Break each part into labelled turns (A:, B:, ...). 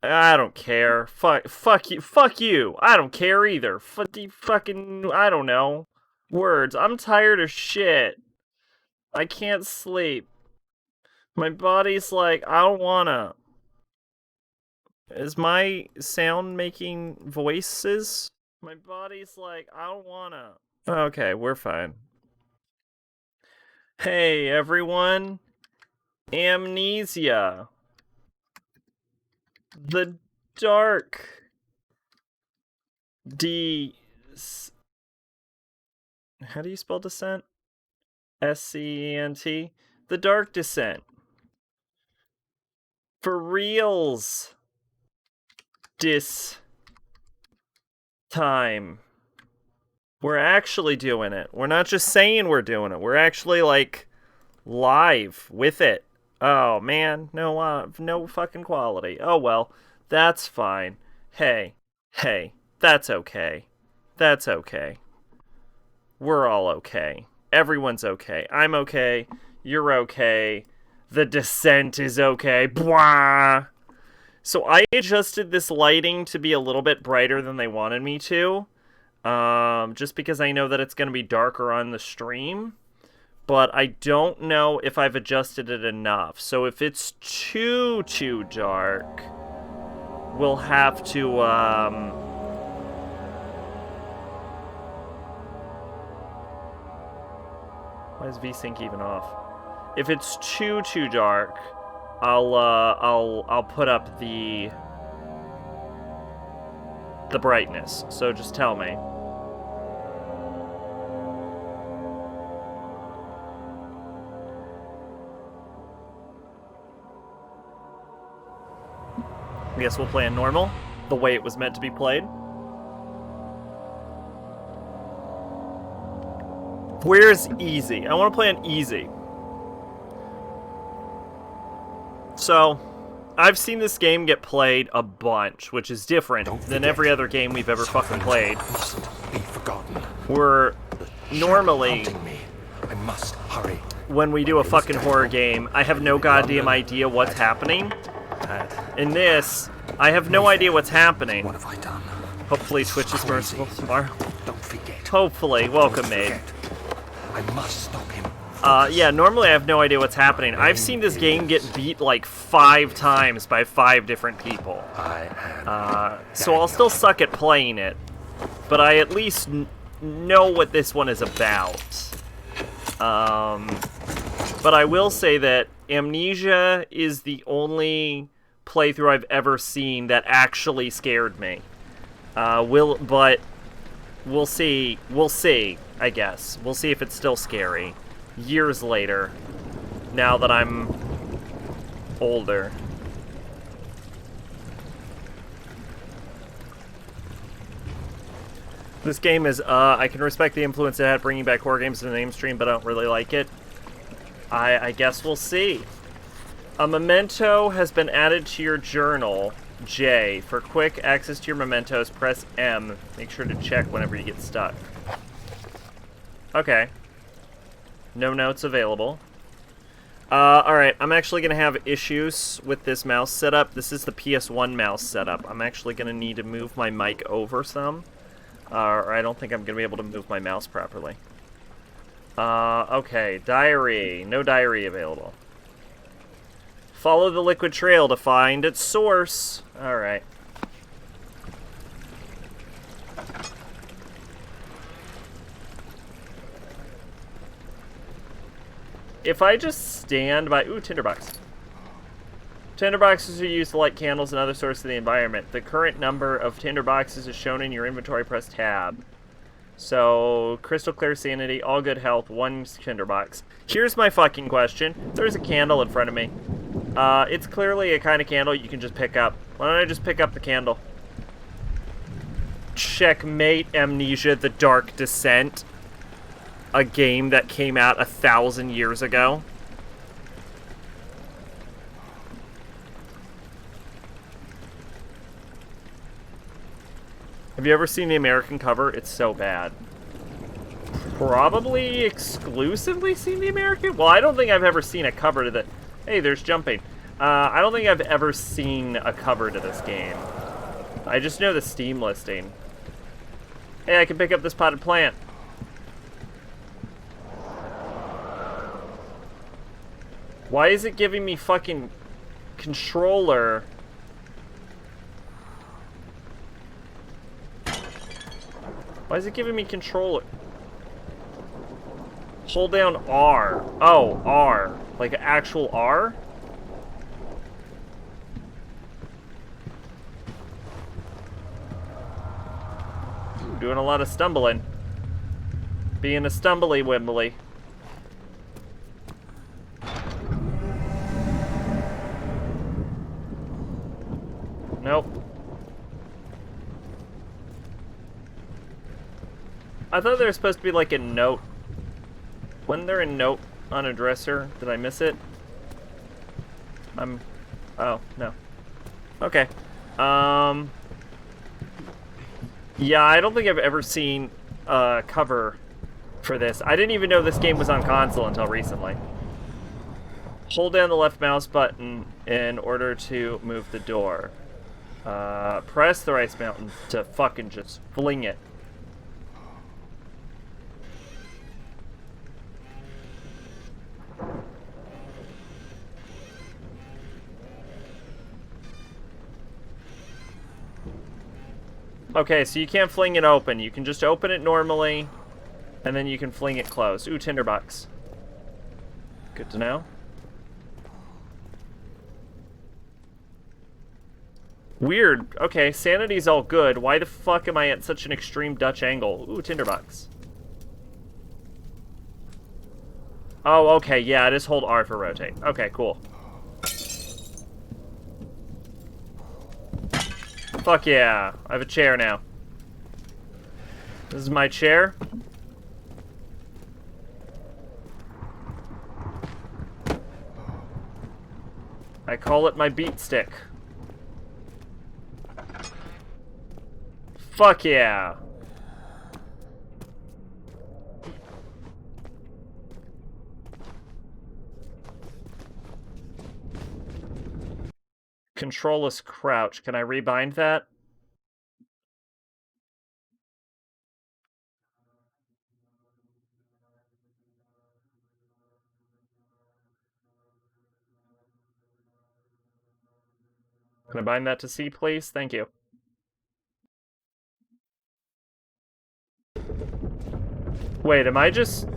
A: I don't care. Fuck you. Fuck you. I don't care either. Fucking, I don't know. Words. I'm tired of shit. I can't sleep. My body's like, I don't wanna. Is my sound making voices? My body's like, I don't wanna. Okay, we're fine. Hey, everyone. Amnesia. The dark. How do you spell descent? Scent? The Dark Descent. For reals. Time. We're actually doing it. We're not just saying we're doing it. We're actually, like, live with it. Oh, man. No fucking quality. Oh, well. That's fine. Hey. That's okay. That's okay. We're all okay. Everyone's okay. I'm okay. You're okay. The descent is okay. Bwah! So I adjusted this lighting to be a little bit brighter than they wanted me to. Just because I know that it's going to be darker on the stream. But I don't know if I've adjusted it enough. So if it's too dark, we'll have to, why is VSync even off? If it's too dark, I'll put up the brightness. So just tell me. I guess we'll play in normal, the way it was meant to be played. Where's easy? I want to play on easy. So, I've seen this game get played a bunch, which is different than every other game we've ever fucking played.
B: Mustn't be forgotten.
A: We're normally,
B: I must hurry.
A: when we do a fucking horror game, I have no goddamn idea what's happening. In this, I have no idea what's happening.
B: What have I done?
A: Hopefully Twitch is merciful tomorrow.
B: Don't forget.
A: Hopefully. Welcome, maid.
B: I must stop him.
A: Yeah, normally I have no idea what's happening. I've seen this game get beat like 5 times by 5 different people. So I'll still suck at playing it, but I at least know what this one is about. But I will say that Amnesia is the only playthrough I've ever seen that actually scared me. But we'll see. We'll see, I guess. We'll see if it's still scary. Years later, now that I'm older. This game is, I can respect the influence it had bringing back horror games to the mainstream, but I don't really like it. I guess we'll see. A memento has been added to your journal, J. For quick access to your mementos, press M. Make sure to check whenever you get stuck. Okay. No notes available. Alright, I'm actually going to have issues with this mouse setup. This is the PS1 mouse setup. I'm actually going to need to move my mic over some. Or I don't think I'm going to be able to move my mouse properly. Okay, diary. No diary available. Follow the liquid trail to find its source. Alright. If I just stand by... Ooh, tinderbox. Tinderboxes are used to light candles and other sources of the environment. The current number of tinderboxes is shown in your inventory. Press tab. So, crystal clear sanity, all good health, 1 tinderbox. Here's my fucking question. There's a candle in front of me. It's clearly a kind of candle you can just pick up. Why don't I just pick up the candle? Checkmate, Amnesia, The Dark Descent. A game that came out 1,000 years ago. Have you ever seen the American cover? It's so bad. Probably exclusively seen the American? Well, I don't think I've ever seen a cover to the... Hey, there's jumping. I don't think I've ever seen a cover to this game. I just know the Steam listing. Hey, I can pick up this potted plant. Why is it giving me fucking controller? Why is it giving me controller? Hold down R. Oh, R. Like actual R? Ooh, doing a lot of stumbling. Being a stumbly wimbly. Nope. I thought there was supposed to be like a note. Wasn't there a note on a dresser? Did I miss it? Oh, no. Okay. Yeah, I don't think I've ever seen a cover for this. I didn't even know this game was on console until recently. Hold down the left mouse button in order to move the door. Press the right mouse to fucking just fling it. Okay, so you can't fling it open. You can just open it normally, and then you can fling it closed. Ooh, tinderbox. Good to know. Weird. Okay, sanity's all good. Why the fuck am I at such an extreme Dutch angle? Ooh, tinderbox. Oh, okay, yeah, just hold R for rotate. Okay, cool. Fuck yeah. I have a chair now. This is my chair. I call it my beat stick. Fuck yeah. Controlless crouch. Can I rebind that? Can I bind that to C, please? Thank you. Wait, am I just...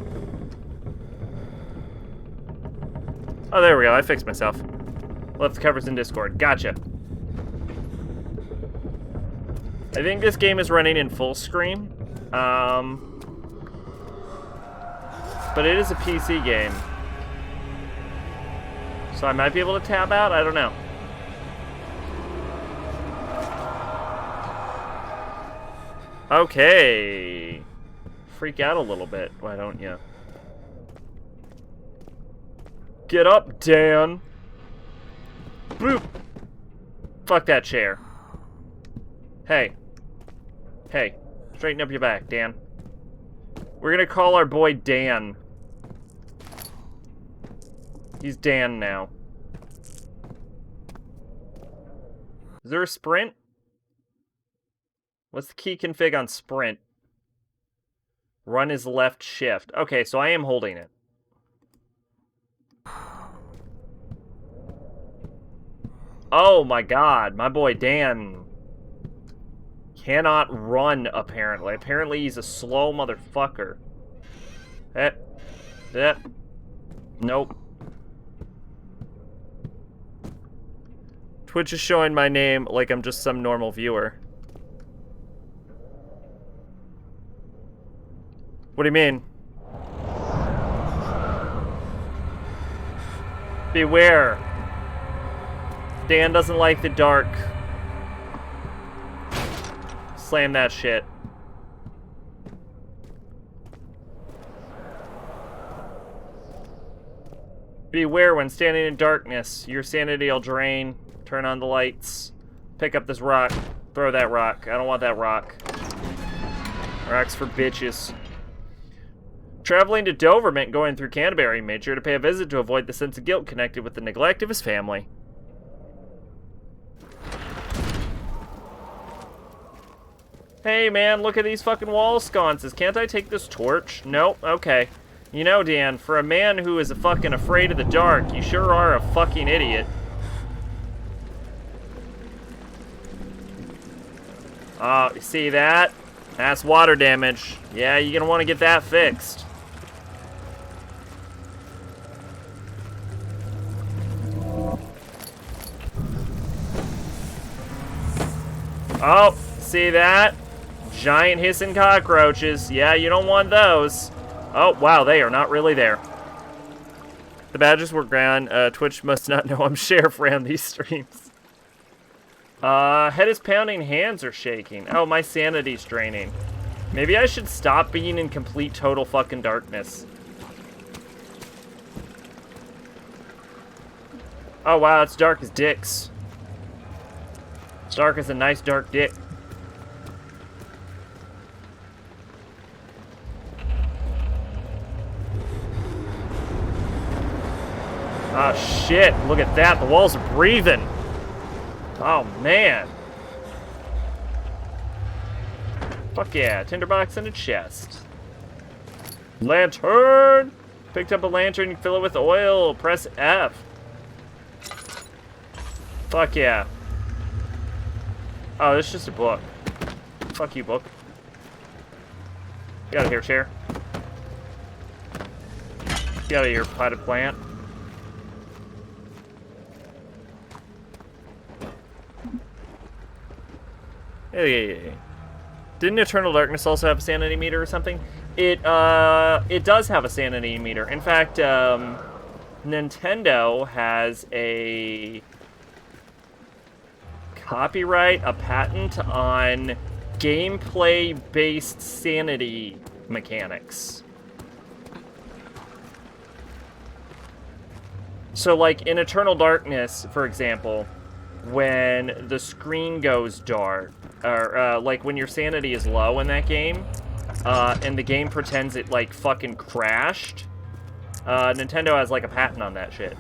A: Oh, there we go. I fixed myself. Left the covers in Discord. Gotcha. I think this game is running in full screen. But it is a PC game. So I might be able to tab out? I don't know. Okay. Freak out a little bit, why don't you? Get up, Dan. Boop. Fuck that chair. Hey. Hey. Straighten up your back, Dan. We're gonna call our boy Dan. He's Dan now. Is there a sprint? What's the key config on sprint? Run is left shift. Okay, so I am holding it. Oh my god, my boy Dan cannot run, apparently. Apparently he's a slow motherfucker. Nope. Twitch is showing my name like I'm just some normal viewer. What do you mean? Beware. Dan doesn't like the dark. Slam that shit. Beware when standing in darkness. Your sanity will drain. Turn on the lights. Pick up this rock. Throw that rock. I don't want that rock. Rock's for bitches. Traveling to Dover meant going through Canterbury. Made sure to pay a visit to avoid the sense of guilt connected with the neglect of his family. Hey, man, look at these fucking wall sconces. Can't I take this torch? Nope. Okay. You know, Dan, for a man who is fucking afraid of the dark, you sure are a fucking idiot. Oh, you see that? That's water damage. Yeah, you're gonna want to get that fixed. Oh, see that? Giant hissing cockroaches. Yeah, you don't want those. Oh, wow, they are not really there. The badges were gone. Twitch must not know I'm Sheriff ran these streams. Head is pounding, hands are shaking. Oh, my sanity's draining. Maybe I should stop being in complete total fucking darkness. Oh, wow, it's dark as dicks. It's dark as a nice dark dick. Oh, shit. Look at that. The walls are breathing. Oh, man. Fuck yeah. Tinderbox and a chest. Lantern! Picked up a lantern. You fill it with oil. Press F. Fuck yeah. Oh, it's just a book. Fuck you, book. Get out of here, chair. Get out of here, potted plant. Hey. Didn't Eternal Darkness also have a sanity meter or something? It does have a sanity meter. In fact, Nintendo has a copyright, a patent on gameplay-based sanity mechanics. So, like, in Eternal Darkness, for example, when the screen goes dark, or, like, when your sanity is low in that game, and the game pretends it, like, fucking crashed, Nintendo has, like, a patent on that shit.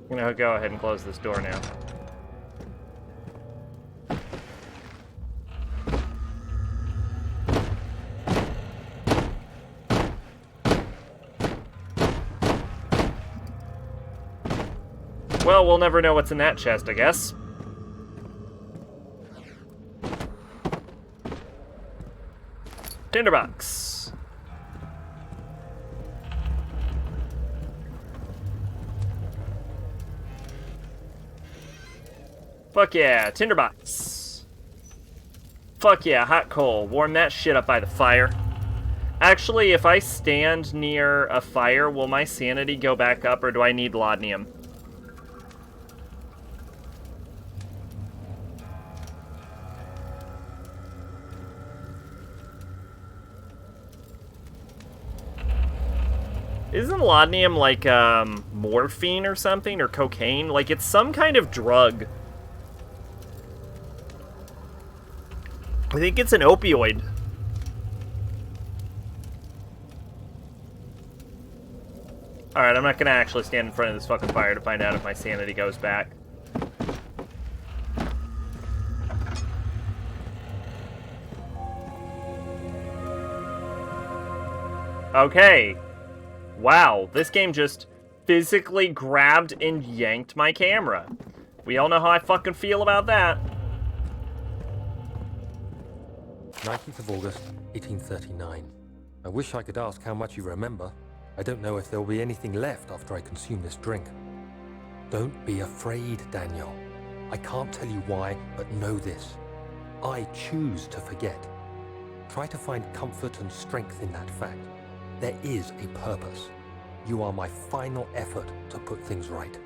A: I'm gonna go ahead and close this door now. Well, we'll never know what's in that chest, I guess. Tinderbox. Fuck yeah, tinderbox. Fuck yeah, hot coal. Warm that shit up by the fire. Actually, if I stand near a fire, will my sanity go back up, or do I need laudanum? Isn't laudanum like, morphine or something? Or cocaine? Like, it's some kind of drug. I think it's an opioid. Alright, I'm not gonna actually stand in front of this fucking fire to find out if my sanity goes back. Okay. Wow, this game just physically grabbed and yanked my camera. We all know how I fucking feel about that.
B: 19th of August, 1839. I wish I could ask how much you remember. I don't know if there will be anything left after I consume this drink. Don't be afraid, Daniel. I can't tell you why, but know this. I choose to forget. Try to find comfort and strength in that fact. There is a purpose. You are my final effort to put things right.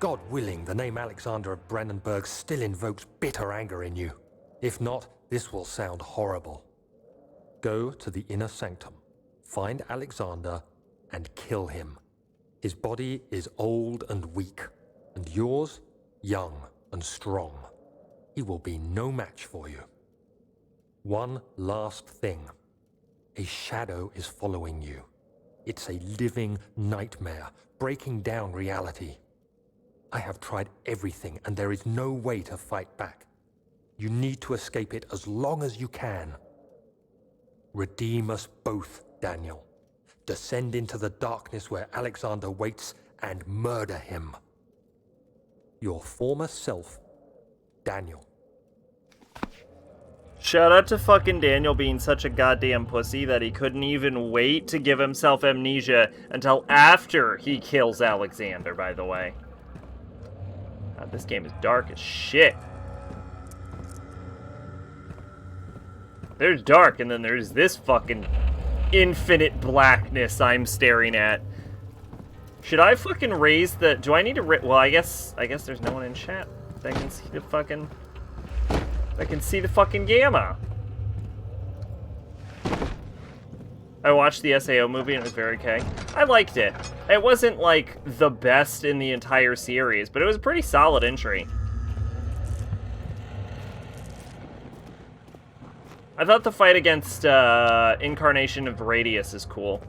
B: God willing, the name Alexander of Brandenburg still invokes bitter anger in you. If not, this will sound horrible. Go to the inner sanctum, find Alexander, and kill him. His body is old and weak, and yours, young and strong. He will be no match for you. One last thing. A shadow is following you. It's a living nightmare, breaking down reality. I have tried everything, and there is no way to fight back. You need to escape it as long as you can. Redeem us both, Daniel. Descend into the darkness where Alexander waits and murder him. Your former self, Daniel.
A: Shout out to fucking Daniel being such a goddamn pussy that he couldn't even wait to give himself amnesia until after he kills Alexander, by the way. God, this game is dark as shit. There's dark, and then there's this fucking infinite blackness I'm staring at. Should I fucking raise the... Do I need to... Well, I guess there's no one in chat that can see the fucking... I can see the fucking gamma. I watched the SAO movie and it was very okay. I liked it. It wasn't, like, the best in the entire series, but it was a pretty solid entry. I thought the fight against Incarnation of Radius is cool.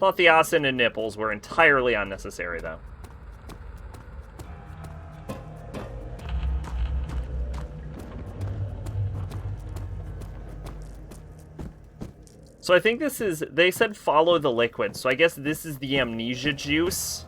A: Thought the Asin and nipples were entirely unnecessary, though. So I think this is... They said follow the liquid, so I guess this is the amnesia juice.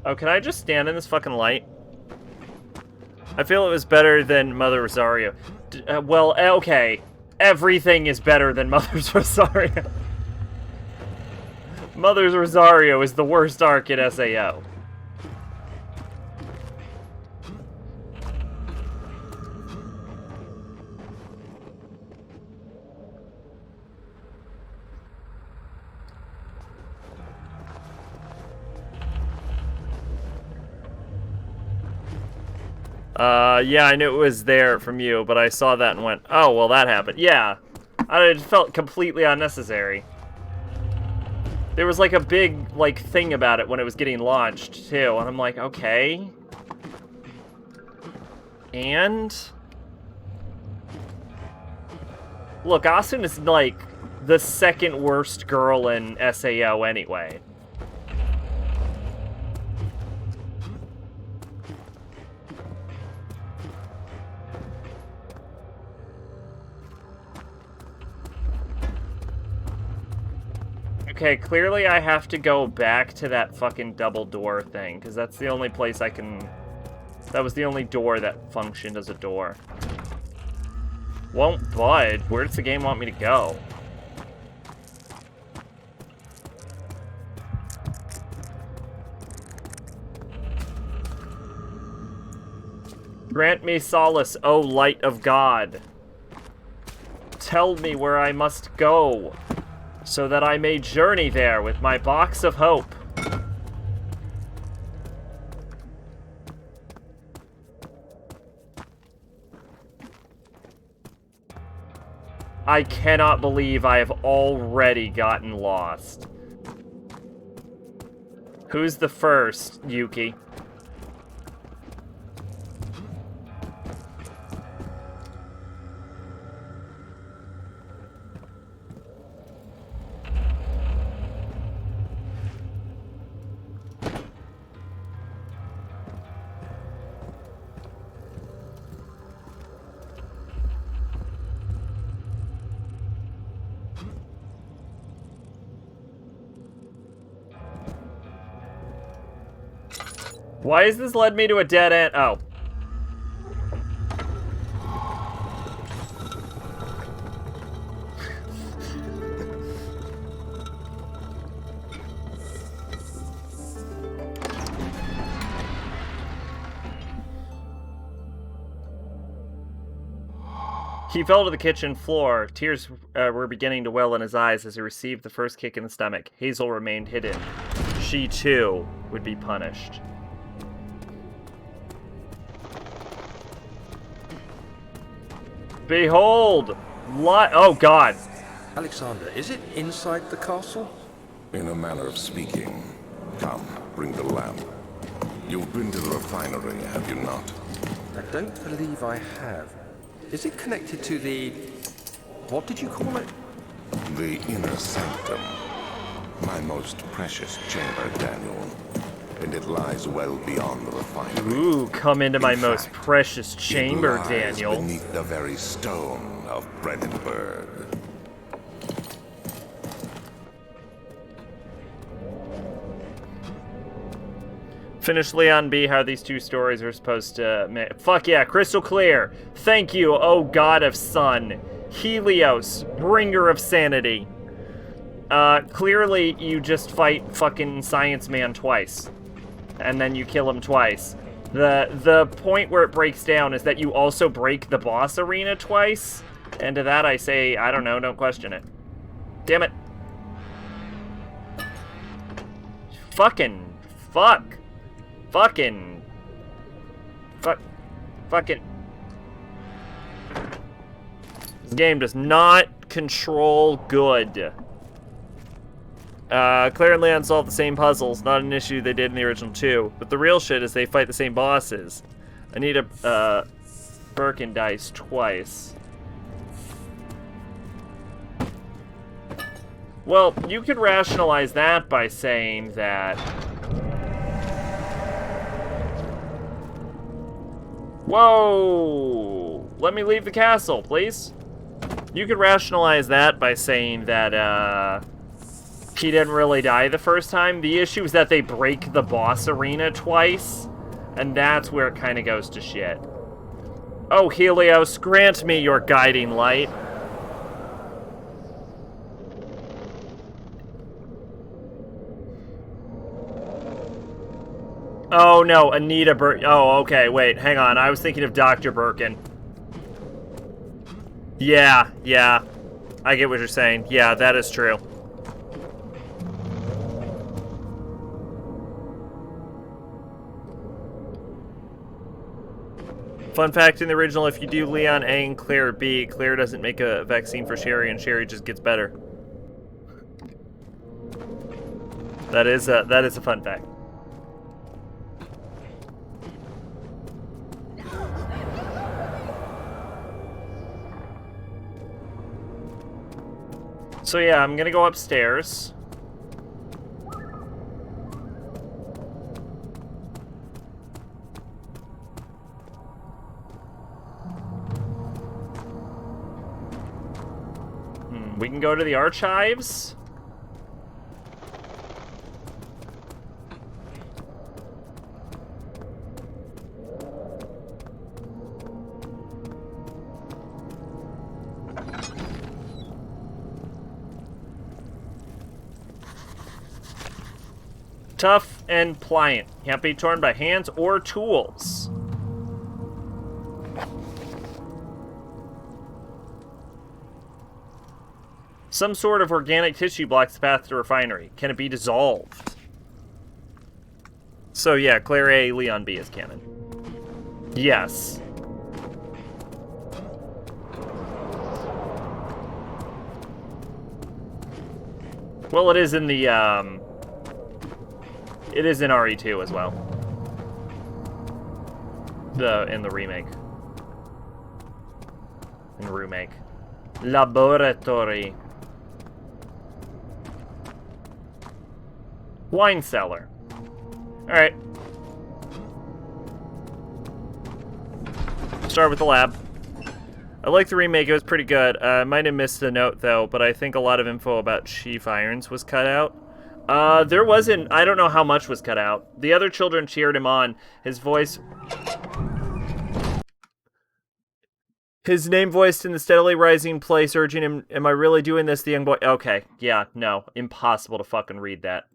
A: Oh, can I just stand in this fucking light? I feel it was better than Mother Rosario. Well, okay. Everything is better than Mother's Rosario. Mother's Rosario is the worst arc in SAO. Yeah, I knew it was there from you, but I saw that and went, oh, well, that happened. Yeah. It felt completely unnecessary. There was, like, a big, like, thing about it when it was getting launched, too, and I'm like, okay. And? Look, Asun is, like, the second worst girl in SAO anyway. Okay, clearly I have to go back to that fucking double door thing, because that's the only place I can... That was the only door that functioned as a door. Won't budge. Where does the game want me to go? Grant me solace, O light of God. Tell me where I must go, so that I may journey there with my box of hope. I cannot believe I have already gotten lost. Who's the first, Yuki? Why has this led me to a dead end? Oh. He fell to the kitchen floor. Tears were beginning to well in his eyes as he received the first kick in the stomach. Hazel remained hidden. She, too, would be punished. Behold! Oh, God.
B: Alexander, is it inside the castle?
C: In a manner of speaking. Come, bring the lamp. You've been to the refinery, have you not?
B: I don't believe I have. Is it connected to the... what did you call it?
C: The inner sanctum. My most precious chamber, Daniel. And it lies well beyond the refinery.
A: Ooh, come into my most
C: fact,
A: precious chamber,
C: it lies
A: Daniel.
C: beneath the very stone of Brandenburg.
A: Finish Leon B. How these two stories are supposed to... Fuck yeah, crystal clear. Thank you, oh god of sun. Helios, bringer of sanity. Clearly you just fight fucking Science Man twice. And then you kill him twice. The point where it breaks down is that you also break the boss arena twice. And to that I say, I don't know, don't question it. Damn it. Fucking This game does not control good. Claire and Leon solve the same puzzles, not an issue they did in the original 2. But the real shit is they fight the same bosses. I need a Birkin dice twice. Well, you could rationalize that by saying that... Whoa! Let me leave the castle, please. You could rationalize that by saying that, he didn't really die the first time. The issue is that they break the boss arena twice, and that's where it kind of goes to shit. Oh, Helios, grant me your guiding light. Oh, no, Anita Oh, okay, wait, hang on. I was thinking of Dr. Birkin. Yeah. I get what you're saying. Yeah, that is true. Fun fact, in the original, if you do Leon A and Claire B, Claire doesn't make a vaccine for Sherry, and Sherry just gets better. That is a fun fact. So yeah, I'm gonna go upstairs. We can go to the archives. Tough and pliant. Can't be torn by hands or tools. Some sort of organic tissue blocks the path to refinery. Can it be dissolved? So yeah, Claire A, Leon B is canon. Yes. Well, it is in the, it is in RE2 as well. In the remake. In the remake. Laboratory. Wine cellar. Alright. Start with the lab. I like the remake, it was pretty good. I might have missed a note though, but I think a lot of info about Chief Irons was cut out. There wasn't, I don't know how much was cut out. The other children cheered him on. His voice... His name voiced in the steadily rising place, urging him, am I really doing this, the young boy? Okay, yeah, no. Impossible to fucking read that.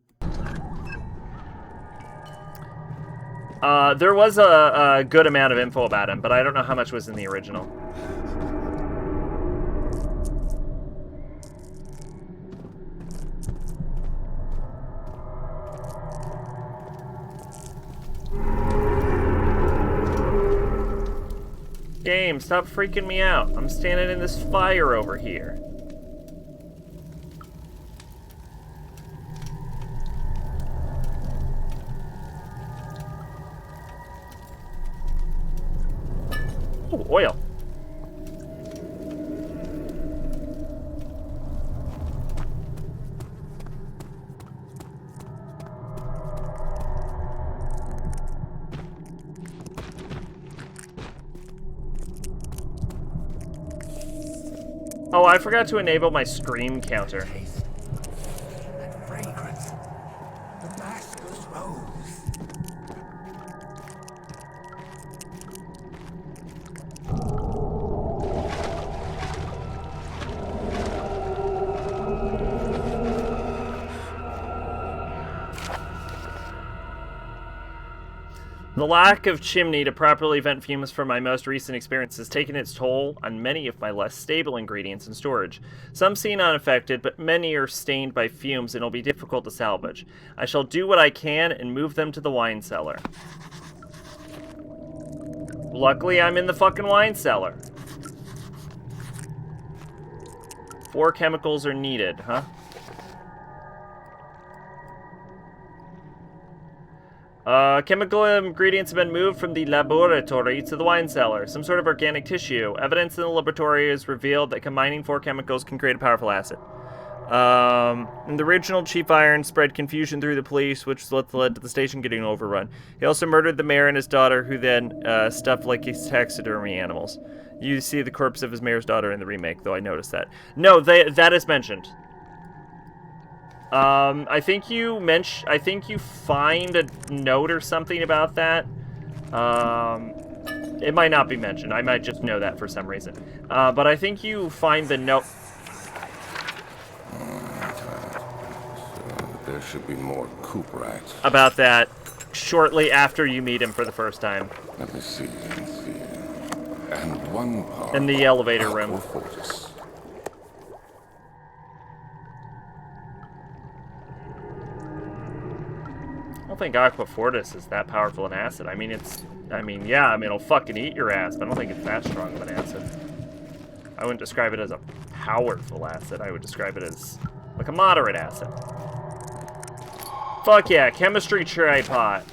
A: There was a good amount of info about him, but I don't know how much was in the original. Game, stop freaking me out. I'm standing in this fire over here. Ooh, oil. Oh, I forgot to enable my scream counter.
D: Taste and fragrance. The master's rose.
A: The lack of chimney to properly vent fumes from my most recent experience has taken its toll on many of my less stable ingredients in storage. Some seem unaffected, but many are stained by fumes and will be difficult to salvage. I shall do what I can and move them to the wine cellar. Luckily, I'm in the fucking wine cellar. 4 chemicals are needed, huh? Chemical ingredients have been moved from the laboratory to the wine cellar. Some sort of organic tissue. Evidence in the laboratory has revealed that combining 4 chemicals can create a powerful acid. And the original Chief Iron spread confusion through the police, which led to the station getting overrun. He also murdered the mayor and his daughter, who then stuffed like his taxidermy animals. You see the corpse of his mayor's daughter in the remake, though I noticed that. No, that is mentioned. I think you find a note or something about that. It might not be mentioned. I might just know that for some reason. But I think you find the note.
C: So there should be more coop rats.
A: About that shortly after you meet him for the first time.
C: Let me see. And one part.
A: In the elevator room.
C: Fortis.
A: I don't think Aqua Fortis is that powerful an acid. I mean, it'll fucking eat your ass, but I don't think it's that strong of an acid. I wouldn't describe it as a powerful acid. I would describe it as, like, a moderate acid. Fuck yeah, chemistry tripod.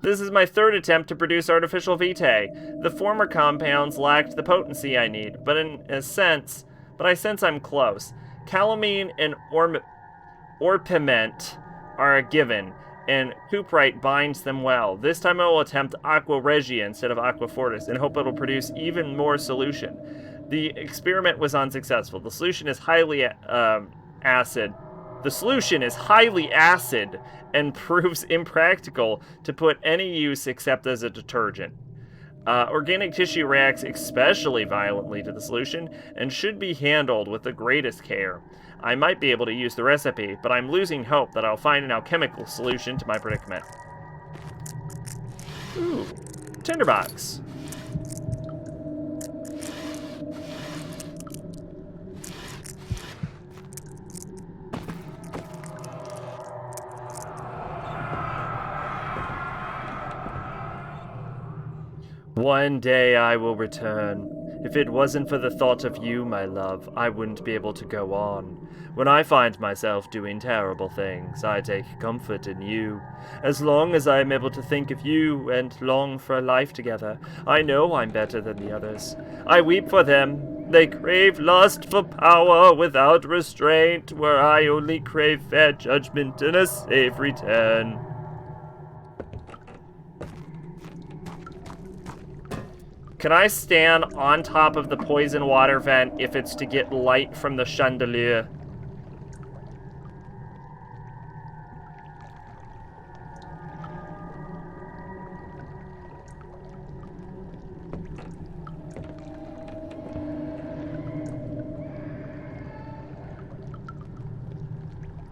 A: This is my 3rd attempt to produce artificial vitae. The former compounds lacked the potency I need, but I sense I'm close. Calamine and orpiment are a given, and cuprite binds them well. This time I will attempt Aqua Regia instead of Aqua Fortis and hope it'll produce even more solution. The experiment was unsuccessful. The solution is highly acid. The solution is highly acid and proves impractical to put any use except as a detergent. Organic tissue reacts especially violently to the solution and should be handled with the greatest care. I might be able to use the recipe, but I'm losing hope that I'll find an alchemical solution to my predicament. Ooh, tinderbox. One day I will return. If it wasn't for the thought of you, my love, I wouldn't be able to go on. When I find myself doing terrible things, I take comfort in you. As long as I am able to think of you and long for a life together, I know I'm better than the others. I weep for them. They crave lust for power without restraint, where I only crave fair judgment and a safe return. Can I stand on top of the poison water vent if it's to get light from the chandelier?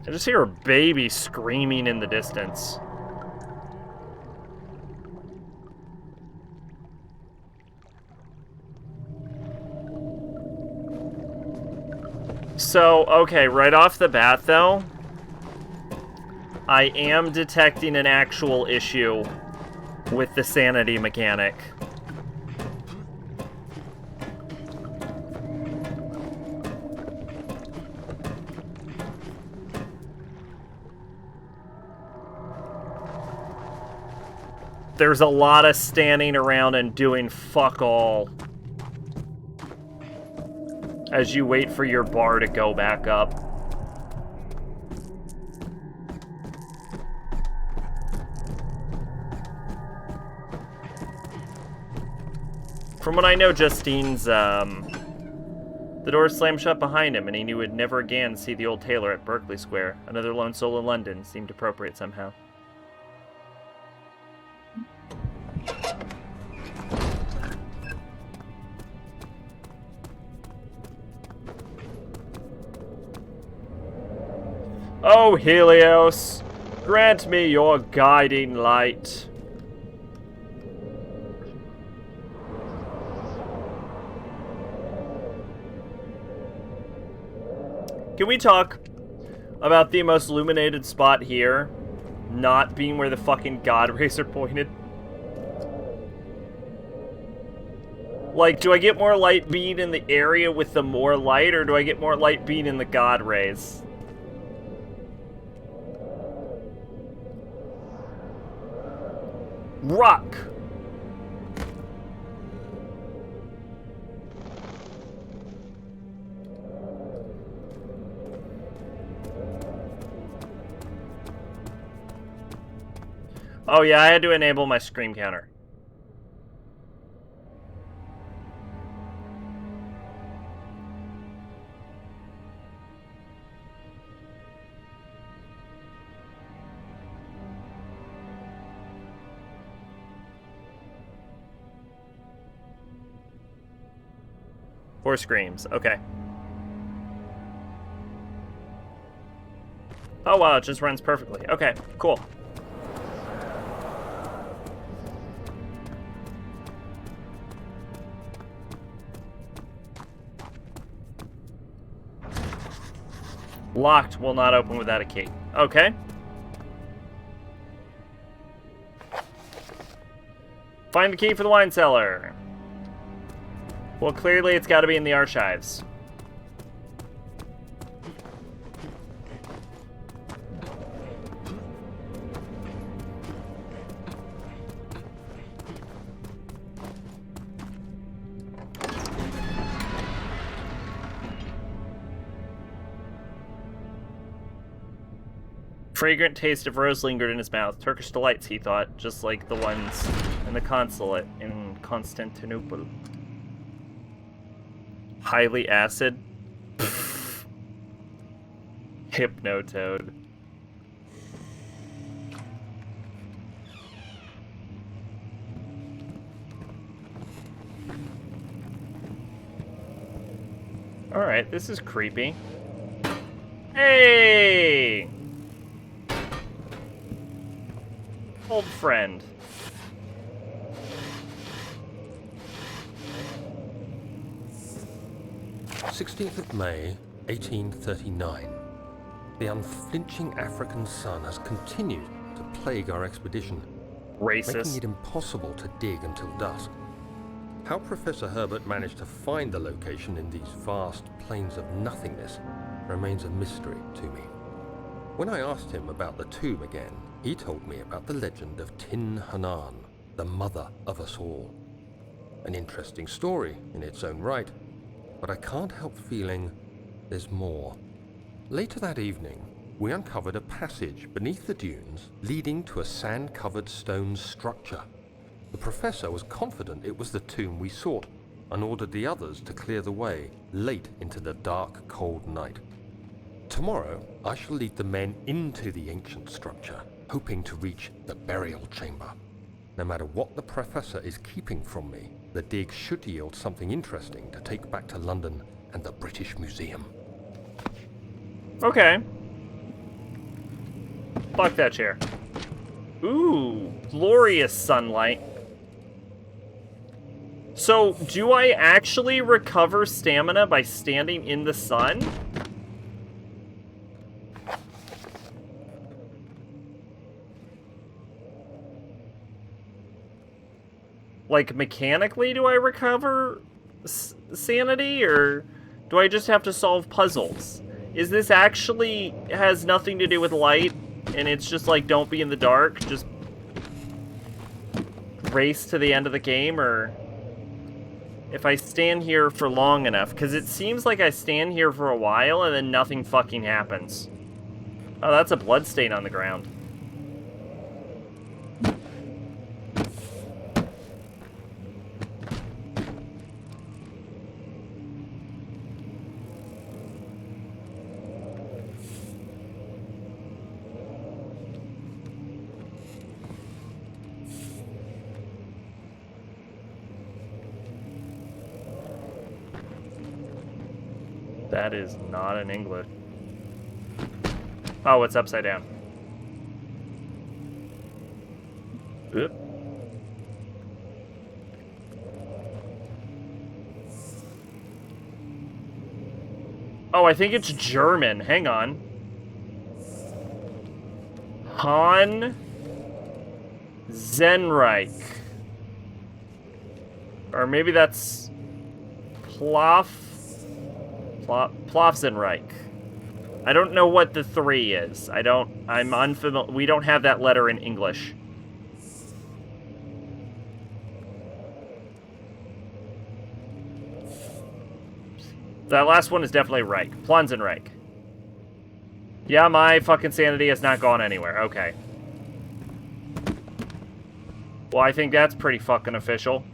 A: I just hear a baby screaming in the distance. So, okay, right off the bat, though, I am detecting an actual issue with the sanity mechanic. There's a lot of standing around and doing fuck all as you wait for your bar to go back up. From what I know, Justine's, the door slammed shut behind him, and he knew he'd never again see the old tailor at Berkeley Square. Another lone soul in London seemed appropriate somehow. Oh, Helios, grant me your guiding light. Can we talk about the most illuminated spot here not being where the fucking God rays are pointed? Like, do I get more light being in the area with the more light, or do I get more light being in the God rays? Rock! Oh yeah, I had to enable my scream counter. Four screams, okay. Oh wow, it just runs perfectly. Okay, cool. Locked, will not open without a key. Okay. Find the key for the wine cellar. Well, clearly it's got to be in the archives. Fragrant taste of rose lingered in his mouth. Turkish delights, he thought, just like the ones in the consulate in Constantinople. Highly acid. Hypnotoad. Alright, this is creepy. Hey! Old friend.
B: May 1839. The unflinching African sun has continued to plague our expedition, making
A: Racist.
B: it impossible to dig until dusk. How Professor Herbert managed to find the location in these vast plains of nothingness remains a mystery to me. When I asked him about the tomb again, he told me about the legend of Tin Hanan, the mother of us all. An interesting story in its own right, but I can't help feeling there's more. Later that evening, we uncovered a passage beneath the dunes leading to a sand-covered stone structure. The professor was confident it was the tomb we sought and ordered the others to clear the way late into the dark, cold night. Tomorrow, I shall lead the men into the ancient structure, hoping to reach the burial chamber. No matter what the professor is keeping from me, the dig should yield something interesting to take back to London and the British Museum.
A: Okay. Fuck that chair. Ooh, glorious sunlight. So, do I actually recover stamina by standing in the sun? Like, mechanically, do I recover sanity, or do I just have to solve puzzles? Is this actually has nothing to do with light, and it's just like, don't be in the dark, just... race to the end of the game, or if I stand here for long enough, because it seems like I stand here for a while and then nothing fucking happens. Oh, that's a bloodstain on the ground. That is not in English. Oh, it's upside down. Oop. Oh, I think it's German. Hang on. Han Zenreich. Or maybe that's Plofzenreich. I don't know what the 3 is. I'm unfamiliar. We don't have that letter in English. That last one is definitely Reich. Plonzenreich. Yeah, my fucking sanity has not gone anywhere. Okay. Well, I think that's pretty fucking official.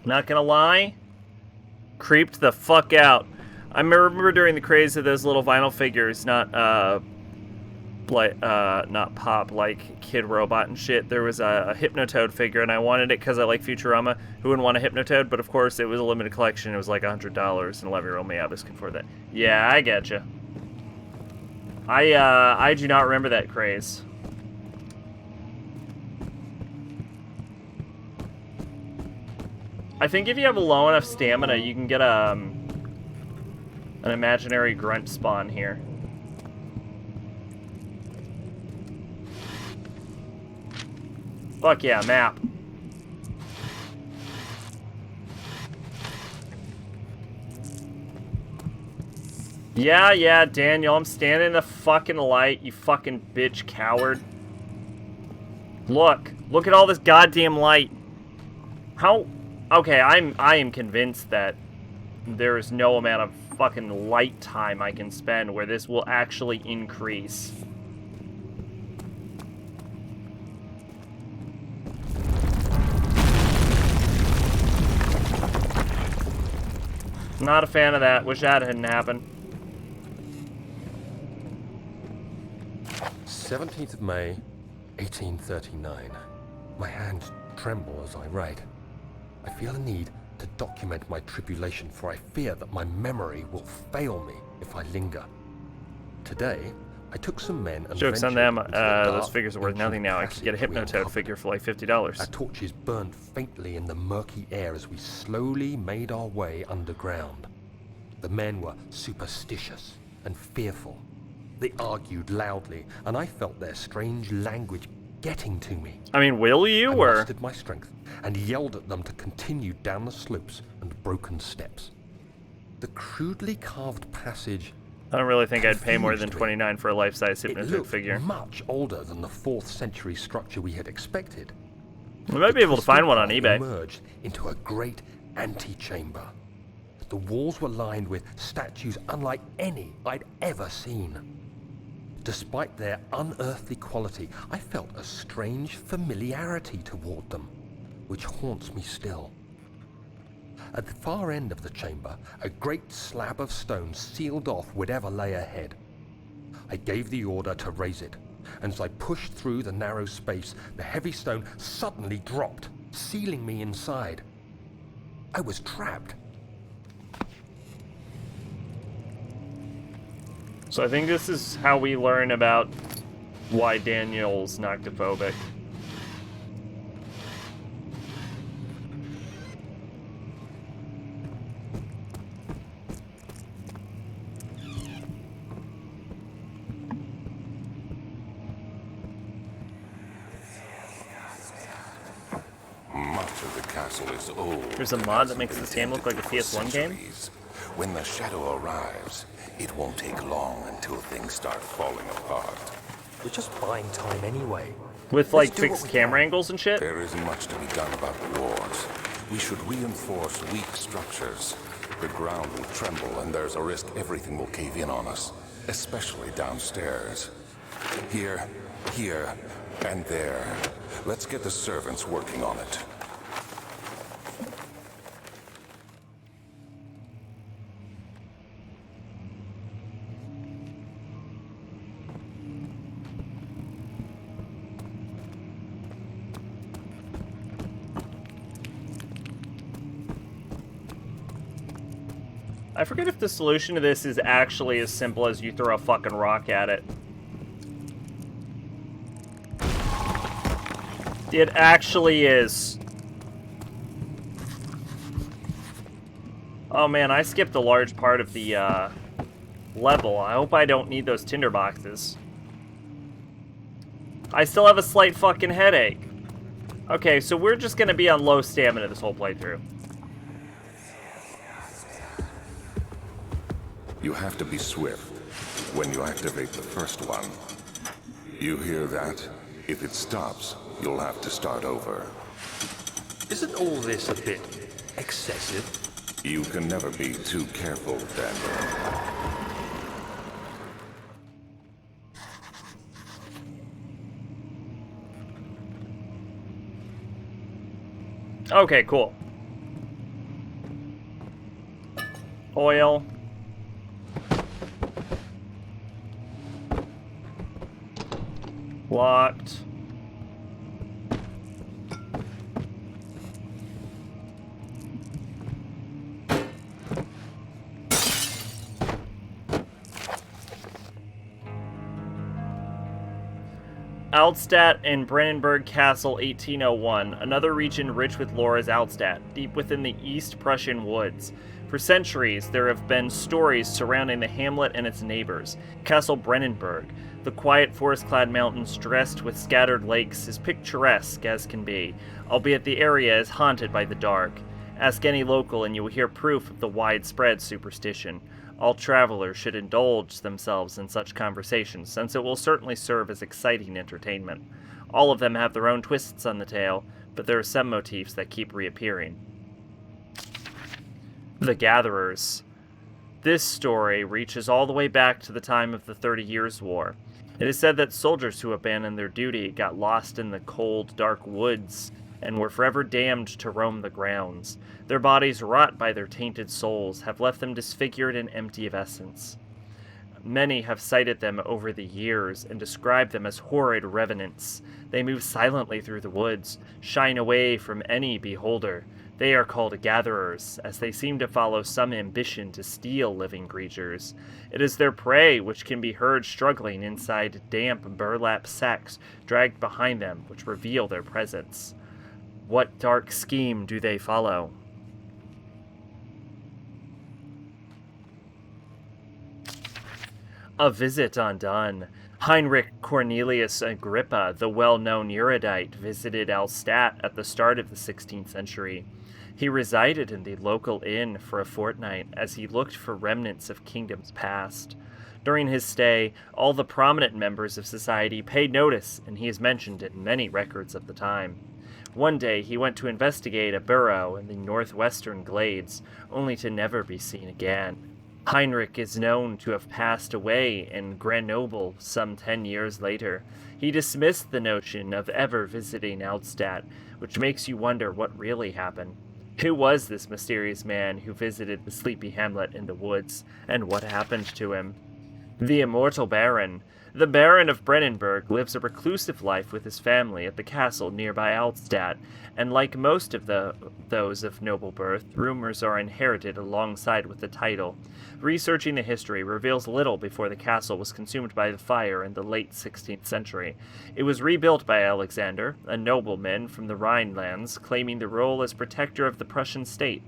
A: Not gonna lie, creeped the fuck out. I remember during the craze of those little vinyl figures, not Pop, like Kid Robot and shit. There was a Hypnotoad figure, and I wanted it because I like Futurama. Who wouldn't want a Hypnotoad? But of course, it was a limited collection. It was like $100, and 11-year-old me obviously can afford that. Yeah, I getcha. I do not remember that craze. I think if you have a low enough stamina, you can get an imaginary grunt spawn here. Fuck yeah, map. Yeah, Daniel, I'm standing in the fucking light, you fucking bitch coward. Look at all this goddamn light. How... Okay, I am convinced that there is no amount of fucking light time I can spend where this will actually increase. Not a fan of that. Wish that hadn't happened.
B: 17th of May, 1839. My hands tremble as I write. I feel a need to document my tribulation, for I fear that my memory will fail me if I linger. Today, I took some men and
A: jokes on them.
B: ventured into the
A: Those
B: dark,
A: figures are worth nothing now. I could get a
B: passage we
A: Hypnotoad
B: uncovered.
A: figure for like $50.
B: Our torches burned faintly in the murky air as we slowly made our way underground. The men were superstitious and fearful. They argued loudly, and I felt their strange language getting to me.
A: I mean, will you,
B: I
A: or...?
B: mustered my strength and yelled at them to continue down the slopes and broken steps. The crudely carved passage...
A: I don't really think I'd pay more than
B: confused me.
A: $29 for a life-size
B: It
A: Hypnotoad
B: looked
A: figure.
B: much older than the 4th century structure we had expected.
A: We might be able to find one on
B: The
A: eBay.
B: emerged into a great antechamber. The walls were lined with statues unlike any I'd ever seen. Despite their unearthly quality, I felt a strange familiarity toward them, which haunts me still. At the far end of the chamber, a great slab of stone sealed off whatever lay ahead. I gave the order to raise it, and as I pushed through the narrow space, the heavy stone suddenly dropped, sealing me inside. I was trapped.
A: So I think this is how we learn about why Daniel's noctophobic.
C: is old.
A: There's a mod that makes this game look like a PS1 game?
C: When the shadow arrives, it won't take long until things start falling apart.
B: We're just buying time anyway.
A: With, like, fixed camera angles and shit?
C: There isn't much to be done about the wars. We should reinforce weak structures. The ground will tremble, and there's a risk everything will cave in on us, especially downstairs. Here, and there. Let's get the servants working on it.
A: I forget if the solution to this is actually as simple as you throw a fucking rock at it. It actually is. Oh man, I skipped a large part of the level. I hope I don't need those tinder boxes. I still have a slight fucking headache. Okay, so we're just gonna be on low stamina this whole playthrough.
C: You have to be swift when you activate the first one. You hear that? If it stops, you'll have to start over.
B: Isn't all this a bit excessive?
C: You can never be too careful, Daniel.
A: Okay, cool. Oil. Locked. Altstadt and Brandenburg Castle, 1801. Another region rich with lore is Altstadt, deep within the East Prussian woods. For centuries, there have been stories surrounding the hamlet and its neighbors. Castle Brandenburg, the quiet forest-clad mountains dressed with scattered lakes, is picturesque as can be, albeit the area is haunted by the dark. Ask any local and you will hear proof of the widespread superstition. All travelers should indulge themselves in such conversations, since it will certainly serve as exciting entertainment. All of them have their own twists on the tale, but there are some motifs that keep reappearing. The Gatherers. This story reaches all the way back to the time of the 30 Years' War. It is said that soldiers who abandoned their duty got lost in the cold, dark woods and were forever damned to roam the grounds. Their bodies, wrought by their tainted souls, have left them disfigured and empty of essence. Many have cited them over the years and described them as horrid revenants. They move silently through the woods, shying away from any beholder. They are called gatherers, as they seem to follow some ambition to steal living creatures. It is their prey which can be heard struggling inside damp burlap sacks dragged behind them, which reveal their presence. What dark scheme do they follow? A visit undone. Heinrich Cornelius Agrippa, the well-known erudite, visited Altstadt at the start of the 16th century. He resided in the local inn for a fortnight as he looked for remnants of kingdoms past. During his stay, all the prominent members of society paid notice, and he is mentioned in many records of the time. One day he went to investigate a burrow in the northwestern glades, only to never be seen again. Heinrich is known to have passed away in Grenoble some 10 years later. He dismissed the notion of ever visiting Altstadt, which makes you wonder what really happened. Who was this mysterious man who visited the sleepy hamlet in the woods, and what happened to him? The immortal Baron. The Baron of Brandenburg lives a reclusive life with his family at the castle nearby Altstadt, and like most of those of noble birth, rumors are inherited alongside with the title. Researching the history reveals little before the castle was consumed by the fire in the late 16th century. It was rebuilt by Alexander, a nobleman from the Rhinelands, claiming the role as protector of the Prussian state.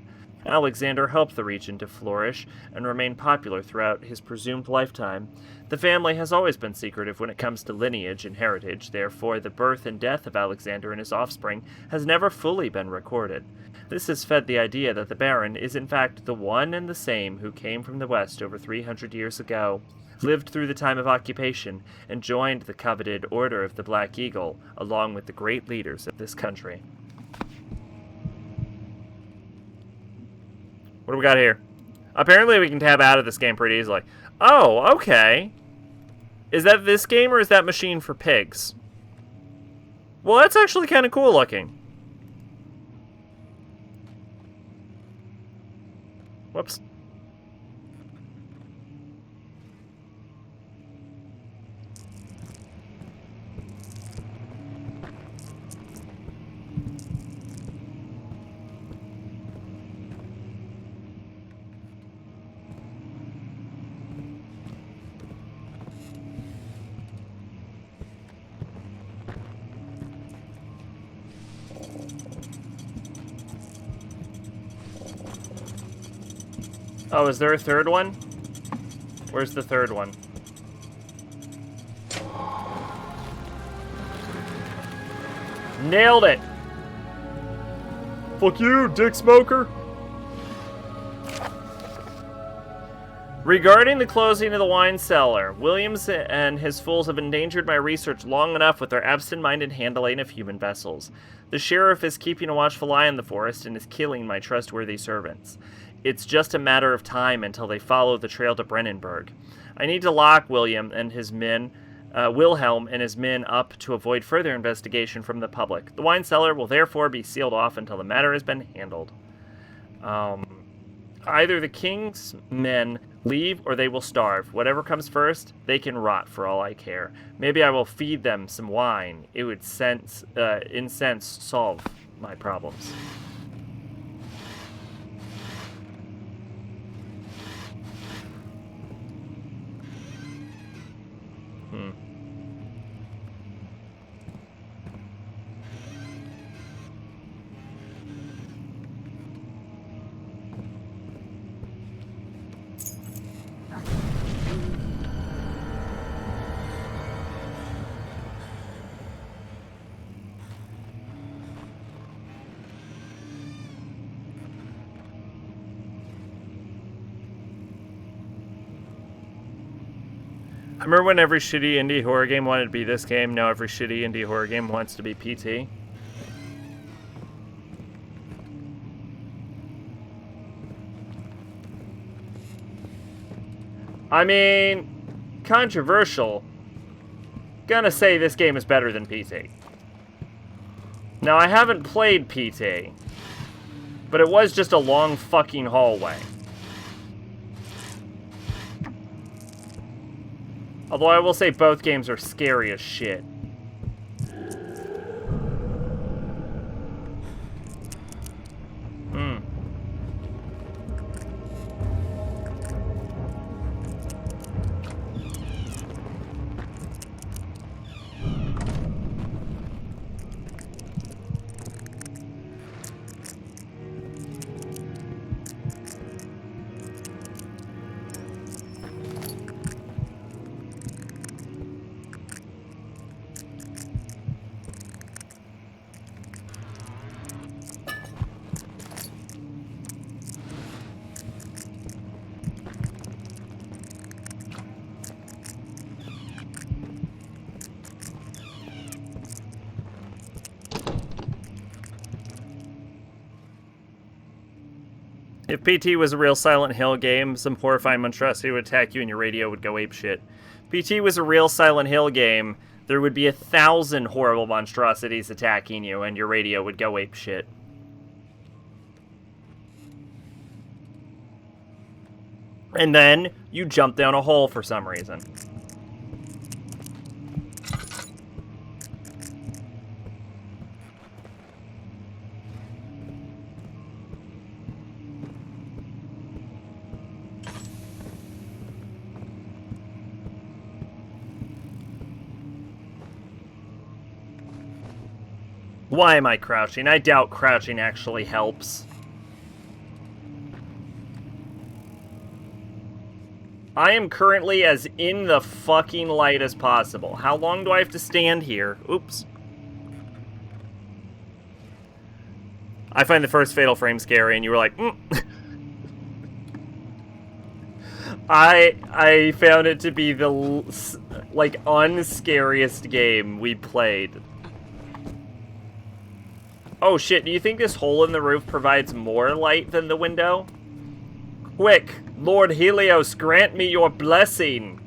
A: Alexander helped the region to flourish and remain popular throughout his presumed lifetime. The family has always been secretive when it comes to lineage and heritage, therefore the birth and death of Alexander and his offspring has never fully been recorded. This has fed the idea that the Baron is in fact the one and the same who came from the west over 300 years ago, lived through the time of occupation, and joined the coveted Order of the Black Eagle, along with the great leaders of this country. What do we got here? Apparently we can tab out of this game pretty easily. Oh, okay. Is that this game or is that Machine for Pigs? Well, that's actually kind of cool looking. Whoops. Oh, is there a third one? Where's the third one? Nailed it! Fuck you, dick smoker! Regarding the closing of the wine cellar, Williams and his fools have endangered my research long enough with their absent-minded handling of human vessels. The sheriff is keeping a watchful eye on the forest and is killing my trustworthy servants. It's just a matter of time until they follow the trail to Brennenburg. I need to lock Wilhelm and his men up to avoid further investigation from the public. The wine cellar will therefore be sealed off until the matter has been handled. Either the king's men leave or they will starve. Whatever comes first, they can rot for all I care. Maybe I will feed them some wine. It would incense solve my problems. I remember when every shitty indie horror game wanted to be this game, now every shitty indie horror game wants to be PT. I mean, controversial. Gonna say this game is better than PT. Now, I haven't played PT, but it was just a long fucking hallway. Although I will say both games are scary as shit. If PT was a real Silent Hill game, some horrifying monstrosity would attack you and your radio would go apeshit. If PT was a real Silent Hill game, there would be 1,000 horrible monstrosities attacking you and your radio would go apeshit. And then you jump down a hole for some reason. Why am I crouching? I doubt crouching actually helps. I am currently as in the fucking light as possible. How long do I have to stand here? Oops. I find the first Fatal Frame scary, and you were like, I found it to be the, like, unscariest game we played. Oh shit, do you think this hole in the roof provides more light than the window? Quick, Lord Helios, grant me your blessing!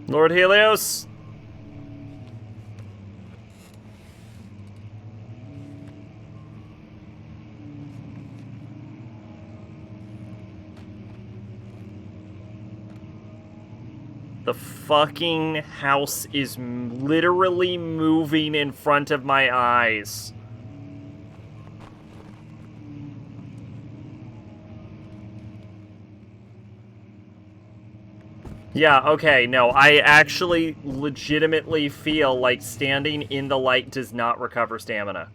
A: Lord Helios? The fucking house is literally moving in front of my eyes. Yeah, okay, no, I actually legitimately feel like standing in the light does not recover stamina.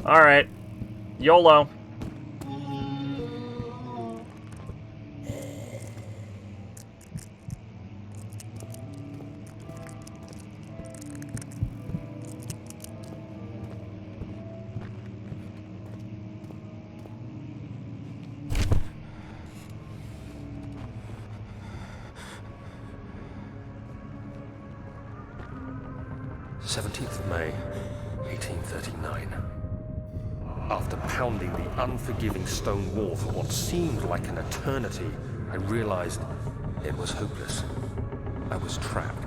A: Alright. YOLO.
B: May 1839. After pounding the unforgiving stone wall for what seemed like an eternity, I realized it was hopeless. I was trapped.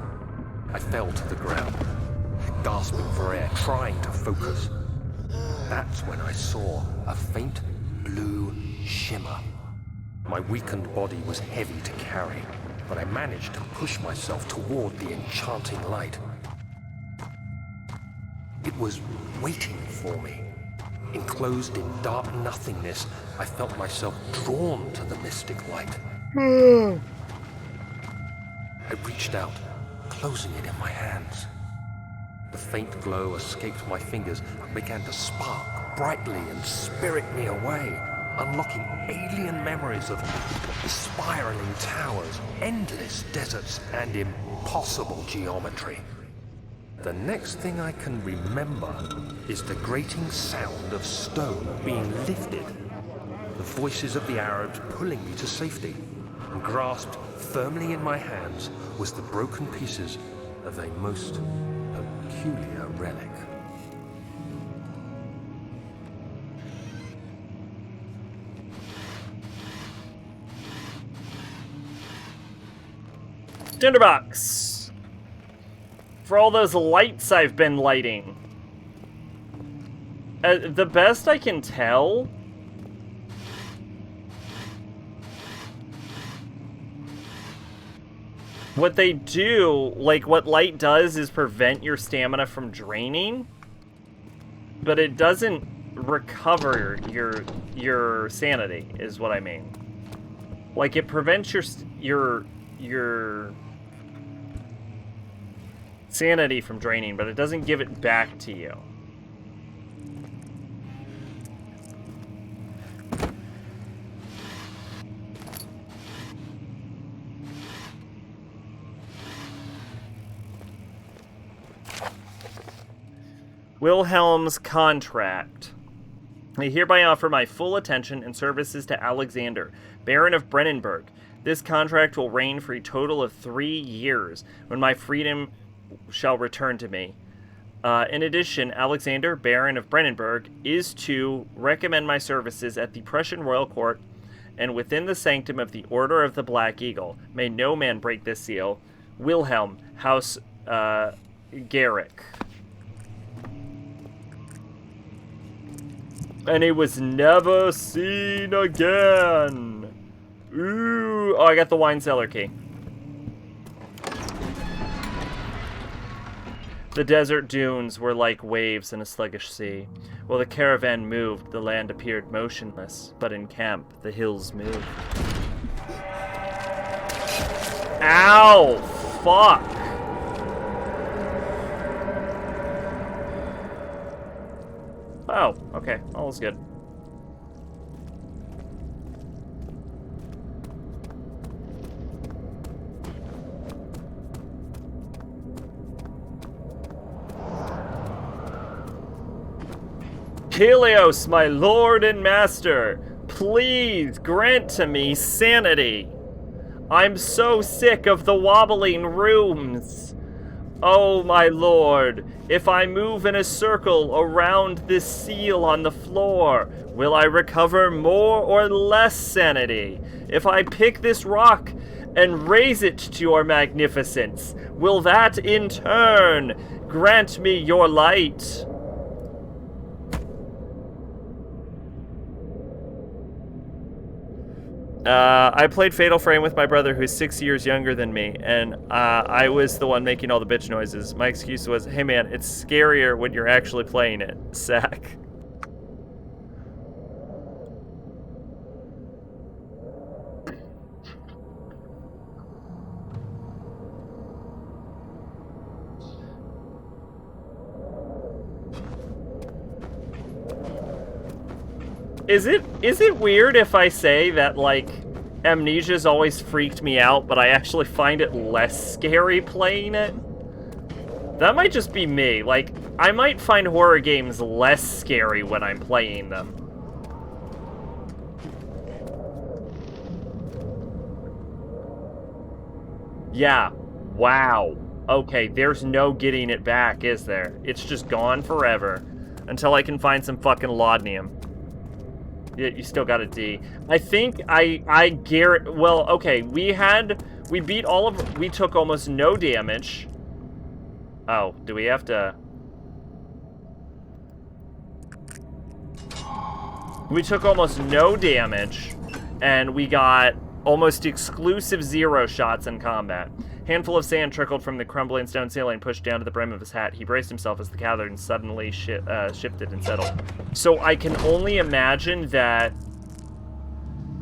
B: I fell to the ground, gasping for air, trying to focus. That's when I saw a faint blue shimmer. My weakened body was heavy to carry, but I managed to push myself toward the enchanting light. It was waiting for me. Enclosed in dark nothingness, I felt myself drawn to the mystic light. I reached out, closing it in my hands. The faint glow escaped my fingers and began to spark brightly and spirit me away, unlocking alien memories of spiraling towers, endless deserts, and impossible geometry. The next thing I can remember is the grating sound of stone being lifted, the voices of the Arabs pulling me to safety, and grasped firmly in my hands was the broken pieces of a most peculiar relic.
A: Tinderbox! For all those lights I've been lighting. The best I can tell, what they do, like what light does is prevent your stamina from draining, but it doesn't recover your sanity, is what I mean. Like it prevents your sanity from draining, but it doesn't give it back to you. Wilhelm's contract. I hereby offer my full attention and services to Alexander, Baron of Brennenburg. This contract will reign for a total of 3 years, when my freedom shall return to me. In addition, Alexander, Baron of Brennenburg, is to recommend my services at the Prussian Royal Court and within the sanctum of the Order of the Black Eagle. May no man break this seal. Wilhelm, House Garrick. And he was never seen again. Ooh. Oh, I got the wine cellar key. The desert dunes were like waves in a sluggish sea. While the caravan moved, the land appeared motionless, but in camp, the hills moved. Ow! Fuck! Oh, okay. All is good. Helios, my lord and master, please grant to me sanity. I'm so sick of the wobbling rooms. Oh, my lord, if I move in a circle around this seal on the floor, will I recover more or less sanity? If I pick this rock and raise it to your magnificence, will that in turn grant me your light? I played Fatal Frame with my brother who's 6 years younger than me, and I was the one making all the bitch noises. My excuse was, hey man, it's scarier when you're actually playing it. Sack. Is it weird if I say that, like, Amnesia's always freaked me out, but I actually find it less scary playing it? That might just be me. Like, I might find horror games less scary when I'm playing them. Yeah. Wow. Okay, there's no getting it back, is there? It's just gone forever. Until I can find some fucking laudanum. Yeah, you still got a D. I think I guarantee. Well, okay, we beat all of. We took almost no damage. Oh, do we have to? We took almost no damage, and we got almost exclusive 0 shots in combat. Handful of sand trickled from the crumbling stone ceiling, pushed down to the brim of his hat. He braced himself as the cavern suddenly shifted and settled. So I can only imagine that.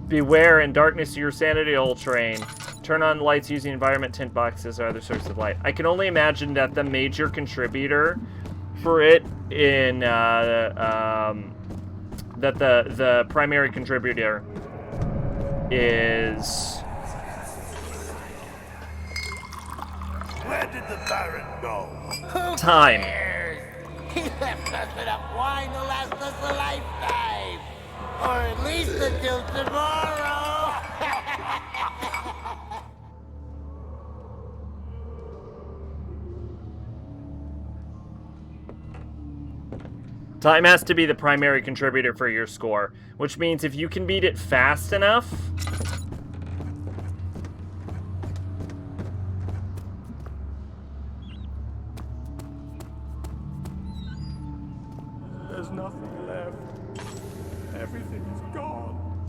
A: Beware, in darkness your sanity will train. Turn on lights using environment tint boxes or other sources of light. I can only imagine that the major contributor for it in that the primary contributor is.
D: Where did the Baron go?
A: Time.
E: He left us enough wine to last us a lifetime. Or at least until tomorrow.
A: Time has to be the primary contributor for your score, which means if you can beat it fast enough.
D: There's nothing left. Everything is gone.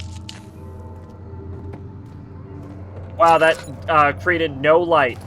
A: Wow, that created no light.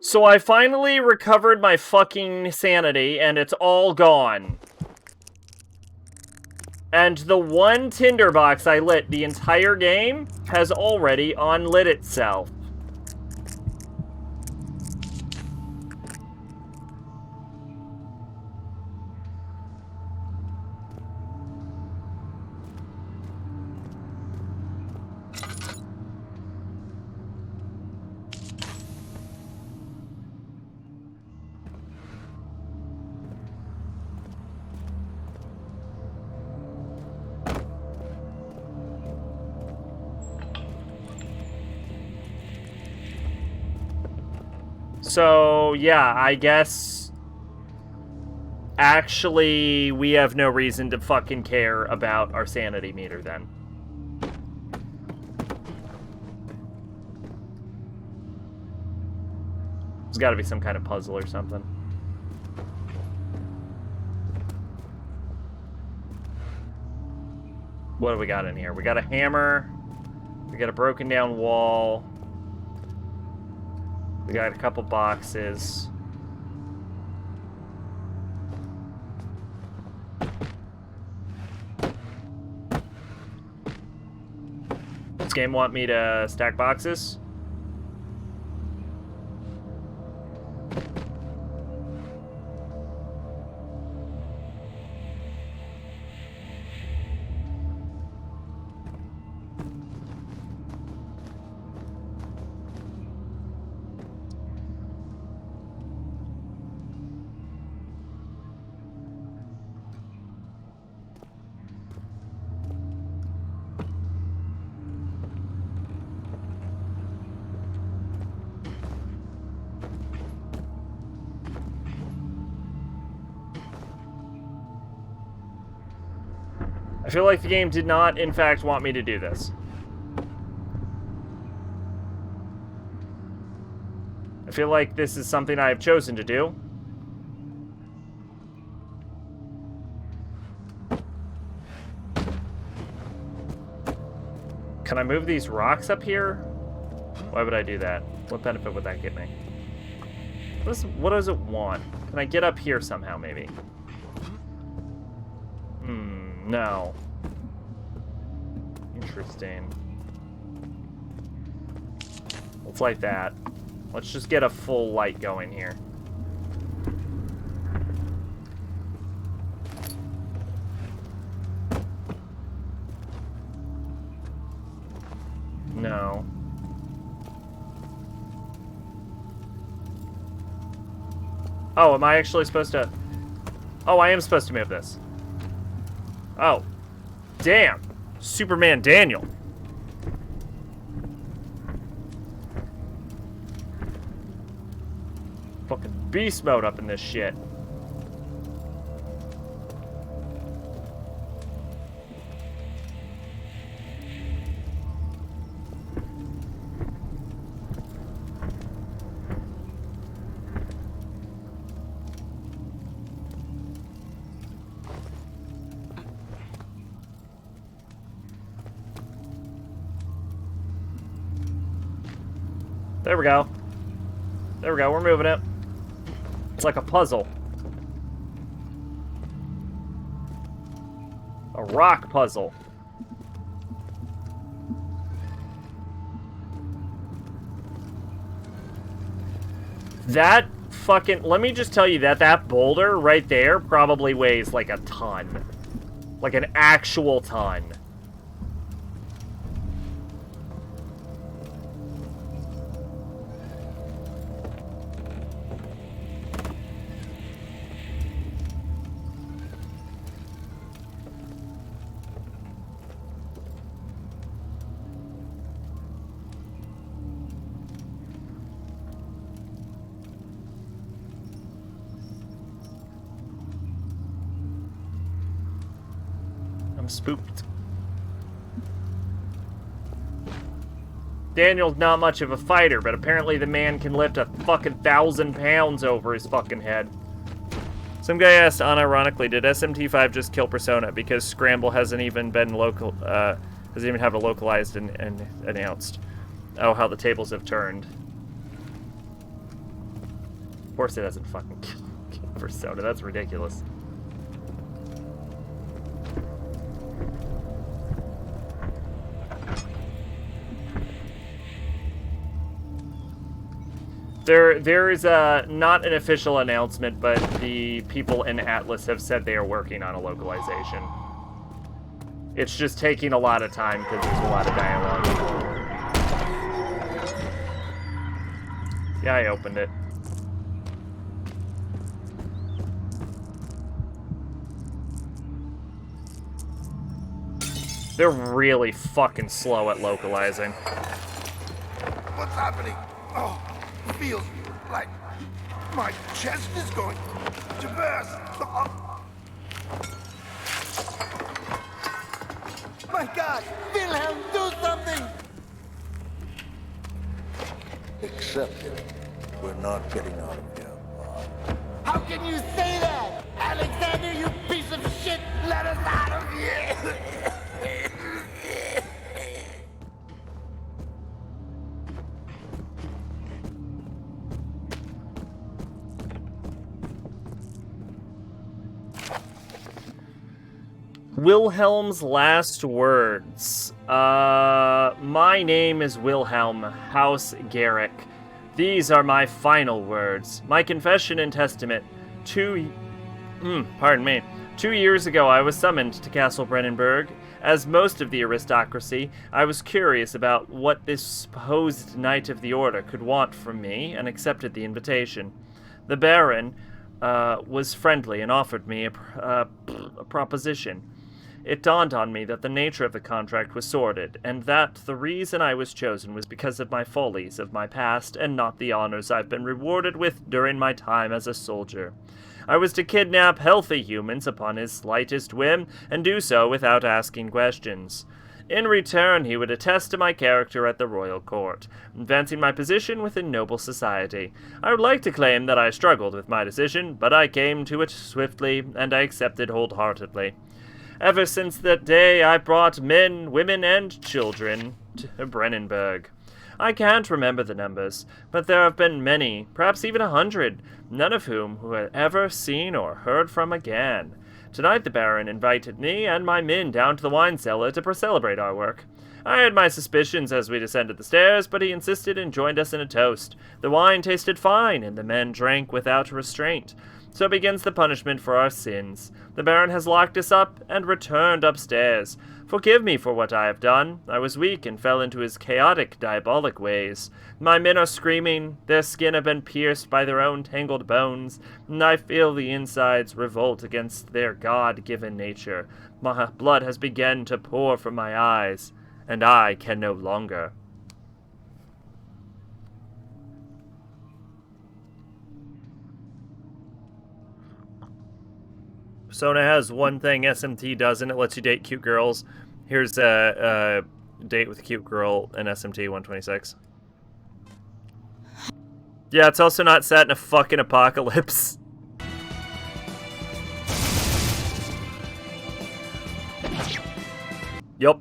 A: So I finally recovered my fucking sanity, and it's all gone. And the one tinderbox I lit the entire game has already unlit itself. So, yeah, I guess... Actually, we have no reason to fucking care about our sanity meter, then. There's gotta be some kind of puzzle or something. What do we got in here? We got a hammer. We got a broken down wall. We got a couple boxes. This game want me to stack boxes? I feel like the game did not, in fact, want me to do this. I feel like this is something I have chosen to do. Can I move these rocks up here? Why would I do that? What benefit would that give me? What does it want? Can I get up here somehow, maybe? No. Interesting. Let's light that. Let's just get a full light going here. No. Oh, am I actually supposed to... Oh, I am supposed to move this. Oh. Damn. Superman Daniel. Fucking beast mode up in this shit. There we go. There we go, we're moving it. It's like a puzzle. A rock puzzle. That fucking... Let me just tell you that boulder right there probably weighs like a ton. Like an actual ton. Spooked. Daniel's not much of a fighter, but apparently the man can lift a fucking 1,000 pounds over his fucking head. Some guy asked unironically, did SMT5 just kill Persona because Scramble hasn't even been doesn't even have a localized and announced? Oh, how the tables have turned. Of course it doesn't fucking kill Persona, that's ridiculous. There is not an official announcement, but the people in Atlas have said they are working on a localization. It's just taking a lot of time because there's a lot of dialogue. Yeah, I opened it. They're really fucking slow at localizing.
E: What's happening? Oh, it feels
C: like my chest is going to burst.
E: My God! Wilhelm, do something!
F: Accept it. We're not getting out of here.
E: How can you say that? Alexander, you piece of shit! Let us out of here!
A: Wilhelm's last words. My name is Wilhelm, House Garrick. These are my final words. My confession and testament. 2 years ago I was summoned to Castle Brennenburg. As most of the aristocracy, I was curious about what this supposed Knight of the Order could want from me, and accepted the invitation. The Baron was friendly and offered me a proposition. It dawned on me that the nature of the contract was sordid, and that the reason I was chosen was because of my follies of my past, and not the honors I've been rewarded with during my time as a soldier. I was to kidnap healthy humans upon his slightest whim, and do so without asking questions. In return, he would attest to my character at the royal court, advancing my position within noble society. I would like to claim that I struggled with my decision, but I came to it swiftly, and I accepted wholeheartedly. Ever since that day, I brought men, women, and children to Brennenburg. I can't remember the numbers, but there have been many, perhaps even 100, none of whom who had ever seen or heard from again. Tonight the Baron invited me and my men down to the wine cellar to celebrate our work. I had my suspicions as we descended the stairs, but he insisted and joined us in a toast. The wine tasted fine, and the men drank without restraint. So begins the punishment for our sins. The Baron has locked us up and returned upstairs. Forgive me for what I have done. I was weak and fell into his chaotic, diabolic ways. My men are screaming, their skin have been pierced by their own tangled bones, and I feel the insides revolt against their God-given nature. My blood has begun to pour from my eyes, and I can no longer. Persona has one thing SMT doesn't. It lets you date cute girls. Here's a date with a cute girl in SMT 126. Yeah, it's also not set in a fucking apocalypse. Yup.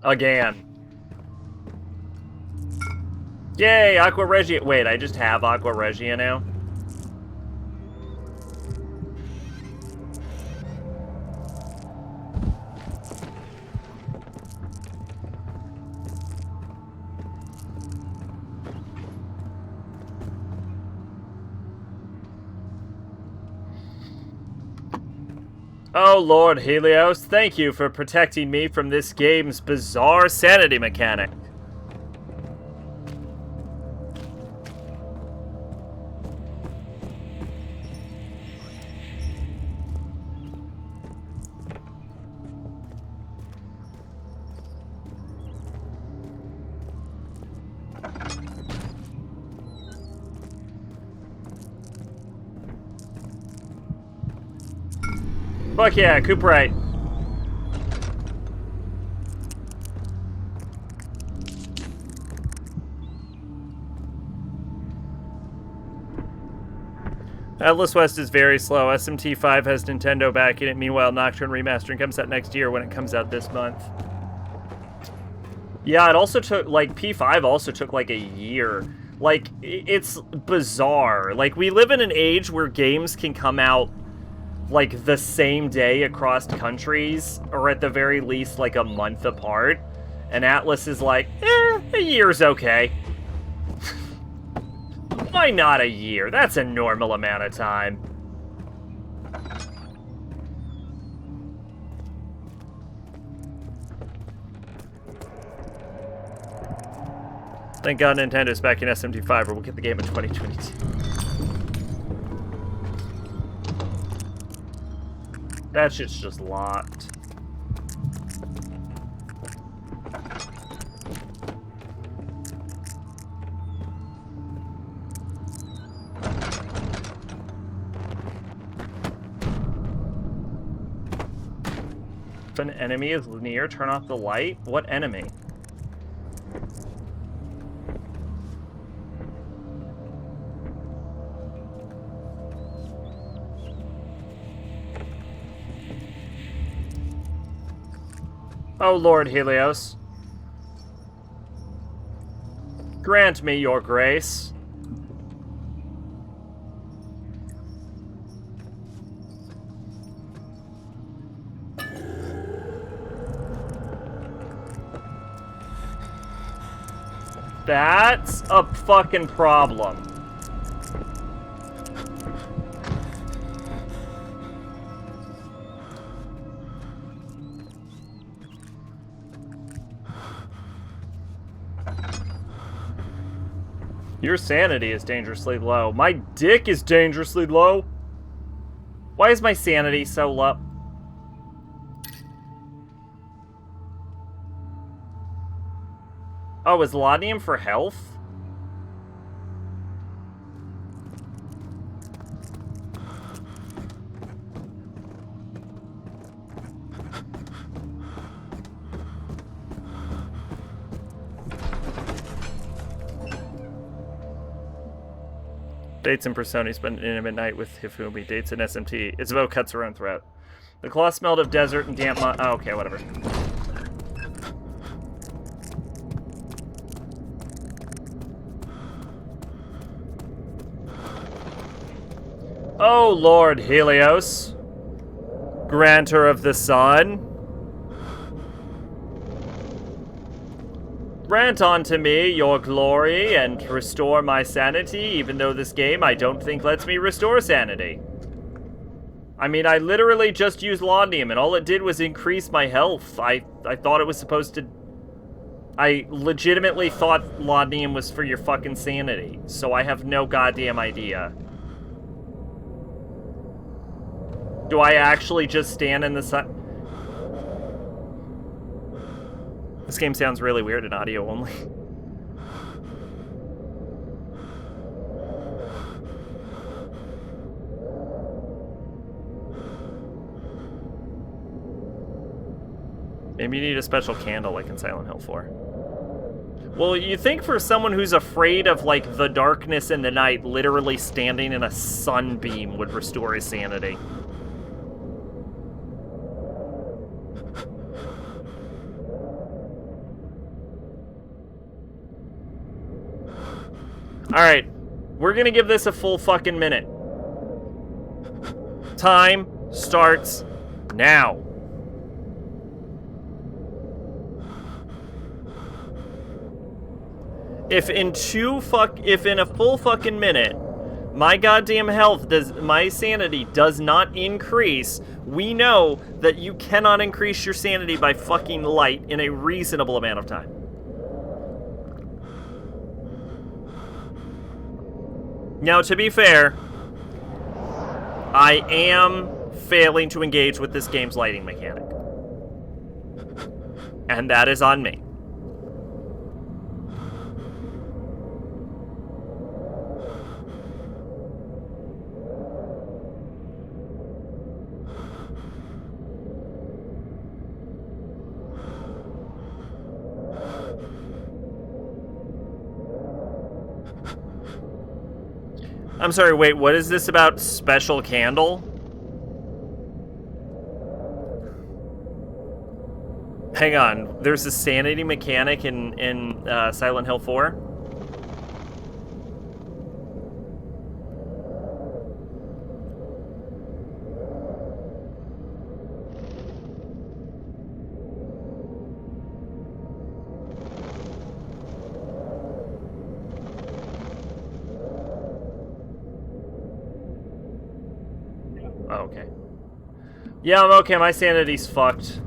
A: Again. Yay, Aqua Regia. Wait, I just have Aqua Regia now? Oh, Lord Helios, thank you for protecting me from this game's bizarre sanity mechanic. Fuck yeah, Coop right. Atlas West is very slow. SMT5 has Nintendo backing it. Meanwhile, Nocturne Remastering comes out next year when it comes out this month. Yeah, it also took, like, P5 also took, like, a year. Like, it's bizarre. Like, we live in an age where games can come out like the same day across countries, or at the very least like a month apart, and Atlas is like, a year's okay. Why not a year? That's a normal amount of time. Thank God Nintendo's back in SMT5 or we'll get the game in 2022. That shit's just locked. an enemy is near, turn off the light? What enemy? Oh, Lord Helios. Grant me your grace. That's a fucking problem. Your sanity is dangerously low. My dick is dangerously low. Why is my sanity so low? Oh, is laudanum for health? Dates in Persona spent an intimate night with Hifumi. Dates in SMT. Isabel cuts her own throat. The cloth smelled of desert and damp mud. Oh, okay, whatever. Oh, Lord Helios, granter of the sun, grant unto me your glory and restore my sanity, even though this game I don't think lets me restore sanity. I mean, I literally just used laudanum, and all it did was increase my health. I thought it was supposed to... I legitimately thought laudanum was for your fucking sanity, so I have no goddamn idea. Do I actually just stand in the sun? This game sounds really weird in audio only. Maybe you need a special candle like in Silent Hill 4. Well, you think for someone who's afraid of, like, the darkness in the night, literally standing in a sunbeam would restore his sanity. Alright, we're gonna give this a full fucking minute. Time starts now. If in a full fucking minute, my goddamn my sanity does not increase, we know that you cannot increase your sanity by fucking light in a reasonable amount of time. Now, to be fair, I am failing to engage with this game's lighting mechanic. And that is on me. I'm sorry, wait, what is this about special candle? Hang on, there's a sanity mechanic in Silent Hill 4? Oh, okay. Yeah, I'm okay. My sanity's fucked.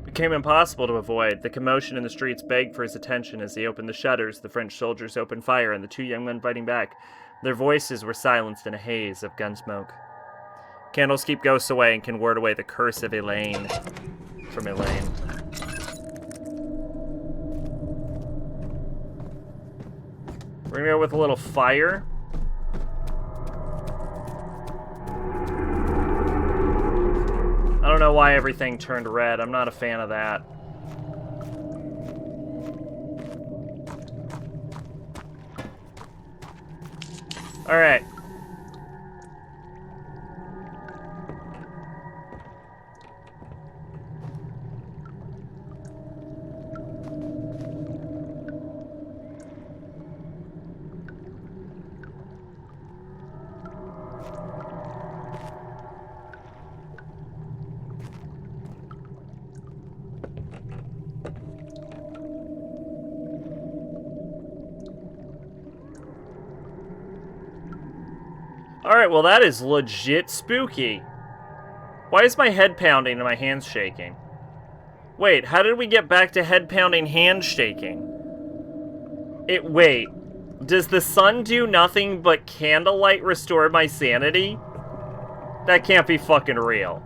A: Became impossible to avoid. The commotion in the streets begged for his attention as he opened the shutters. The French soldiers opened fire, and the two young men fighting back. Their voices were silenced in a haze of gun smoke. Candles keep ghosts away and can ward away the curse of Elaine. From Elaine. We're gonna go with a little fire. I don't know why everything turned red. I'm not a fan of that. Alright. Alright, well that is legit spooky. Why is my head pounding and my hands shaking? Wait, how did we get back to head pounding, hand shaking? Wait. Does the sun do nothing but candlelight restore my sanity? That can't be fucking real.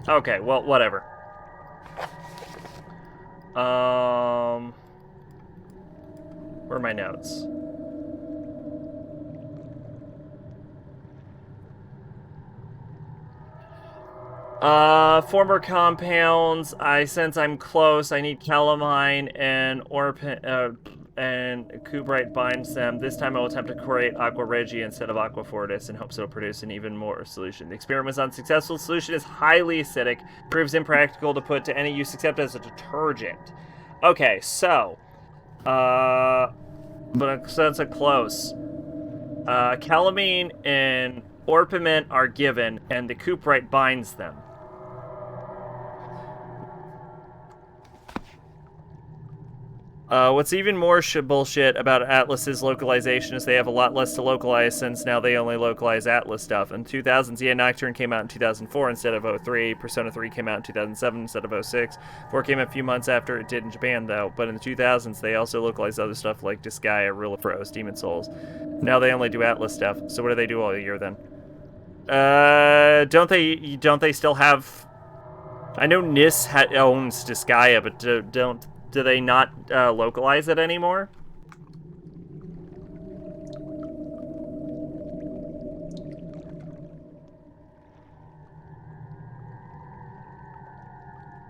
A: Okay, well, whatever. Where are my notes? Former compounds. I sense I'm close. I need calamine and and cubrite binds them. This time I will attempt to create aqua regia instead of aqua fortis in hopes it'll produce an even more solution. The experiment was unsuccessful. The solution is highly acidic. Proves impractical to put to any use except as a detergent. Okay, so, but since it's close, calamine and orpiment are given, and the cuprite binds them. What's even more bullshit about Atlas's localization is they have a lot less to localize since now they only localize Atlas stuff. In 2000s, yeah, Nocturne came out in 2004 instead of 03. Persona 3 came out in 2007 instead of 06. 4 came out a few months after it did in Japan, though. But in the 2000s, they also localized other stuff like Disgaea, Rule of Rose, Demon Souls. Now they only do Atlas stuff. So what do they do all year then? Don't they still have... I know NIS owns Disgaea, but do they not localize it anymore?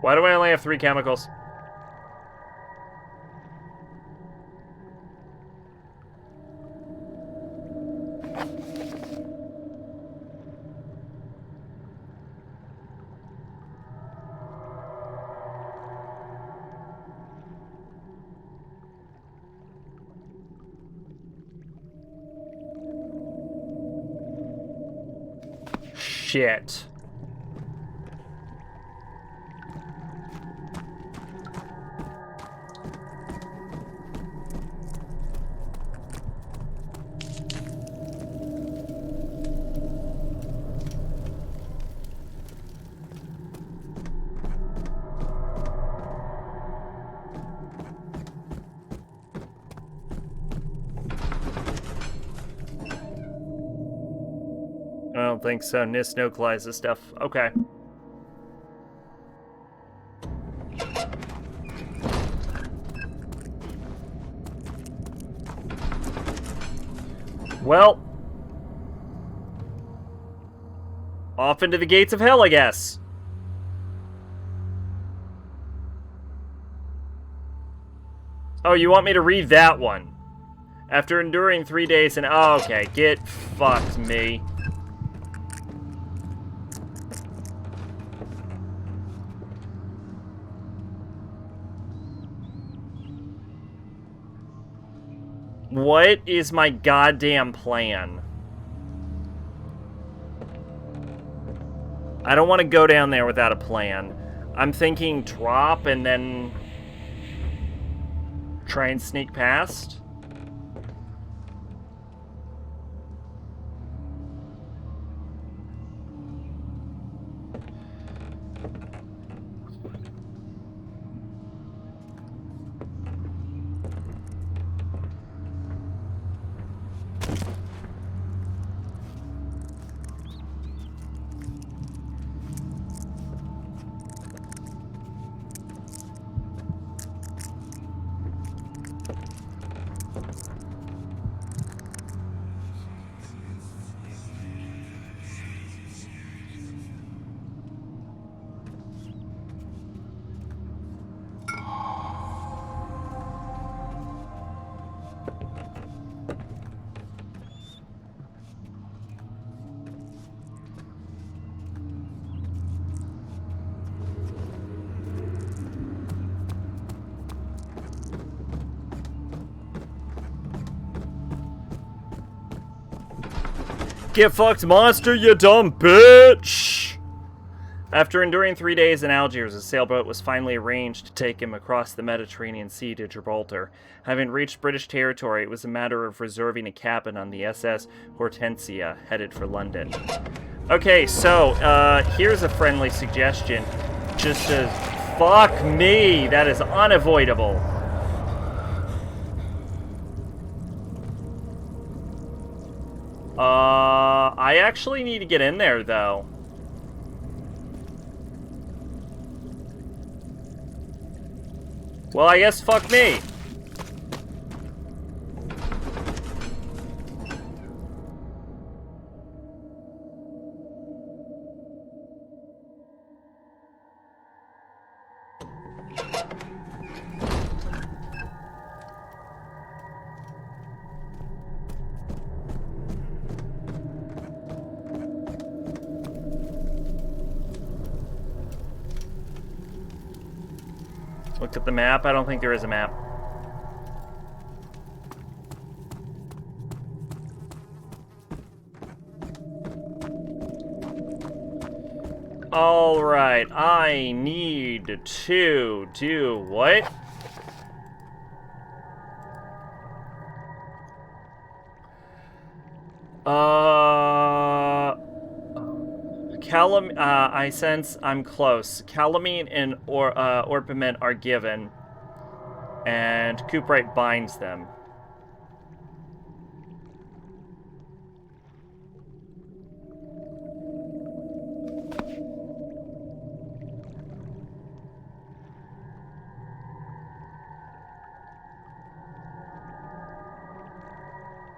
A: Why do I only have 3 chemicals? Shit. I don't think so. NIS localizes stuff. Okay. Well. Off into the gates of hell, I guess. Oh, you want me to read that one? After enduring 3 days and... Oh, okay, get fucked, me. What is my goddamn plan? I don't want to go down there without a plan. I'm thinking drop and then try and sneak past. Get fucked, monster, you dumb bitch! After enduring 3 days in Algiers, a sailboat was finally arranged to take him across the Mediterranean Sea to Gibraltar. Having reached British territory, it was a matter of reserving a cabin on the SS Hortensia, headed for London. Okay, so, here's a friendly suggestion. Just as, fuck me, that is unavoidable. I actually need to get in there, though. Well, I guess fuck me. Looked at the map. I don't think there is a map. All right, I need to do what? I sense I'm close. Calamine and Orpiment are given, and Cuprite binds them.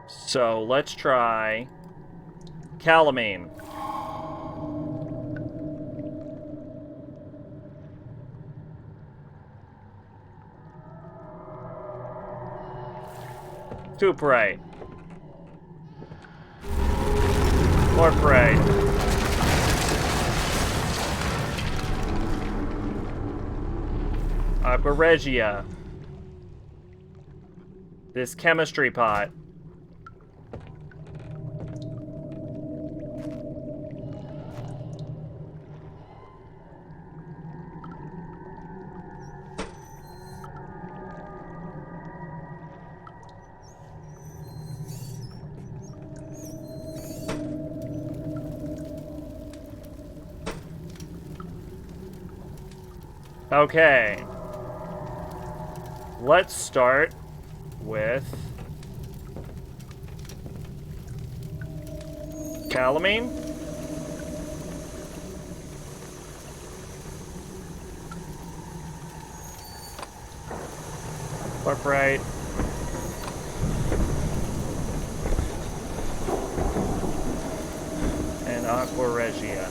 A: So let's try Calamine. Cuprite. Orprite. Aqua Regia. This chemistry pot. Okay. Let's start with Calamine. Upright. And Aqua Regia.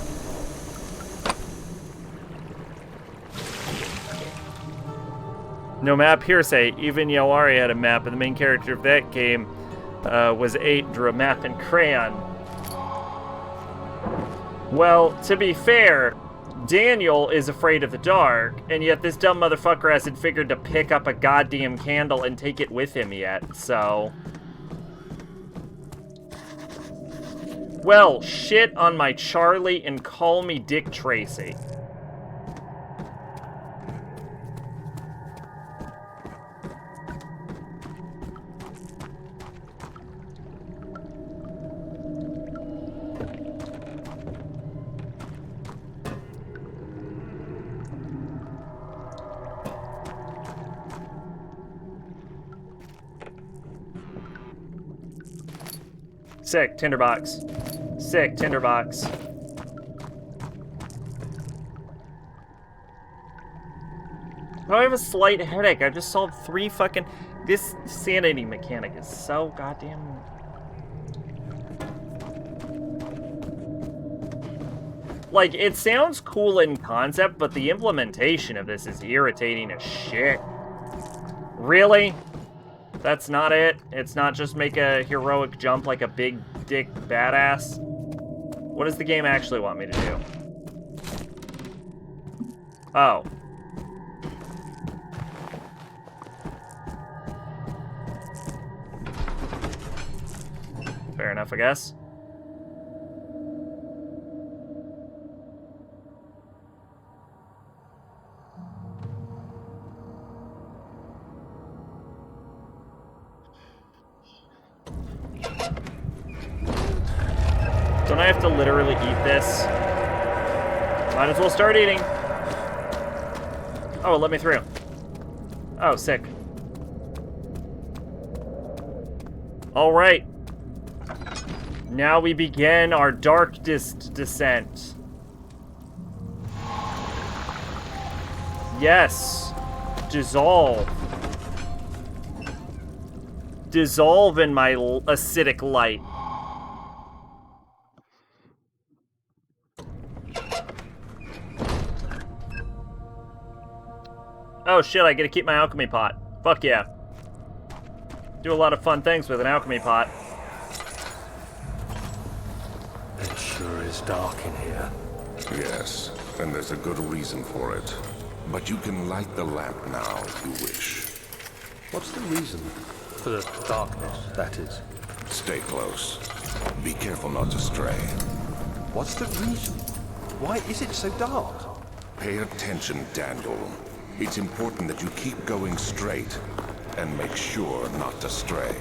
A: No map hearsay. Even Yawari had a map, and the main character of that game was 8 and drew a map in crayon. Well, to be fair, Daniel is afraid of the dark, and yet this dumb motherfucker hasn't figured to pick up a goddamn candle and take it with him yet, so... Well, shit on my Charlie and call me Dick Tracy. Sick, tinderbox. Sick, tinderbox. Oh, I have a slight headache. I just solved 3 fucking... This sanity mechanic is so goddamn... Like, it sounds cool in concept, but the implementation of this is irritating as shit. Really? That's not it? It's not just make a heroic jump like a big dick badass? What does the game actually want me to do? Oh. Fair enough, I guess. Don't I have to literally eat this? Might as well start eating. Oh, let me through. Oh, sick. All right. Now we begin our darkest descent. Yes. Dissolve. Dissolve in my acidic light. Oh shit, I get to keep my alchemy pot. Fuck yeah. Do a lot of fun things with an alchemy pot.
B: It sure is dark in here.
C: Yes, and there's a good reason for it. But you can light the lamp now if you wish.
B: What's the reason? For the darkness, that is.
C: Stay close. Be careful not to stray.
B: What's the reason? Why is it so dark?
C: Pay attention, Daniel. It's important that you keep going straight and make sure not to stray.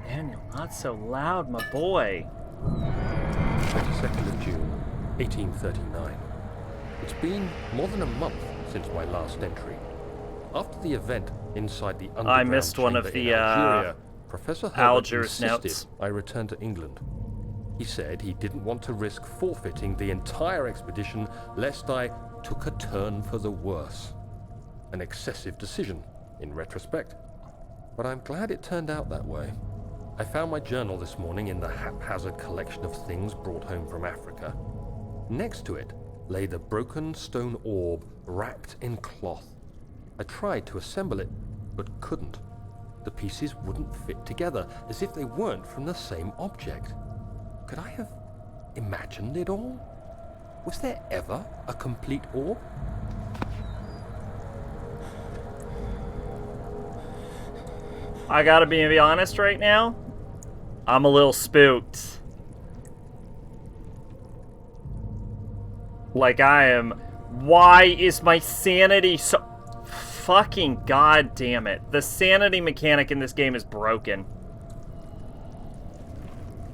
A: Daniel, not so loud, my boy.
B: 22nd of June, 1839. It's been more than a month since my last entry. After the event inside the underground
A: missed one of
B: chamber
A: the,
B: in Algeria, Professor Herbert
A: Algiers
B: insisted
A: notes.
B: I return to England. He said he didn't want to risk forfeiting the entire expedition lest I took a turn for the worse. An excessive decision, in retrospect. But I'm glad it turned out that way. I found my journal this morning in the haphazard collection of things brought home from Africa. Next to it lay the broken stone orb wrapped in cloth. I tried to assemble it, but couldn't. The pieces wouldn't fit together, as if they weren't from the same object. Could I have imagined it all? Was there ever a complete orb?
A: I gotta be honest right now. I'm a little spooked. Like I am. Why is my sanity so... Fucking goddamn it. The sanity mechanic in this game is broken.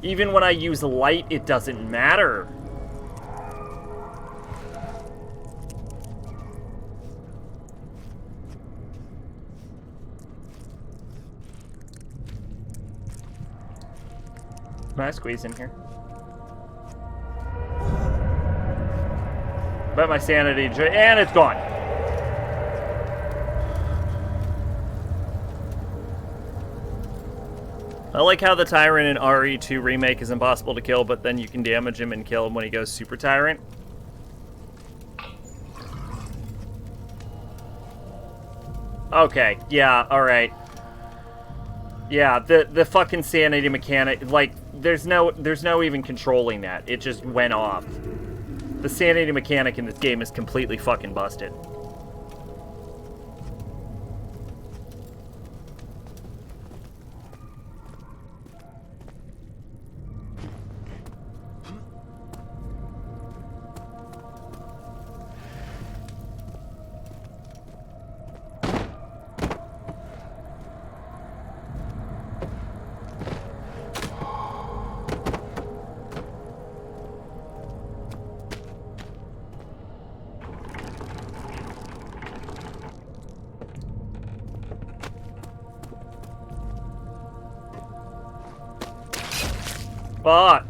A: Even when I use light, it doesn't matter. Can I squeeze in here? Bet my sanity, and it's gone. I like how the Tyrant in RE2 Remake is impossible to kill, but then you can damage him and kill him when he goes Super Tyrant. Okay, yeah, alright. Yeah, the fucking sanity mechanic, like, there's no even controlling that. It just went off. The sanity mechanic in this game is completely fucking busted. Fuck.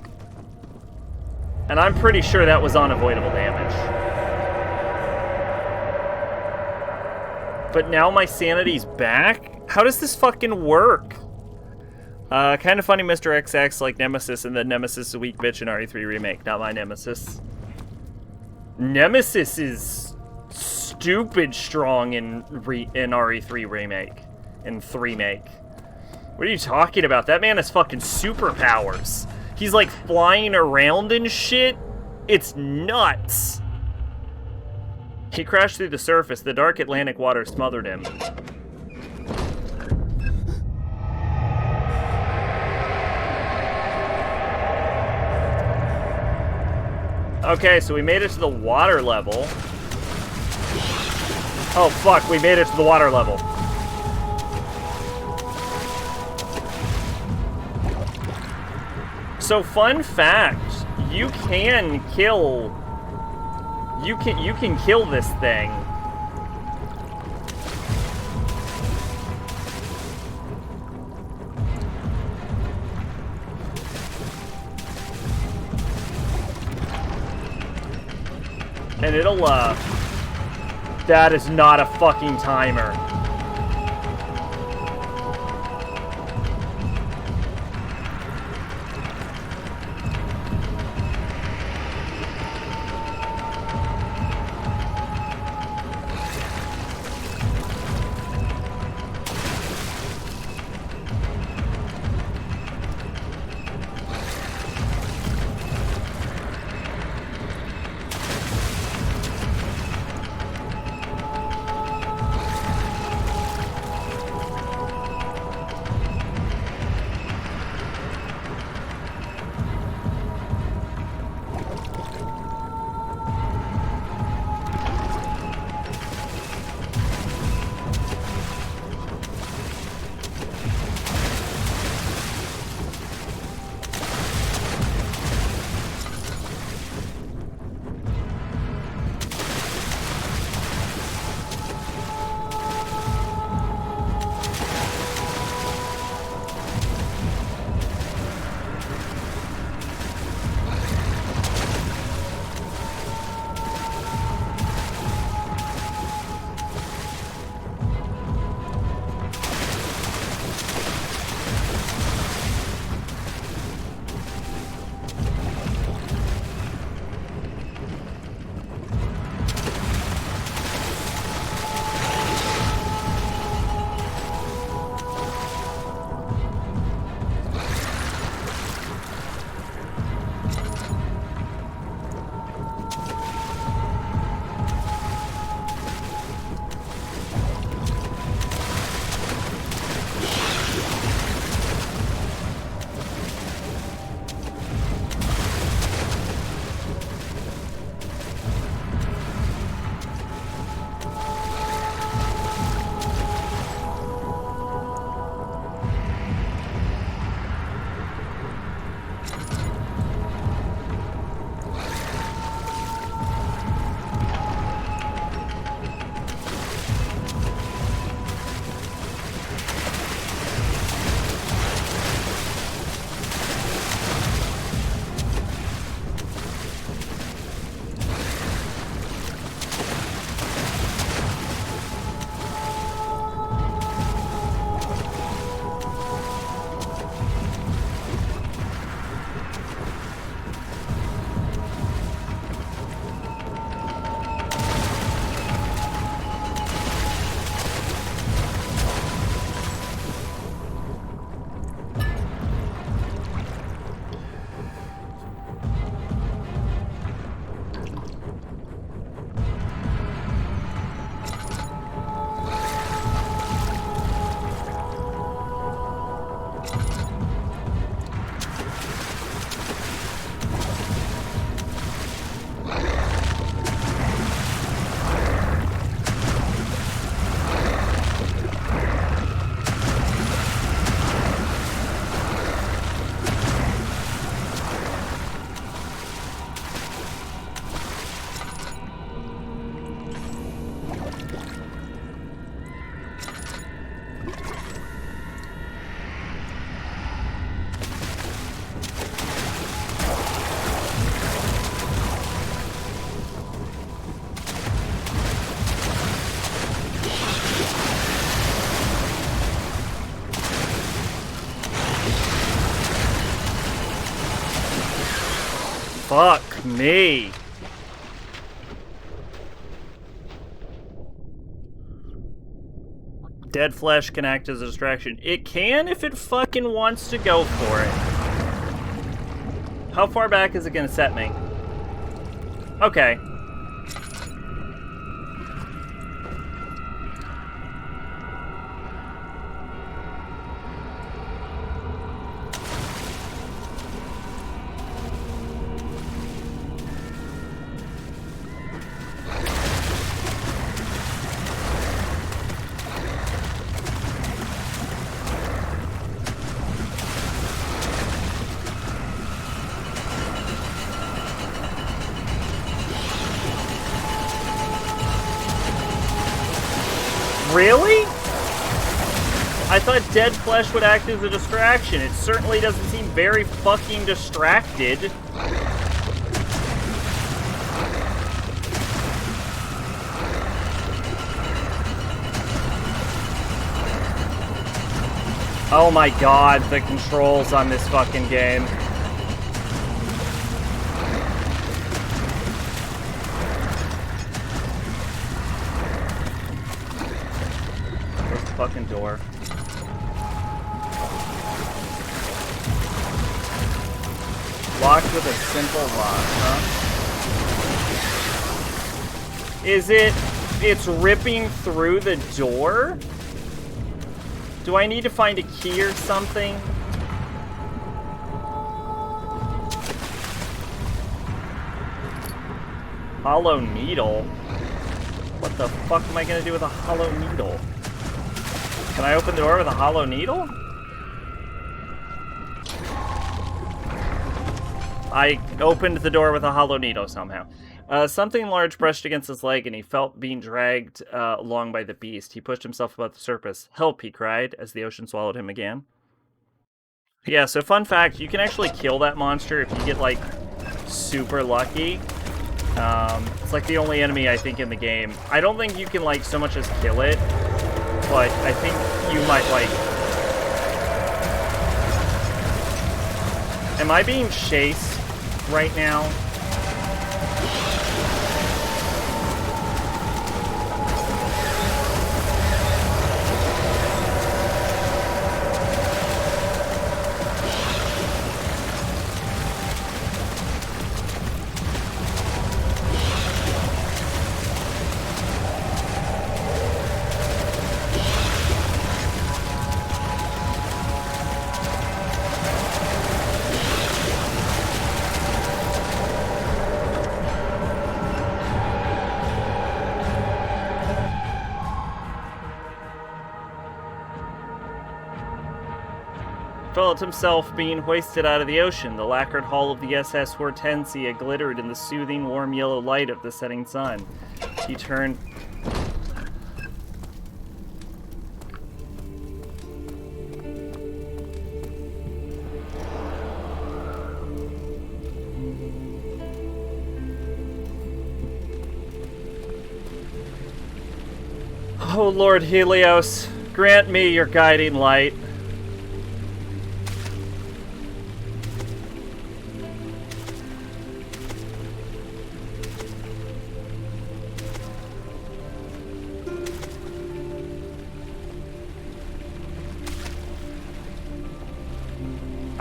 A: And I'm pretty sure that was unavoidable damage. But now my sanity's back? How does this fucking work? Kind of funny Mr. XX like Nemesis, and then Nemesis is a weak bitch in RE3 Remake. Not my Nemesis. Nemesis is stupid strong in RE3 Remake. In 3-make. What are you talking about? That man has fucking superpowers. He's like flying around and shit. It's nuts. He crashed through the surface. The dark Atlantic water smothered him. Okay, so we made it to the water level. Oh, fuck, we made it to the water level. So, fun fact, you can kill... You can kill this thing. And it'll, that is not a fucking timer. Fuck me. Dead flesh can act as a distraction. It can if it fucking wants to go for it. How far back is it gonna set me? Okay. Really? I thought dead flesh would act as a distraction. It certainly doesn't seem very fucking distracted. Oh my god, the controls on this fucking game. Where's the fucking door? Locked with a simple lock, huh? It's ripping through the door? Do I need to find a key or something? Hollow needle? What the fuck am I gonna do with a hollow needle? Can I open the door with a hollow needle? I opened the door with a hollow needle somehow. Something large brushed against his leg, and he felt being dragged along by the beast. He pushed himself above the surface. "Help!" he cried, as the ocean swallowed him again. Yeah, so fun fact, you can actually kill that monster if you get, like, super lucky. It's, like, the only enemy, I think, in the game. I don't think you can, like, so much as kill it, but I think you might, like... Am I being chased right now? Felt himself being hoisted out of the ocean. The lacquered hull of the SS Hortensia glittered in the soothing, warm yellow light of the setting sun. He turned... Oh, Lord Helios, grant me your guiding light.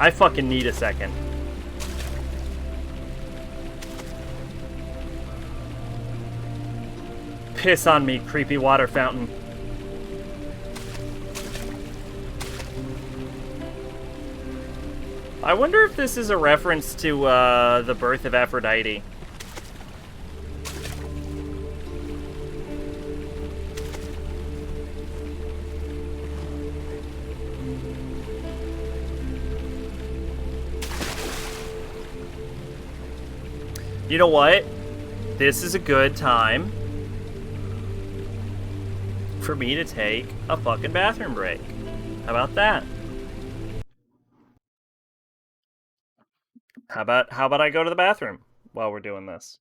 A: I fucking need a second. Piss on me, creepy water fountain. I wonder if this is a reference to the birth of Aphrodite. You know what? This is a good time for me to take a fucking bathroom break. How about that? How about I go to the bathroom while we're doing this?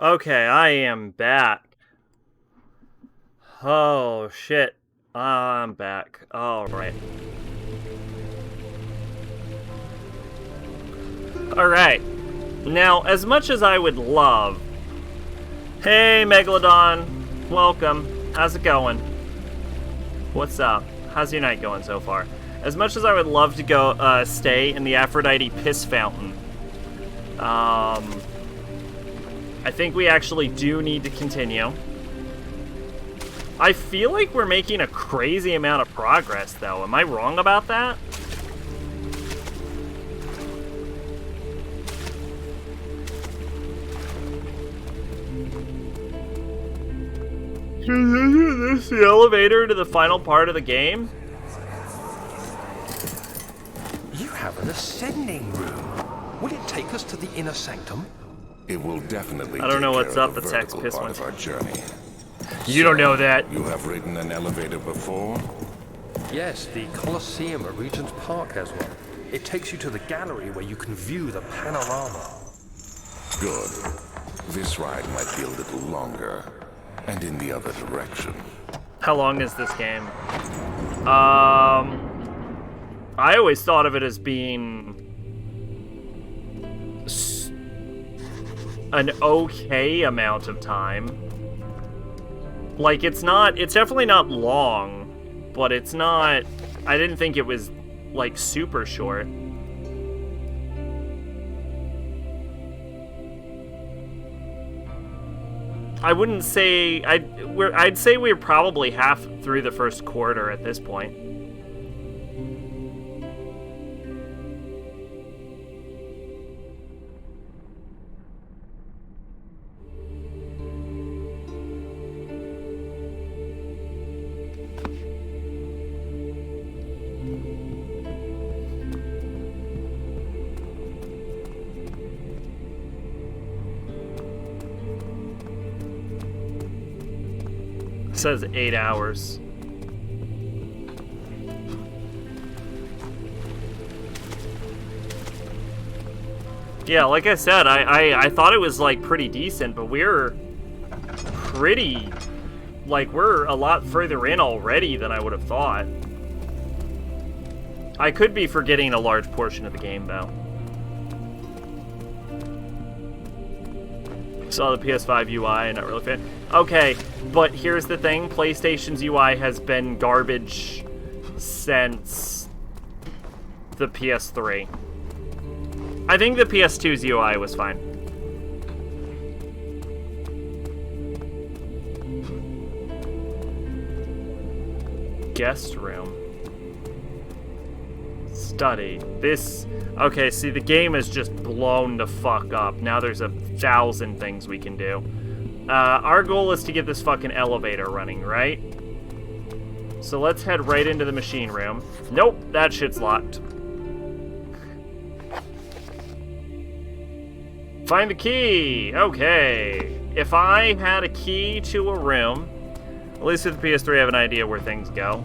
A: Okay, I am back. Oh, shit. I'm back. Alright. Alright. Now, as much as I would love... Hey, Megalodon. Welcome. How's it going? What's up? How's your night going so far? As much as I would love to go stay in the Aphrodite Piss Fountain, I think we actually do need to continue. I feel like we're making a crazy amount of progress, though. Am I wrong about that? Is this the elevator to the final part of the game?
B: You have an ascending room. Will it take us to the inner sanctum?
C: It will definitely.
A: I don't know
C: take
A: what's
C: care
A: up,
C: of the
A: the text
C: vertical
A: piss
C: part
A: went.
C: of our journey.
A: You don't know that.
C: You have ridden an elevator before?
B: Yes, the Colosseum at Regent's Park has one. It takes you to the gallery where you can view the panorama.
C: Good. This ride might be a little longer, and in the other direction.
A: How long is this game? I always thought of it as being an okay amount of time. Like, it's definitely not long, but it's not, I didn't think it was, like, super short. I wouldn't say, I'd say we're probably half through the first quarter at this point. It says 8 hours. Yeah, like I said, I thought it was, like, pretty decent, but we're pretty... Like, we're a lot further in already than I would have thought. I could be forgetting a large portion of the game, though. Saw the PS5 UI, not really a fan. Okay, but here's the thing. PlayStation's UI has been garbage since the PS3. I think the PS2's UI was fine. Guest room. Study. This... Okay, see, the game is just blown the fuck up. Now there's 1,000 things we can do. Our goal is to get this fucking elevator running, right? So let's head right into the machine room. Nope, that shit's locked. Find the key! Okay. If I had a key to a room, at least with the PS3 I have an idea where things go.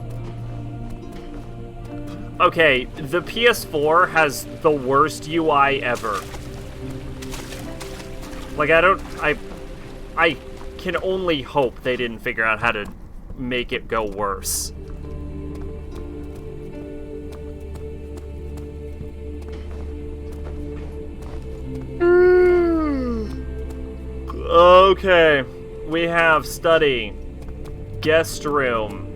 A: Okay, the PS4 has the worst UI ever. Like, I can only hope they didn't figure out how to make it go worse. Okay, we have study, guest room.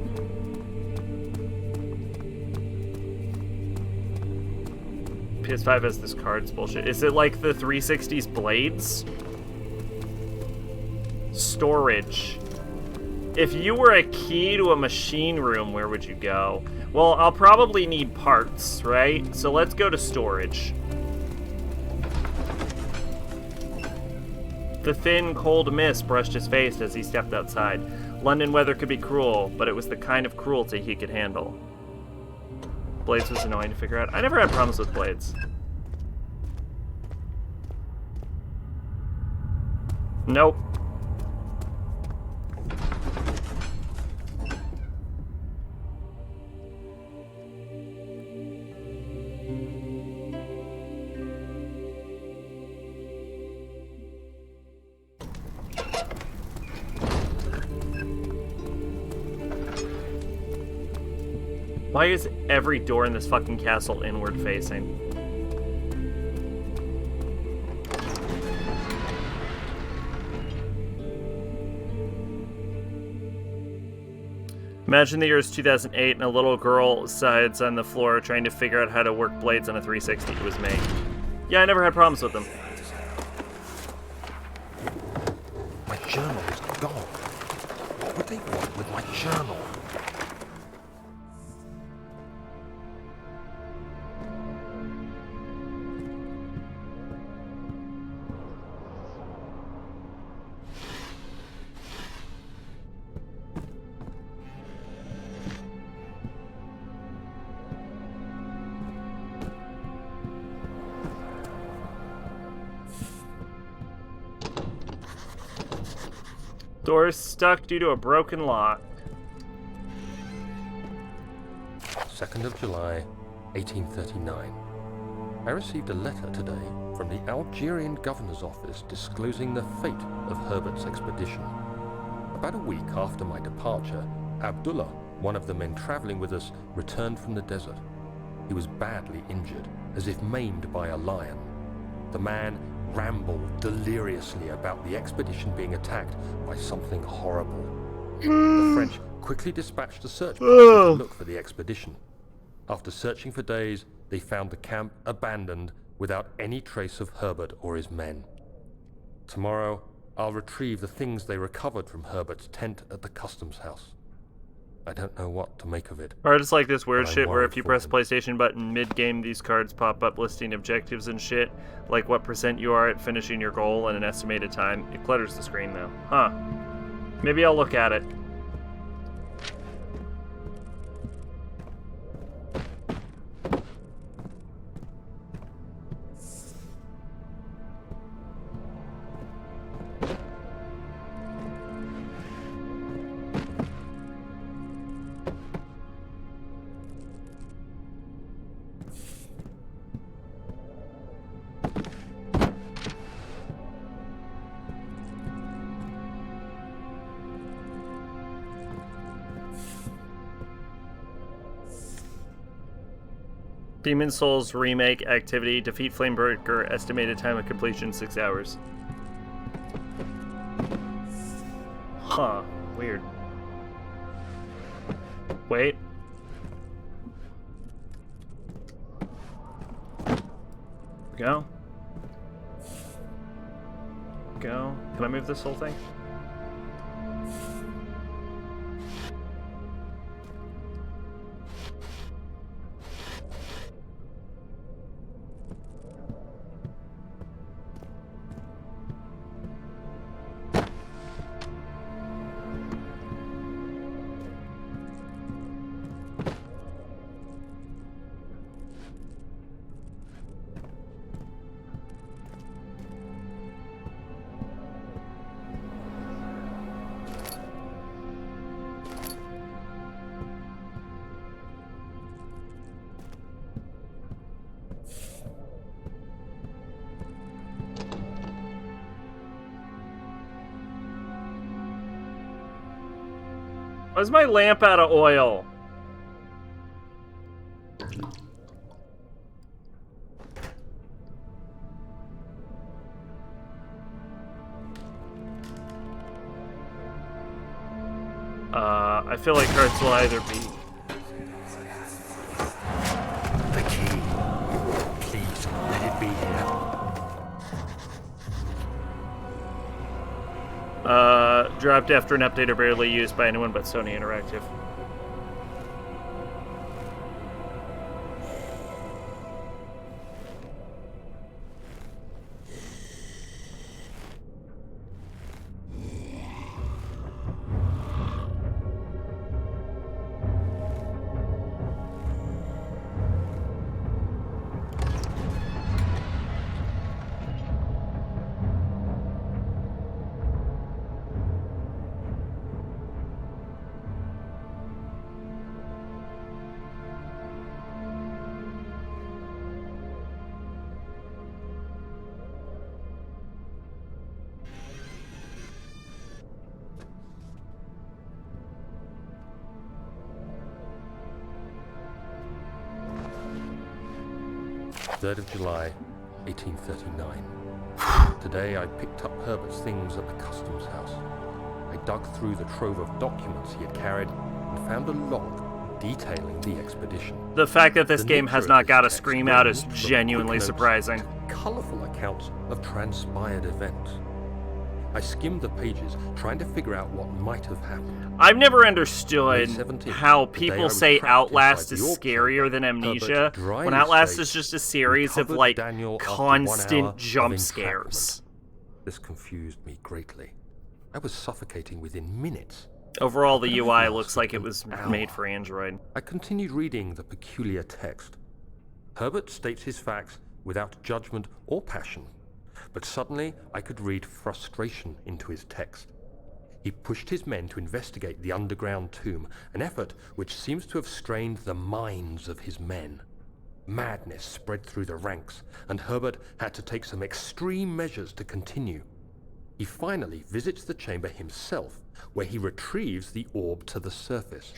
A: PS5 has this card's bullshit. Is it like the 360's blades? Storage. If you were a key to a machine room, where would you go? Well, I'll probably need parts, right? So let's go to storage. The thin, cold mist brushed his face as he stepped outside. London weather could be cruel, but it was the kind of cruelty he could handle. Blades was annoying to figure out. I never had problems with blades. Nope. Why is every door in this fucking castle inward facing? Imagine the year is 2008 and a little girl sides on the floor trying to figure out how to work blades on a 360. It was me. Yeah, I never had problems with them.
B: My journal is gone. What would they want with my journal?
A: Door is stuck due to a broken lock.
B: 2nd of July, 1839. I received a letter today from the Algerian governor's office disclosing the fate of Herbert's expedition. About a week after my departure, Abdullah, one of the men traveling with us, returned from the desert. He was badly injured, as if maimed by a lion. The man rambled deliriously about the expedition being attacked by something horrible. The French quickly dispatched a search party to look for the expedition. After searching for days, they found the camp abandoned without any trace of Herbert or his men. Tomorrow, I'll retrieve the things they recovered from Herbert's tent at the customs house. I don't know what to make of it.
A: Or just like this weird
B: but I
A: shit where
B: worry
A: if you
B: for
A: press
B: him.
A: PlayStation button mid-game, these cards pop up listing objectives and shit, like what % you are at finishing your goal and an estimated time. It clutters the screen though. Huh. Maybe I'll look at it. Demon Souls remake activity. Defeat Flamebreaker. Estimated time of completion 6 hours. Huh. Weird. Wait. Go. Go. Can I move this whole thing? Why's my lamp out of oil? I feel like cards will either be...
B: The key. Please, let it be here.
A: Dropped after an update or barely used by anyone but Sony Interactive.
B: 3rd of July, 1839. Today I picked up Herbert's things at the customs house. I dug through the trove of documents he had carried and found a log detailing the expedition.
A: The fact that this
B: The
A: game
B: nature
A: has
B: of
A: not
B: this
A: got a
B: text
A: scream out is
B: ranged from
A: genuinely
B: quick notes
A: surprising.
B: to colourful accounts of transpired events. I skimmed the pages, trying to figure out what might have happened.
A: I've never understood
B: May 17th,
A: how
B: the day I
A: people
B: was
A: say
B: trapped
A: Outlast
B: inside
A: is
B: the orb
A: scarier
B: chamber,
A: than Amnesia,
B: Herbert dryly
A: when Outlast
B: states,
A: is just a series of,
B: "Recovered
A: like,
B: Daniel after 1 hour
A: constant
B: of
A: jump
B: entrapment."
A: scares.
B: This confused me greatly. I was suffocating within minutes.
A: Overall, the
B: How could I
A: UI
B: have
A: looks like it
B: lasted
A: was
B: an hour?
A: made for Android.
B: I continued reading the peculiar text. Herbert states his facts without judgment or passion, but suddenly I could read frustration into his text. He pushed his men to investigate the underground tomb, an effort which seems to have strained the minds of his men. Madness spread through the ranks, and Herbert had to take some extreme measures to continue. He finally visits the chamber himself, where he retrieves the orb to the surface.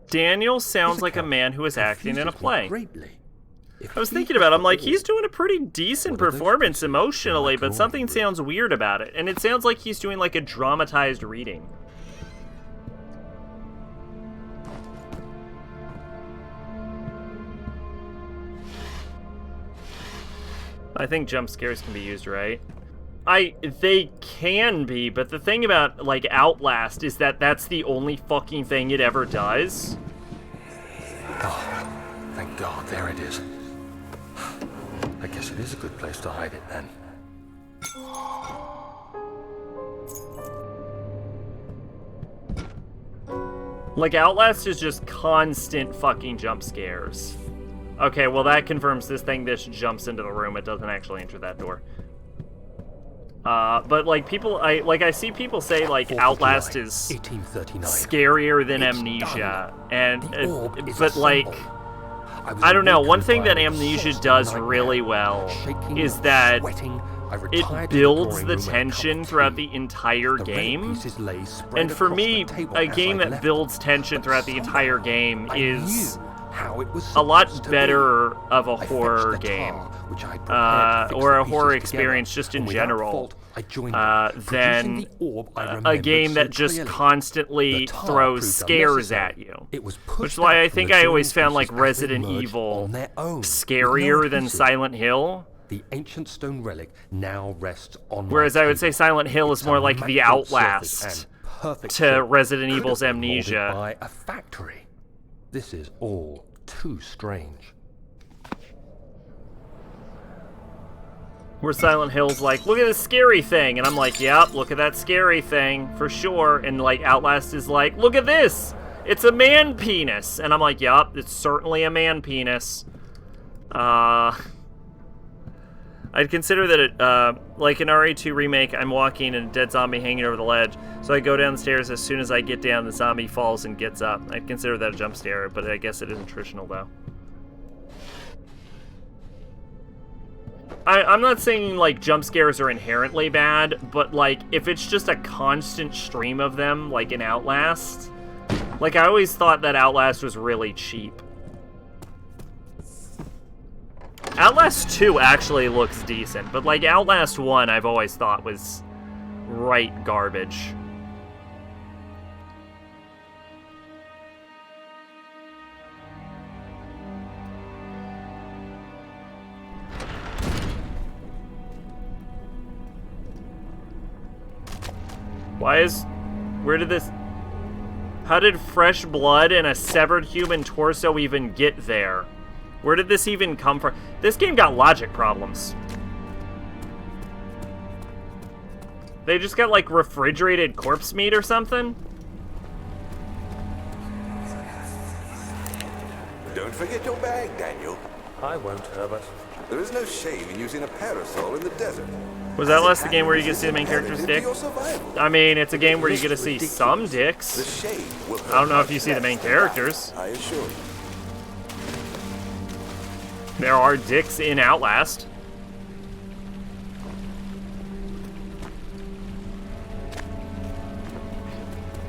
A: Daniel sounds
B: This
A: like a
B: account
A: man who is acting in a
B: confuses me
A: play.
B: greatly. If
A: I was
B: he
A: thinking
B: was
A: about it,
B: the
A: I'm like,
B: orb,
A: he's doing a pretty decent
B: What are those
A: performance
B: pieces
A: emotionally,
B: in my
A: but something
B: drawing room?
A: sounds weird about it. And it sounds like he's doing like a dramatized reading. I think jump scares can be used, right? They can be, but the thing about, like, Outlast is that that's the only fucking thing it ever does.
B: Thank God, there it is. I guess it is a good place to hide it then.
A: Like, Outlast is just constant fucking jump scares. Okay, well that confirms this thing just jumps into the room. It doesn't actually enter that door. But like I see people say like
B: 4th of
A: Outlast
B: July,
A: is
B: 1839.
A: scarier than
B: It's
A: Amnesia,
B: done.
A: and
B: The orb is
A: but like
B: assembled.
A: I don't know. One
B: awakened
A: thing
B: by
A: that
B: an
A: Amnesia
B: exhausting
A: does
B: nightmare.
A: really well
B: Shaking,
A: is that
B: sweating, I
A: it
B: retired to
A: builds
B: drawing
A: the
B: room and a cup
A: tension
B: of
A: throughout
B: tea.
A: the entire
B: The
A: game.
B: relic pieces lay spread
A: And for
B: across
A: me,
B: the table
A: a
B: as
A: game
B: I'd
A: that
B: left
A: builds
B: them.
A: tension
B: But
A: throughout the
B: somehow
A: entire game
B: I
A: is
B: knew how it was
A: a lot
B: supposed to
A: better of a
B: be. I
A: horror
B: fetched the
A: game,
B: tar, which I'd prepared to fix
A: or
B: the
A: a horror
B: pieces together,
A: experience just in
B: and without
A: general,
B: fault, I joined them,
A: than
B: producing the orb I
A: a
B: remembered
A: game that
B: so
A: just
B: clearly.
A: constantly
B: The tar
A: throws
B: proved
A: scares
B: unnecessary.
A: at you.
B: It was
A: Which
B: pushed
A: is why
B: out
A: I
B: from
A: think
B: the
A: I
B: joining
A: always found like
B: pieces as they
A: Resident
B: emerged
A: Evil
B: on their own, with no
A: scarier than
B: adhesive.
A: Silent Hill.
B: The ancient stone relic now rests on my
A: Whereas I would
B: table.
A: say Silent Hill
B: It's
A: is more
B: a
A: like the
B: immaculate surface
A: Outlast
B: and perfect
A: to
B: shape.
A: Resident
B: Could
A: Evil's
B: have been molded
A: Amnesia.
B: by a factory. This is all too strange.
A: Where Silent Hill's like, look at this scary thing, and I'm like, yep, look at that scary thing, for sure. And like Outlast is like, look at this! It's a man penis! And I'm like, yup, it's certainly a man penis. I'd consider that it, like an RE2 remake, I'm walking and a dead zombie hanging over the ledge, so I go down the stairs. As soon as I get down, the zombie falls and gets up. I'd consider that a jump scare, but I guess it isn't traditional, though. I'm not saying, like, jump scares are inherently bad, but, like, if it's just a constant stream of them, like in Outlast, like, I always thought that Outlast was really cheap. Outlast 2 actually looks decent, but, like, Outlast 1 I've always thought was right garbage. How did fresh blood and a severed human torso even get there? Where did this even come from? This game got logic problems. They just got, like, refrigerated corpse meat or something?
G: Don't forget your bag, Daniel.
B: I won't, Herbert.
G: There is no shame in using a parasol in the desert.
A: Was that less the game where you get to see the main character's dick? I mean, it's a game where you get to see some
G: The
A: dicks.
G: shade will hurt
A: I don't know if
G: my
A: you see the main
G: flesh.
A: characters.
G: I assure you.
A: There are dicks in Outlast.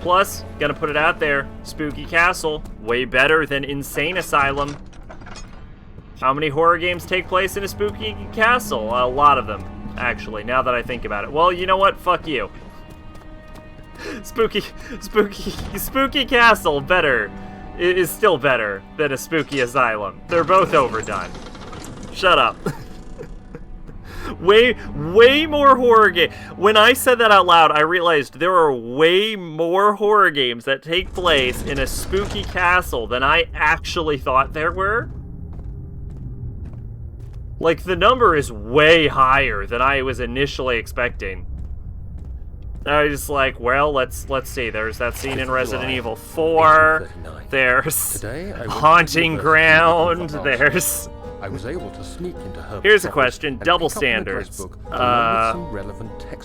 A: Plus, gonna put it out there, Spooky Castle, way better than Insane Asylum. How many horror games take place in a spooky castle? A lot of them, actually, now that I think about it. Well, you know what? Fuck you. Spooky castle is still better than a spooky asylum. They're both overdone. Shut up. way more horror games. When I said that out loud, I realized there are way more horror games that take place in a spooky castle than I actually thought there were. Like, the number is way higher than I was initially expecting. I was like, well, let's see. There's that scene in Resident Evil 4. There's Haunting Ground. There's...
B: I was able to sneak into her.
A: Here's a question: double standards.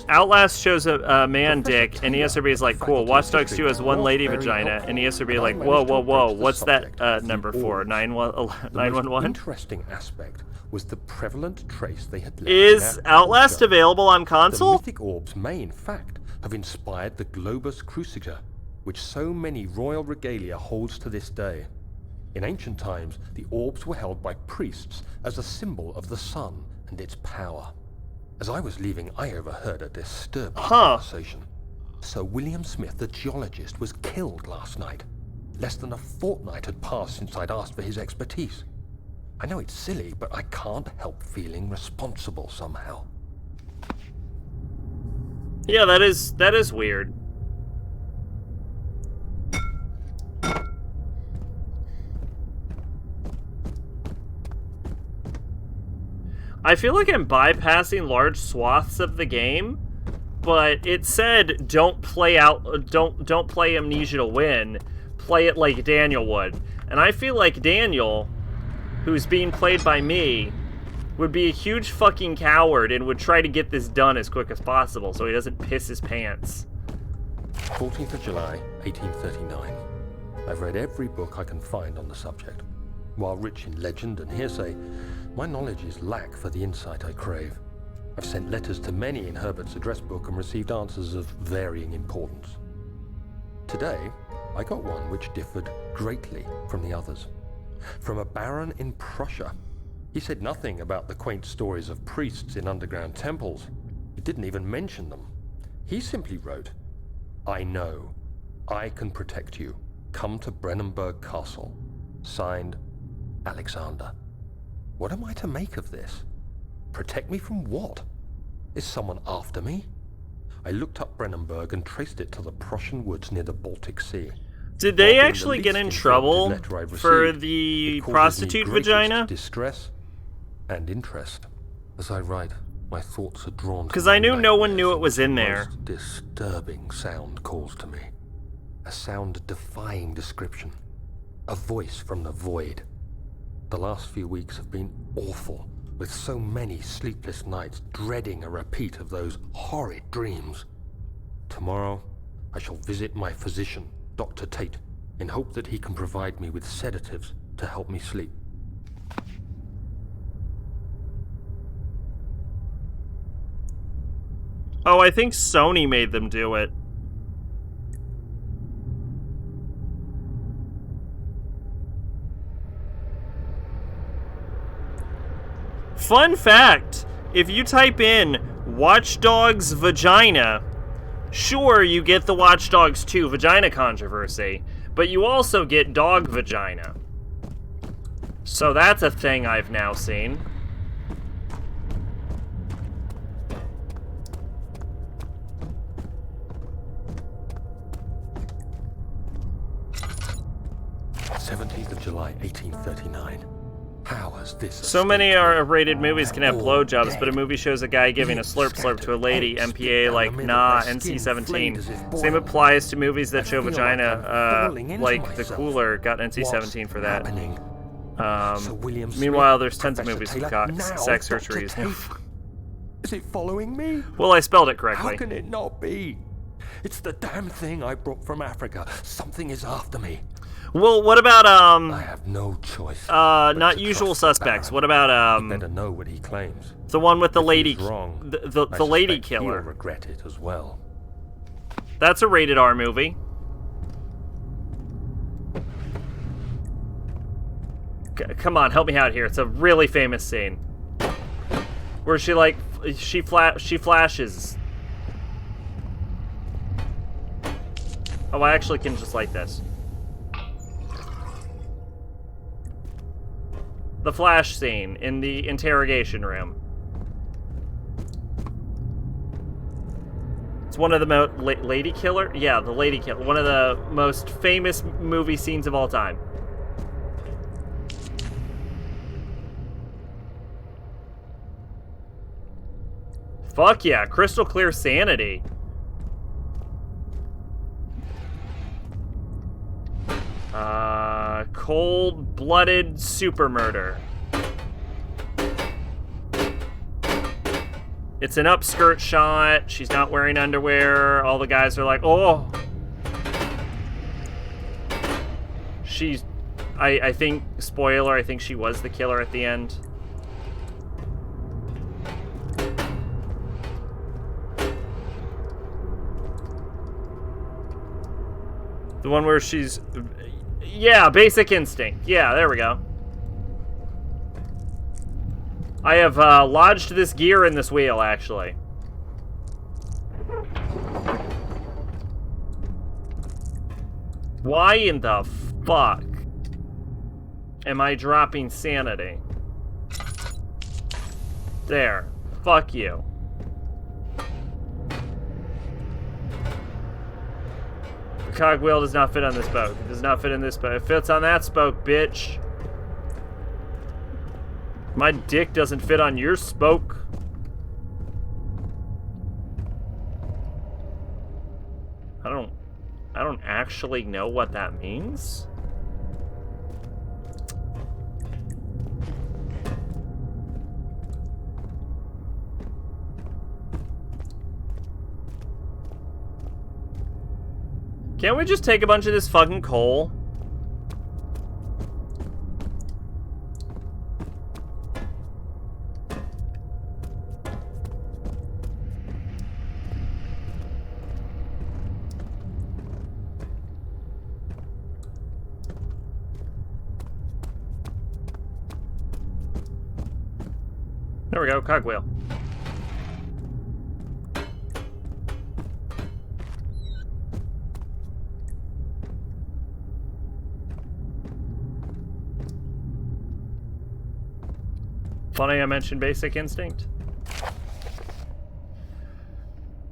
A: Outlast shows a man dick, and ESRB is like, cool. Watch Dogs 2 has one lady vagina, and ESRB like, whoa, what's that number for? 911.
B: Interesting aspect was the prevalent trace they had left.
A: Is Outlast available on console?
B: The mythic orbs may, in fact, have inspired the Globus Cruciger, which so many royal regalia holds to this day. In ancient times, the orbs were held by priests as a symbol of the sun and its power. As I was leaving, I overheard a disturbing conversation. Sir William Smith, the geologist, was killed last night. Less than a fortnight had passed since I'd asked for his expertise. I know it's silly, but I can't help feeling responsible somehow.
A: Yeah, that is weird. I feel like I'm bypassing large swaths of the game, but it said don't play Amnesia to win. Play it like Daniel would. And I feel like Daniel, who's being played by me, would be a huge fucking coward and would try to get this done as quick as possible so he doesn't piss his pants.
B: 14th of July, 1839. I've read every book I can find on the subject. While rich in legend and hearsay, my knowledge is lack for the insight I crave. I've sent letters to many in Herbert's address book and received answers of varying importance. Today, I got one which differed greatly from the others. From a baron in Prussia. He said nothing about the quaint stories of priests in underground temples. He didn't even mention them. He simply wrote, I know. I can protect you. Come to Brennenburg Castle. Signed, Alexander. What am I to make of this? Protect me from what? Is someone after me? I looked up Brennenburg and traced it to the Prussian woods near the Baltic Sea.
A: Did they actually get in trouble for the prostitute vagina?
B: Distress and interest. As I write, my thoughts are drawn to...
A: Because I knew no one knew it was in there.
B: Most disturbing sound calls to me. A sound defying description. A voice from the void. The last few weeks have been awful, with so many sleepless nights dreading a repeat of those horrid dreams. Tomorrow, I shall visit my physician, Dr. Tate, in hope that he can provide me with sedatives to help me sleep.
A: Oh, I think Sony made them do it. Fun fact, if you type in Watch Dogs vagina, sure, you get the Watch Dogs 2 vagina controversy, but you also get dog vagina. So that's a thing I've now seen.
B: July 1839. How has this...
A: So many R-rated movies can have blowjobs, but a movie shows a guy giving a slurp to a lady. MPA, like, nah, NC-17. Same applies to movies that show vagina, like The Cooler got NC-17 for that. Meanwhile, there's tons of movies with sex surgeries.
B: Is it following me?
A: Well, I spelled it correctly.
B: How can it not be? It's the damn thing I brought from Africa. Something is after me.
A: Well, what about,
B: I have no choice.
A: not Usual Suspects. What about,
B: You better know what he claims.
A: The one with the lady...
B: Wrong.
A: The lady killer.
B: He'll regret it as well.
A: That's a rated R movie. Come on, help me out here. It's a really famous scene where she like she flashes. Oh, I actually can just like this. The flash scene in the interrogation room. It's one of the lady killer? Yeah, the lady killer. One of the most famous movie scenes of all time. Fuck yeah, crystal clear sanity. Cold-blooded super murder. It's an upskirt shot. She's not wearing underwear. All the guys are like, oh. She's, I think, spoiler, I think she was the killer at the end. The one where she's... Yeah, Basic Instinct. Yeah, there we go. I have lodged this gear in this wheel, actually. Why in the fuck am I dropping sanity? There. Fuck you. Cogwheel does not fit on this boat. It does not fit in this boat. It fits on that spoke, bitch. My dick doesn't fit on your spoke. I don't actually know what that means. Can't we just take a bunch of this fucking coal? There we go, cogwheel. Funny I mentioned Basic Instinct.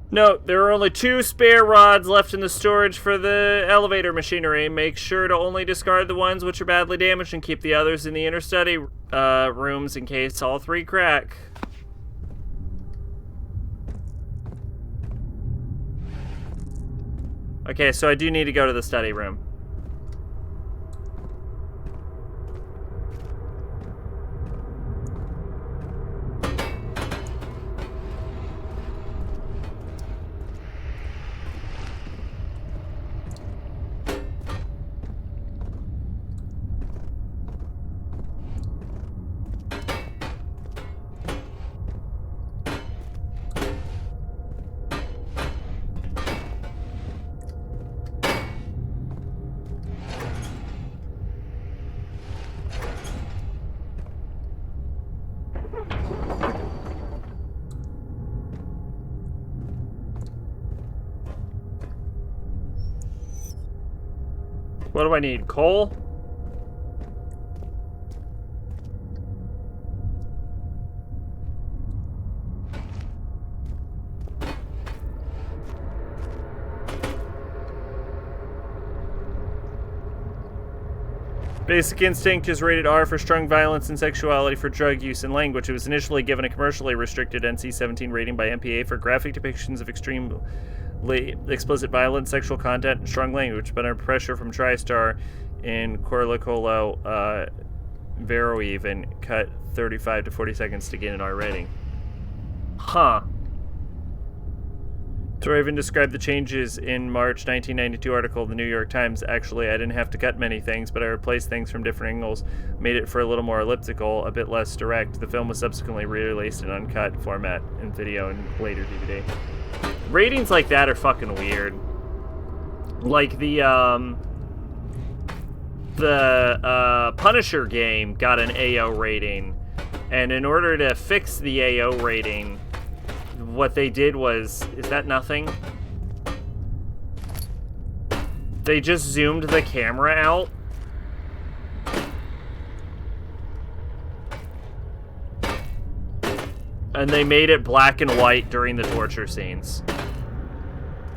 A: Note, there are only 2 spare rods left in the storage for the elevator machinery. Make sure to only discard the ones which are badly damaged and keep the others in the inner study rooms in case all 3 crack. Okay, so I do need to go to the study room. What do I need? Coal? Basic Instinct is rated R for strong violence and sexuality for drug use and language. It was initially given a commercially restricted NC-17 rating by MPA for graphic depictions of extremely explicit violence, sexual content, and strong language, but under pressure from TriStar in Corlicolo, Vero even cut 35 to 40 seconds to gain an R rating. Huh. Thraven described the changes in March 1992 article of the New York Times. Actually, I didn't have to cut many things, but I replaced things from different angles, made it for a little more elliptical, a bit less direct. The film was subsequently re-released in uncut format in video and later DVD. Ratings like that are fucking weird. Like the, the Punisher game got an AO rating, and in order to fix the AO rating, what they did was, is that nothing? They just zoomed the camera out. And they made it black and white during the torture scenes.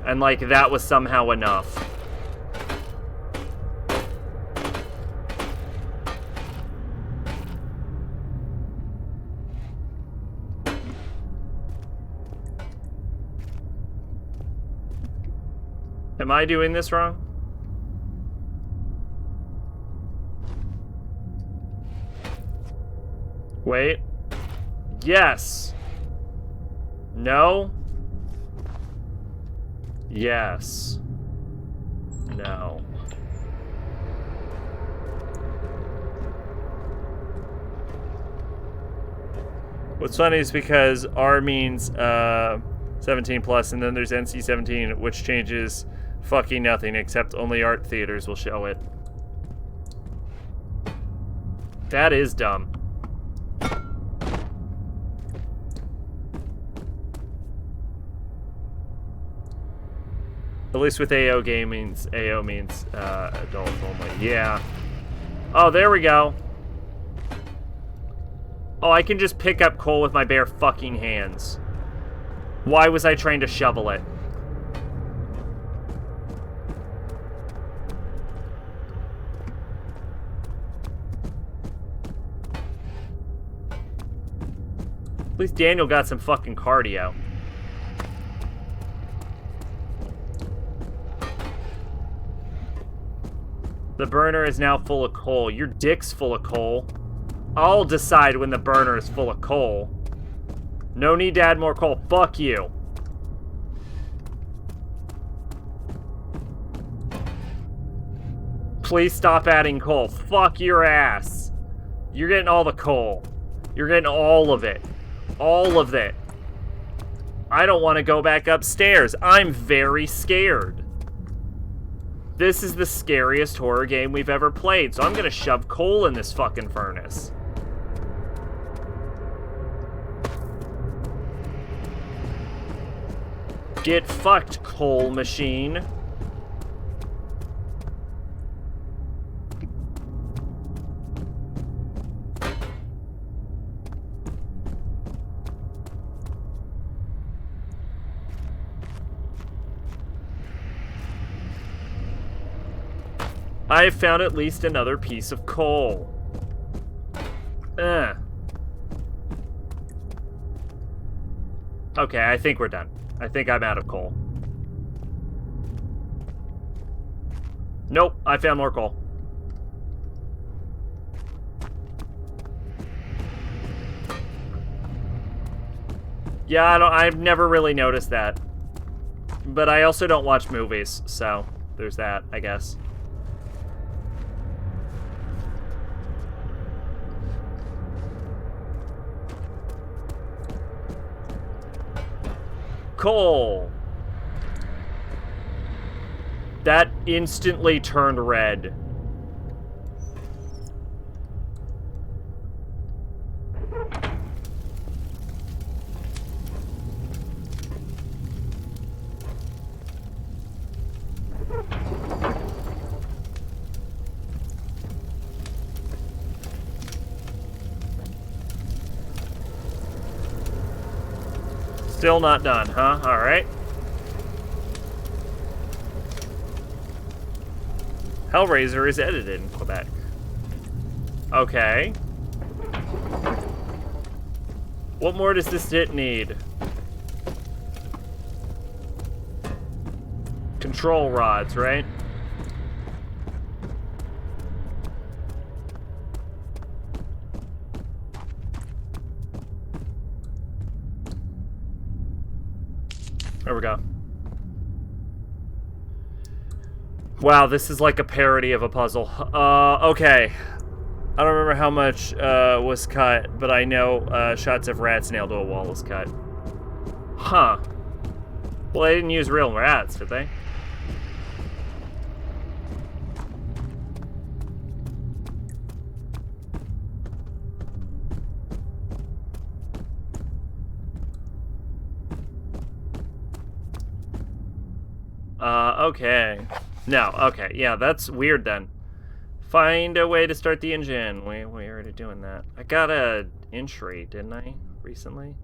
A: And, like, that was somehow enough. Am I doing this wrong? Wait. Yes. No. Yes. No. What's funny is because R means 17 plus, and then there's NC-17, which changes fucking nothing, except only art theaters will show it. That is dumb. At least with AO gaming, AO means adult only. Yeah. Oh, there we go. Oh, I can just pick up coal with my bare fucking hands. Why was I trying to shovel it? At least Daniel got some fucking cardio. The burner is now full of coal. Your dick's full of coal. I'll decide when the burner is full of coal. No need to add more coal. Fuck you. Please stop adding coal. Fuck your ass. You're getting all the coal. You're getting all of it. All of it. I don't want to go back upstairs. I'm very scared. This is the scariest horror game we've ever played, so I'm gonna shove coal in this fucking furnace. Get fucked, coal machine. I have found at least another piece of coal. Okay, I think we're done. I think I'm out of coal. Nope, I found more coal. Yeah, I've never really noticed that. But I also don't watch movies, so there's that, I guess. Coal. That instantly turned red. Still not done, huh? Alright. Hellraiser is edited in Quebec. Okay. What more does this dit need? Control rods, right? There we go. Wow, this is like a parody of a puzzle. Okay. I don't remember how much was cut, but I know shots of rats nailed to a wall was cut. Huh. Well, they didn't use real rats, did they? Okay. No, okay. Yeah, that's weird then. Find a way to start the engine. We already doing that. I got a entry, didn't I, recently?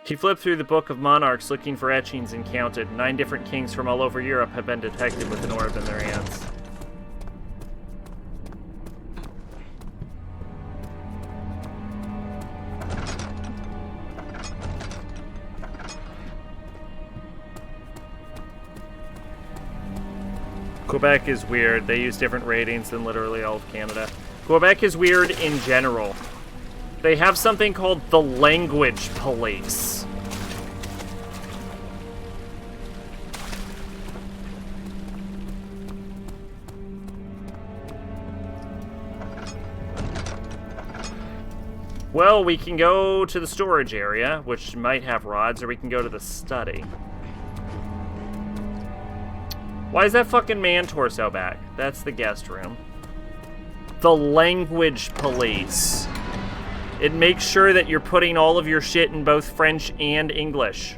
A: He flipped through the Book of Monarchs looking for etchings and counted. 9 different kings from all over Europe have been detected with an orb in their hands. Quebec is weird. They use different ratings than literally all of Canada. Quebec is weird in general. They have something called the language police. Well, we can go to the storage area, which might have rods, or we can go to the study. Why is that fucking man torso back? That's the guest room. The language police. It makes sure that you're putting all of your shit in both French and English.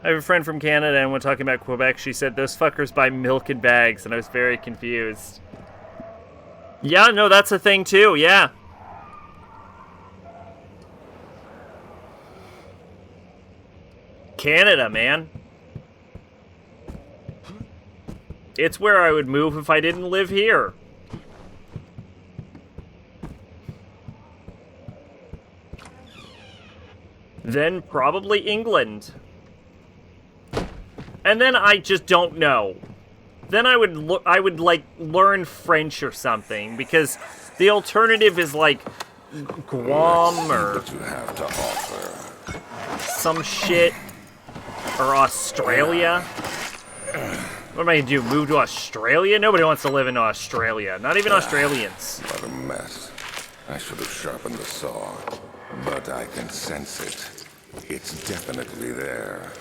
A: I have a friend from Canada, and when talking about Quebec, she said those fuckers buy milk in bags, and I was very confused. Yeah, no, that's a thing too, yeah. Canada, man. It's where I would move if I didn't live here. Then probably England. And then I just don't know. Then I would like learn French or something, because the alternative is like Guam or
C: What you have to offer.
A: some shit, or Australia. What am I gonna do? Move to Australia? Nobody wants to live in Australia. Not even Australians.
C: What a mess. I should have sharpened the saw, but I can sense it. It's definitely there.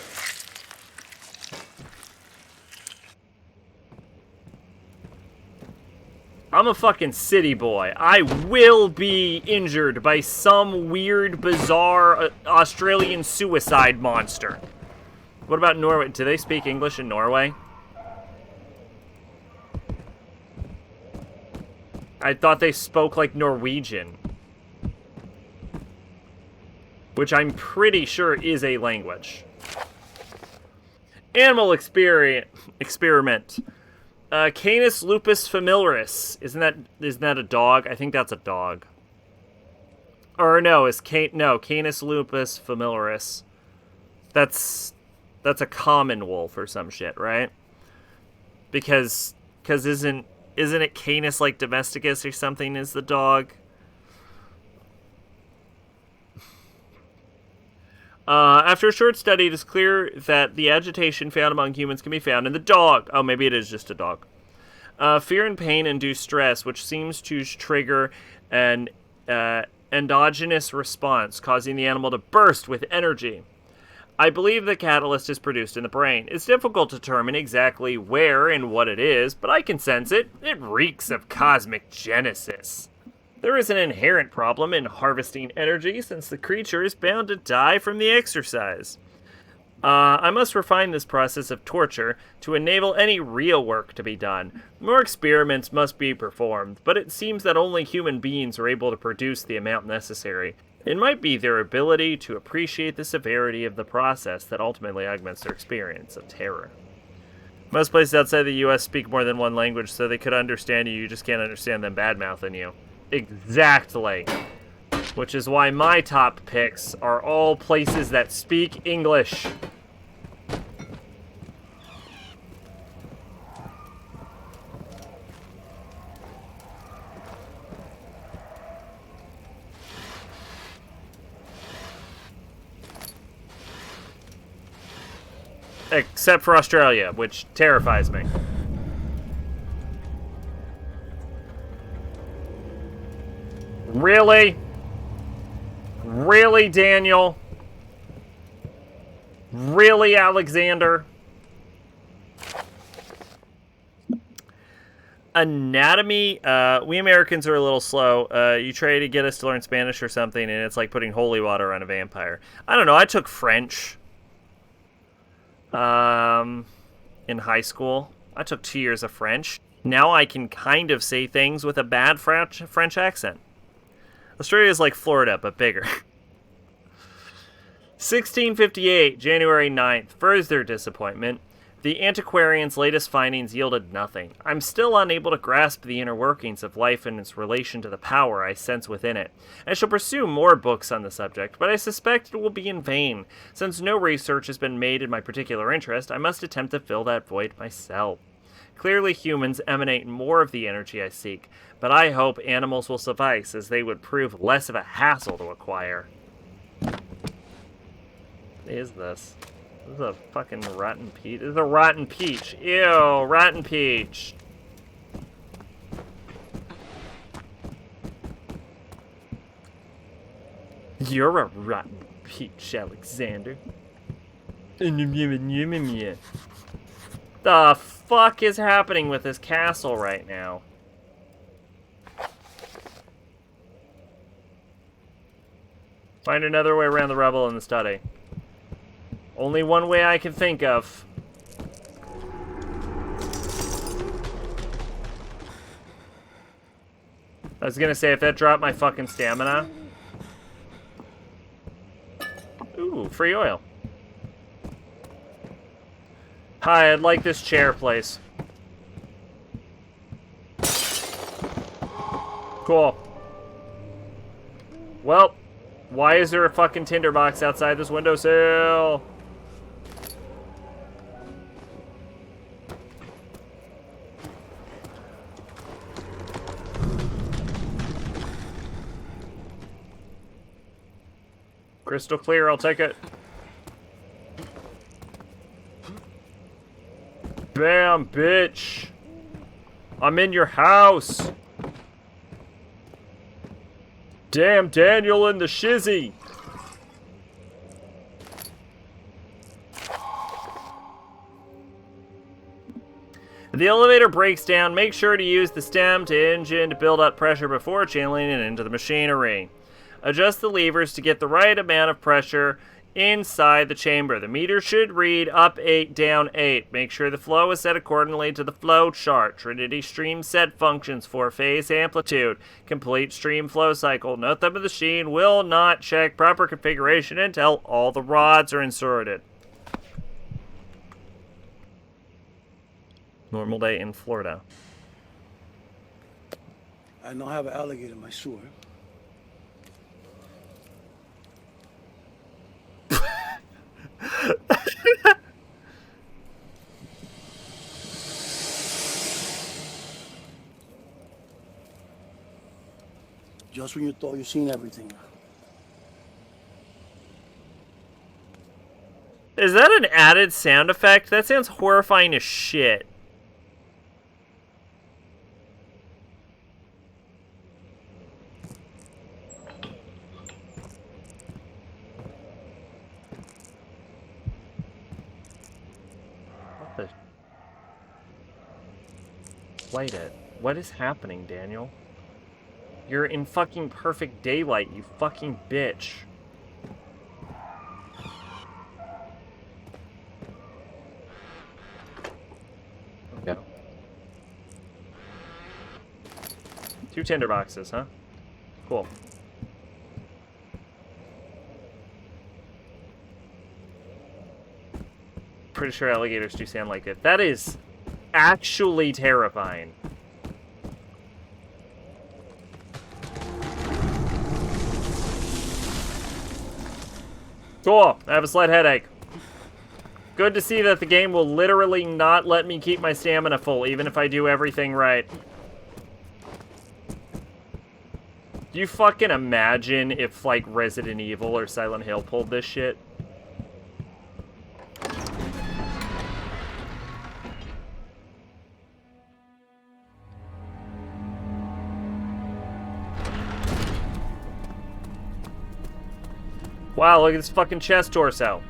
A: I'm a fucking city boy. I will be injured by some weird, bizarre Australian suicide monster. What about Norway? Do they speak English in Norway? I thought they spoke like Norwegian. Which I'm pretty sure is a language. Animal experiment. Canis lupus familiaris. Isn't that a dog? I think that's a dog. Or no, Canis lupus familiaris. That's a common wolf or some shit, right? Because isn't it Canis like domesticus or something is the dog? After a short study, it is clear that the agitation found among humans can be found in the dog. Oh, maybe it is just a dog. Fear and pain induce stress, which seems to trigger an endogenous response, causing the animal to burst with energy. I believe the catalyst is produced in the brain. It's difficult to determine exactly where and what it is, but I can sense it. It reeks of cosmic genesis. There is an inherent problem in harvesting energy since the creature is bound to die from the exercise. I must refine this process of torture to enable any real work to be done. More experiments must be performed, but it seems that only human beings are able to produce the amount necessary. It might be their ability to appreciate the severity of the process that ultimately augments their experience of terror. Most places outside the U.S. speak more than one language, so they could understand you. You just can't understand them bad-mouthing you. Exactly. Which is why my top picks are all places that speak English. Except for Australia, which terrifies me. Really? Really, Daniel? Really, Alexander? Anatomy, we Americans are a little slow. You try to get us to learn Spanish or something, and it's like putting holy water on a vampire. I don't know, I took French. In high school. I took 2 years of French. Now I can kind of say things with a bad French accent. Australia is like Florida, but bigger. 1658, January 9th. Further disappointment. The antiquarian's latest findings yielded nothing. I'm still unable to grasp the inner workings of life and its relation to the power I sense within it. I shall pursue more books on the subject, but I suspect it will be in vain. Since no research has been made in my particular interest, I must attempt to fill that void myself. Clearly humans emanate more of the energy I seek, but I hope animals will suffice, as they would prove less of a hassle to acquire. What is this? This is a fucking rotten peach. This is a rotten peach. Ew, rotten peach. You're a rotten peach, Alexander. The fuck is happening with this castle right now? Find another way around the rubble in the study. Only one way I can think of. I was gonna say, if that dropped my fucking stamina. Ooh, free oil. Hi, I'd like this chair, please. Cool. Well, why is there a fucking tinderbox outside this windowsill? Crystal clear, I'll take it. Bam, bitch. I'm in your house. Damn Daniel and the shizzy. If the elevator breaks down, make sure to use the stem to engine to build up pressure before channeling it into the machinery. Adjust the levers to get the right amount of pressure inside the chamber. The meter should read up 8, down 8. Make sure the flow is set accordingly to the flow chart. Trinity stream set functions for phase amplitude. Complete stream flow cycle. Note that the machine will not check proper configuration until all the rods are inserted. Normal day in Florida.
F: I now have an alligator in my sewer. Just when you thought you've seen everything.
A: Is that an added sound effect? That sounds horrifying as shit. What the? Light it. What is happening, Daniel? You're in fucking perfect daylight, you fucking bitch.
B: Yeah.
A: 2 tinder boxes, huh? Cool. Pretty sure alligators do sound like it. That is actually terrifying. Cool. I have a slight headache. Good to see that the game will literally not let me keep my stamina full, even if I do everything right. Do you fucking imagine if, like, Resident Evil or Silent Hill pulled this shit? Wow, look at this fucking chest torso.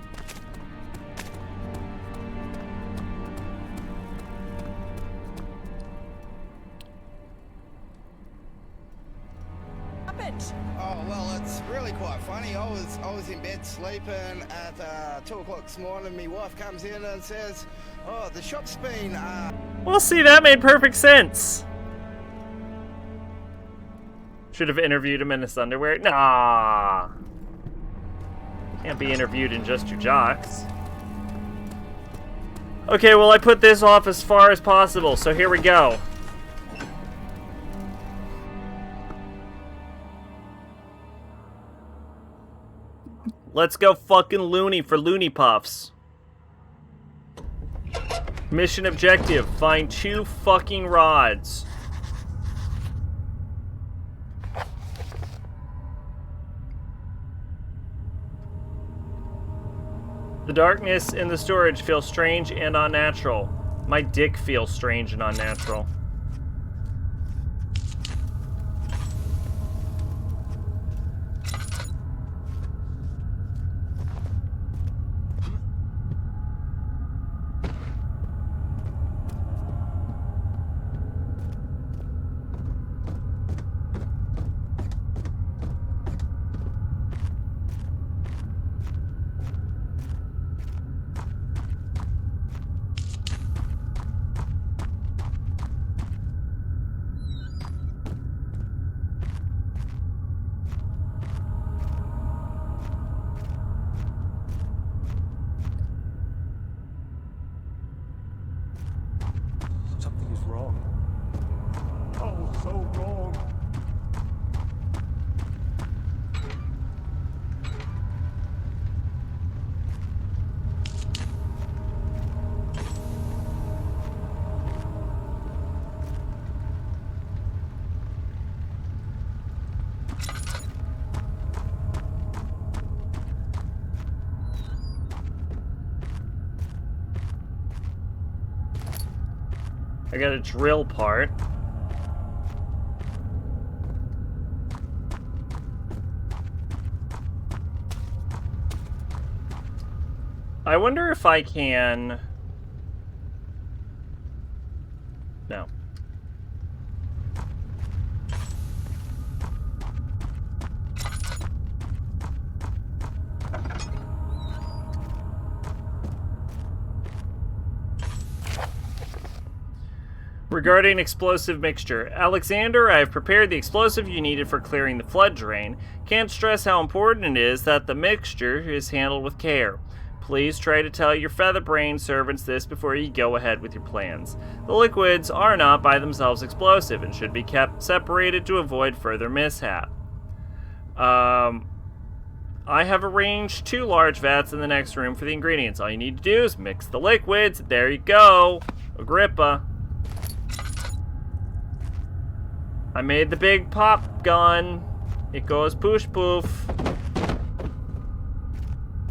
H: Oh, well, it's really quite funny. I was in bed sleeping at 2 o'clock this morning. My wife comes in and says, oh, the shop's been...
A: Well, see, that made perfect sense. Should have interviewed him in his underwear. Nah. Can't be interviewed in just your jocks. Okay, well, I put this off as far as possible, so here we go. Let's go fucking loony for loony puffs. Mission objective, find 2 fucking rods. The darkness in the storage feels strange and unnatural. My dick feels strange and unnatural.
B: Something is wrong.
D: Oh, so wrong.
A: I got a drill part. I wonder if I can... No. Regarding explosive mixture. Alexander, I have prepared the explosive you needed for clearing the flood drain. Can't stress how important it is that the mixture is handled with care. Please try to tell your featherbrain servants this before you go ahead with your plans. The liquids are not by themselves explosive and should be kept separated to avoid further mishap. I have arranged 2 large vats in the next room for the ingredients. All you need to do is mix the liquids. There you go. Agrippa. I made the big pop gun. It goes poosh poof.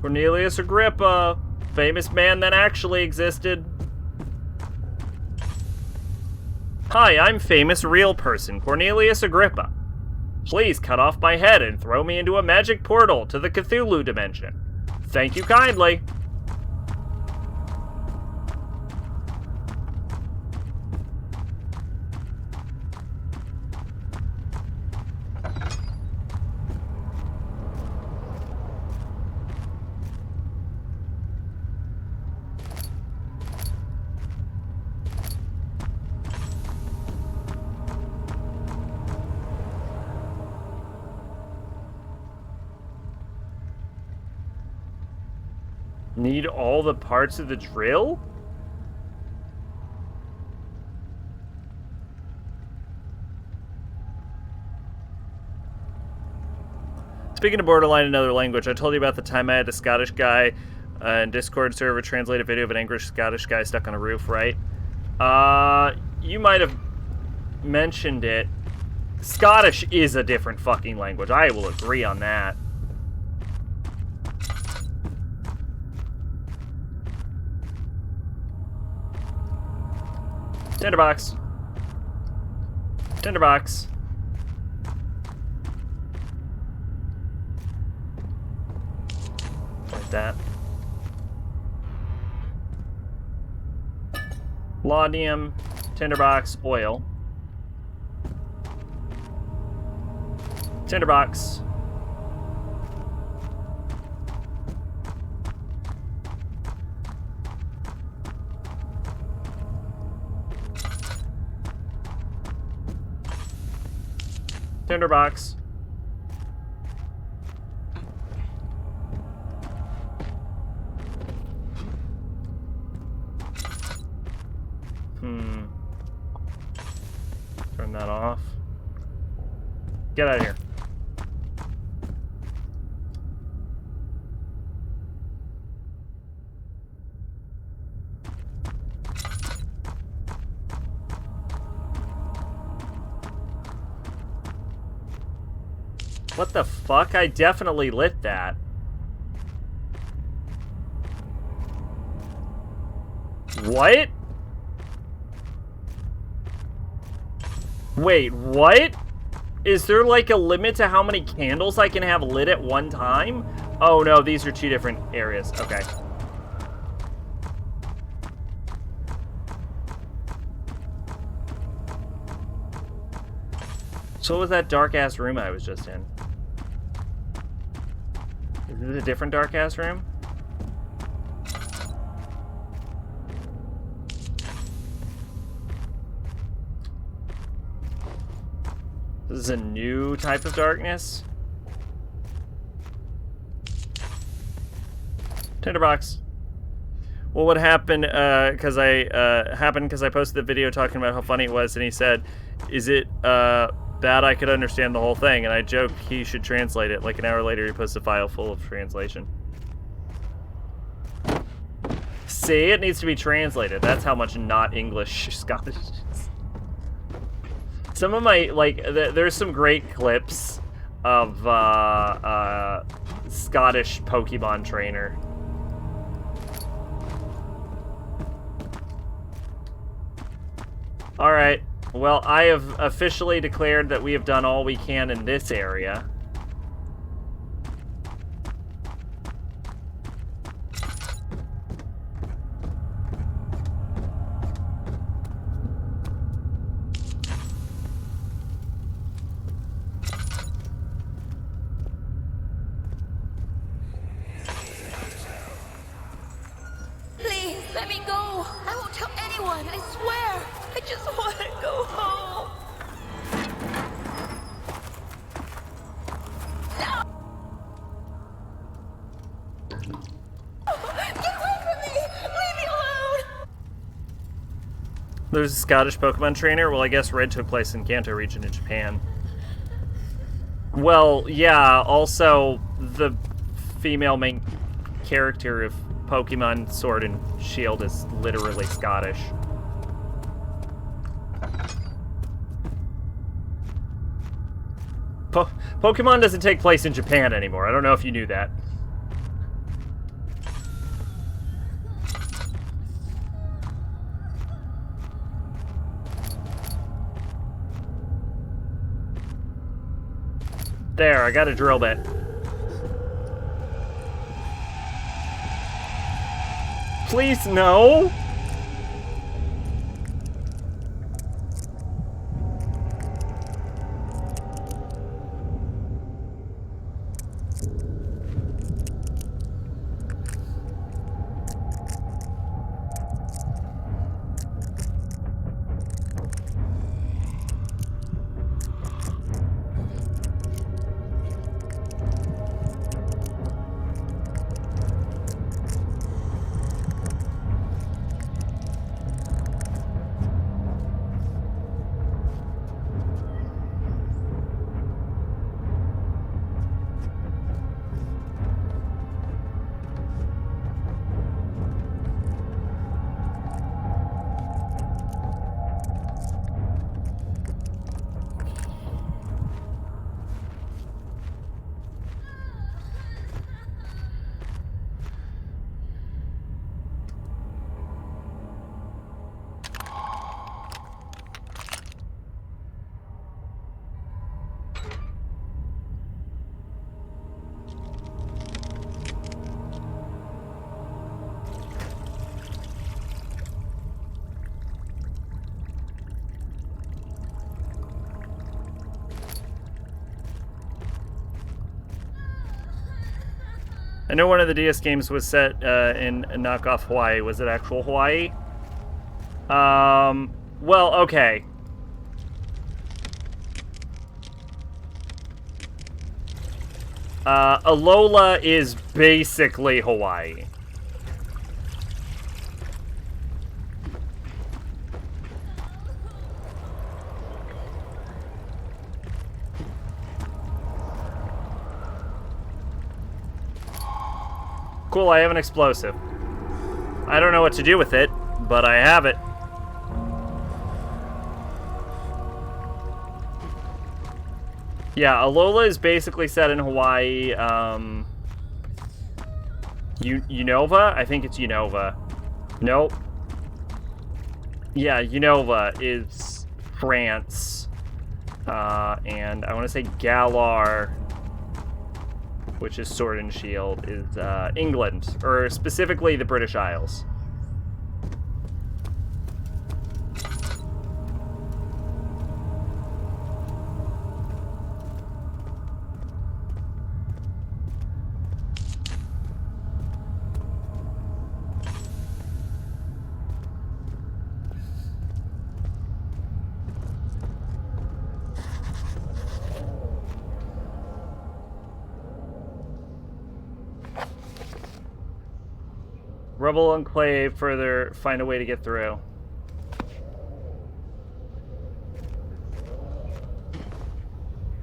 A: Cornelius Agrippa, famous man that actually existed. Hi, I'm famous real person, Cornelius Agrippa. Please cut off my head and throw me into a magic portal to the Cthulhu dimension. Thank you kindly. Need all the parts of the drill? Speaking of borderline another language, I told you about the time I had a Scottish guy in Discord server translate a video of an angry Scottish guy stuck on a roof, right? You might have mentioned it. Scottish is a different fucking language. I will agree on that. Tinderbox. Tinderbox. Like that. Laudanum, tinderbox, oil. Tinderbox. Tinderbox. Turn that off. Get out of here. What the fuck? I definitely lit that. What? Wait, what? Is there like a limit to how many candles I can have lit at one time? Oh no, these are two different areas. Okay. So what was that dark-ass room I was just in? Is it a different dark-ass room? This is a new type of darkness? Tinderbox. Well, what happened, because I posted the video talking about how funny it was, and he said, is it, bad I could understand the whole thing? And I joked he should translate it. Like an hour later, he posted a file full of translation. See, it needs to be translated. That's how much not English Scottish is. Some of my, like, there's some great clips of Scottish Pokemon trainer. Alright, well, I have officially declared that we have done all we can in this area.
I: Please, let me go. I won't tell anyone, I swear. I just want to go home. No! Get away from me! Leave me alone!
A: There's a Scottish Pokemon trainer? Well, I guess Red took place in Kanto region in Japan. Well, yeah, also the female main character of Pokemon Sword and Shield is literally Scottish. Pokemon doesn't take place in Japan anymore. I don't know if you knew that. There, I got a drill bit. Please, no! I know one of the DS games was set in knockoff Hawaii. Was it actual Hawaii? Well, okay. Alola is basically Hawaii. Cool, I have an explosive. I don't know what to do with it, but I have it. Yeah, Alola is basically set in Hawaii. Unova? I think it's Unova. Nope. Yeah, Unova is France. And I want to say Galar, which is Sword and Shield, is England, or specifically the British Isles. Rebel Enclave, further, find a way to get through.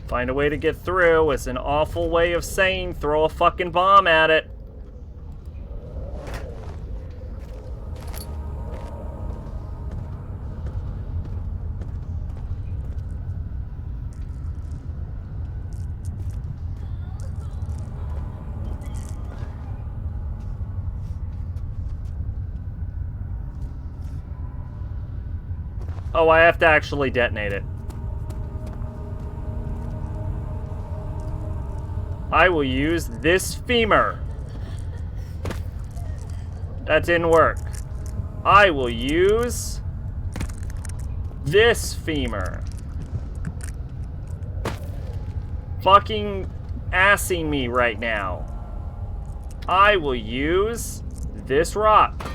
A: Find a way to get through is an awful way of saying throw a fucking bomb at it. Oh, I have to actually detonate it. I will use this femur. That didn't work. I will use this femur. Fucking assing me right now. I will use this rock.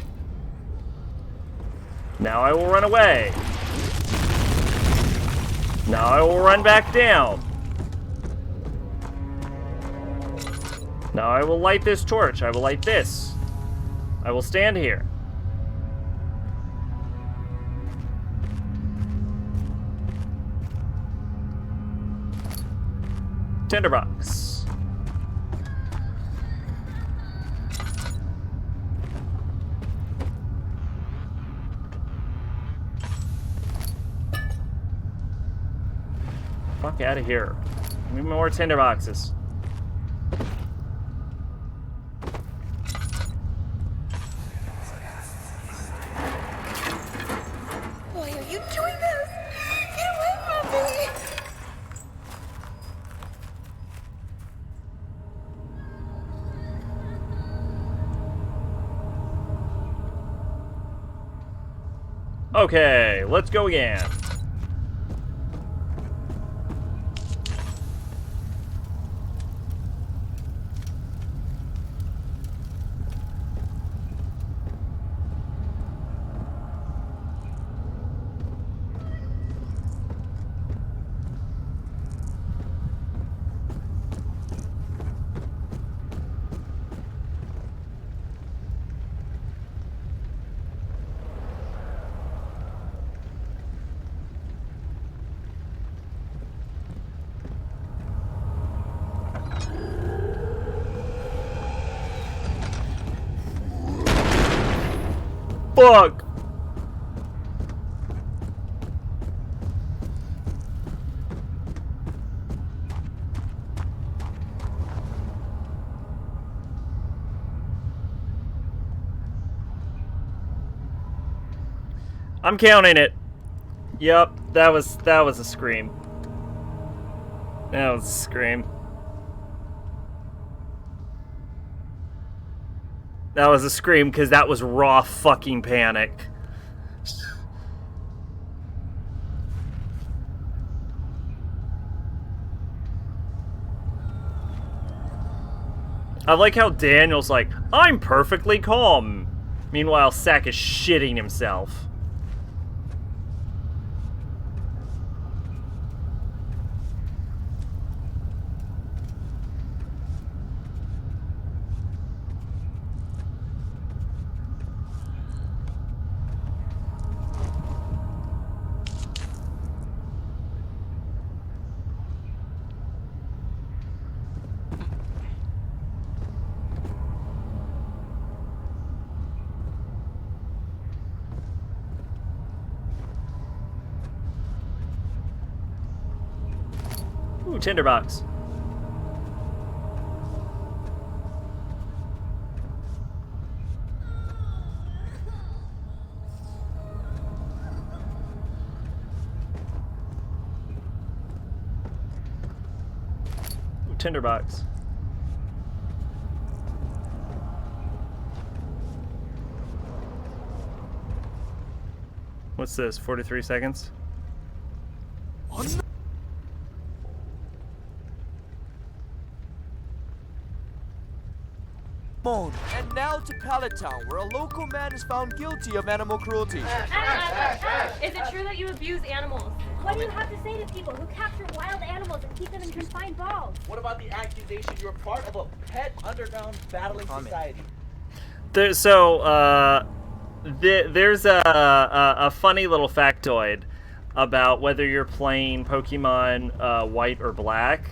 A: Now I will run away. Now I will run back down. Now I will light this torch. I will light this. I will stand here. Tinderbox. Fuck out of here. Give me more tinderboxes.
I: Why are you doing this? Get away from me!
A: Okay, let's go again. Fuck! I'm counting it. Yep, that was a scream. That was a scream. That was a scream because that was raw fucking panic. I like how Daniel's like, I'm perfectly calm. Meanwhile, Sack is shitting himself. Ooh, tinderbox. Ooh, tinderbox. What's this? 43 seconds?
J: And now to Pallet Town, where a local man is found guilty of animal cruelty.
K: Is it true that you abuse animals? What do you have to say to people who capture wild animals and keep them in confined balls?
J: What about the accusation you're part of a pet underground battling society?
A: There's a funny little factoid about whether you're playing Pokemon White or Black.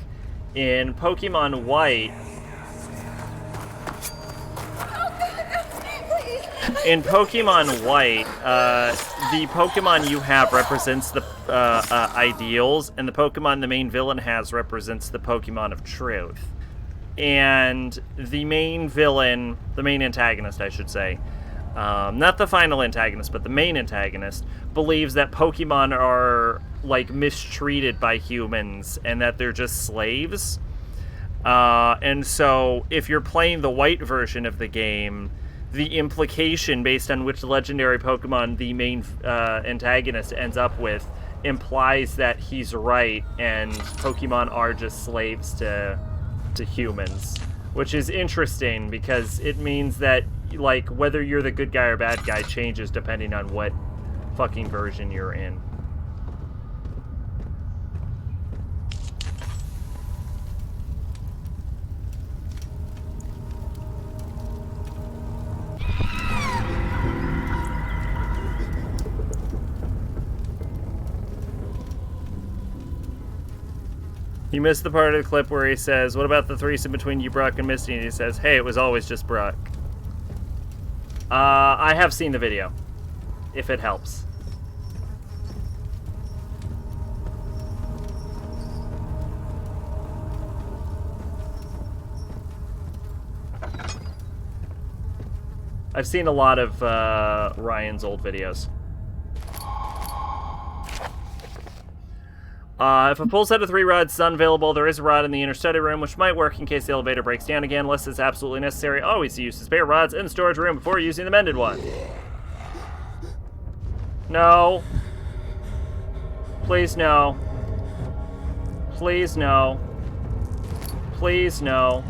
A: In Pokemon White, the Pokemon you have represents the ideals, and the Pokemon the main villain has represents the Pokemon of truth. And the main villain, the main antagonist, I should say, not the final antagonist, but the main antagonist, believes that Pokemon are, like, mistreated by humans and that they're just slaves. And so, if you're playing the white version of the game, the implication based on which legendary Pokemon the main antagonist ends up with implies that he's right and Pokemon are just slaves to humans, which is interesting because it means that, like, whether you're the good guy or bad guy changes depending on what fucking version you're in. You missed the part of the clip where he says, what about the threesome between you, Brock, and Misty? And he says, hey, it was always just Brock. I have seen the video, if it helps. I've seen a lot of Ryan's old videos. If a full set of 3 rods is unavailable, there is a rod in the inner study room, which might work in case the elevator breaks down again, unless it's absolutely necessary. Always use the spare rods in the storage room before using the mended one. No. Please no. Please no. Please no.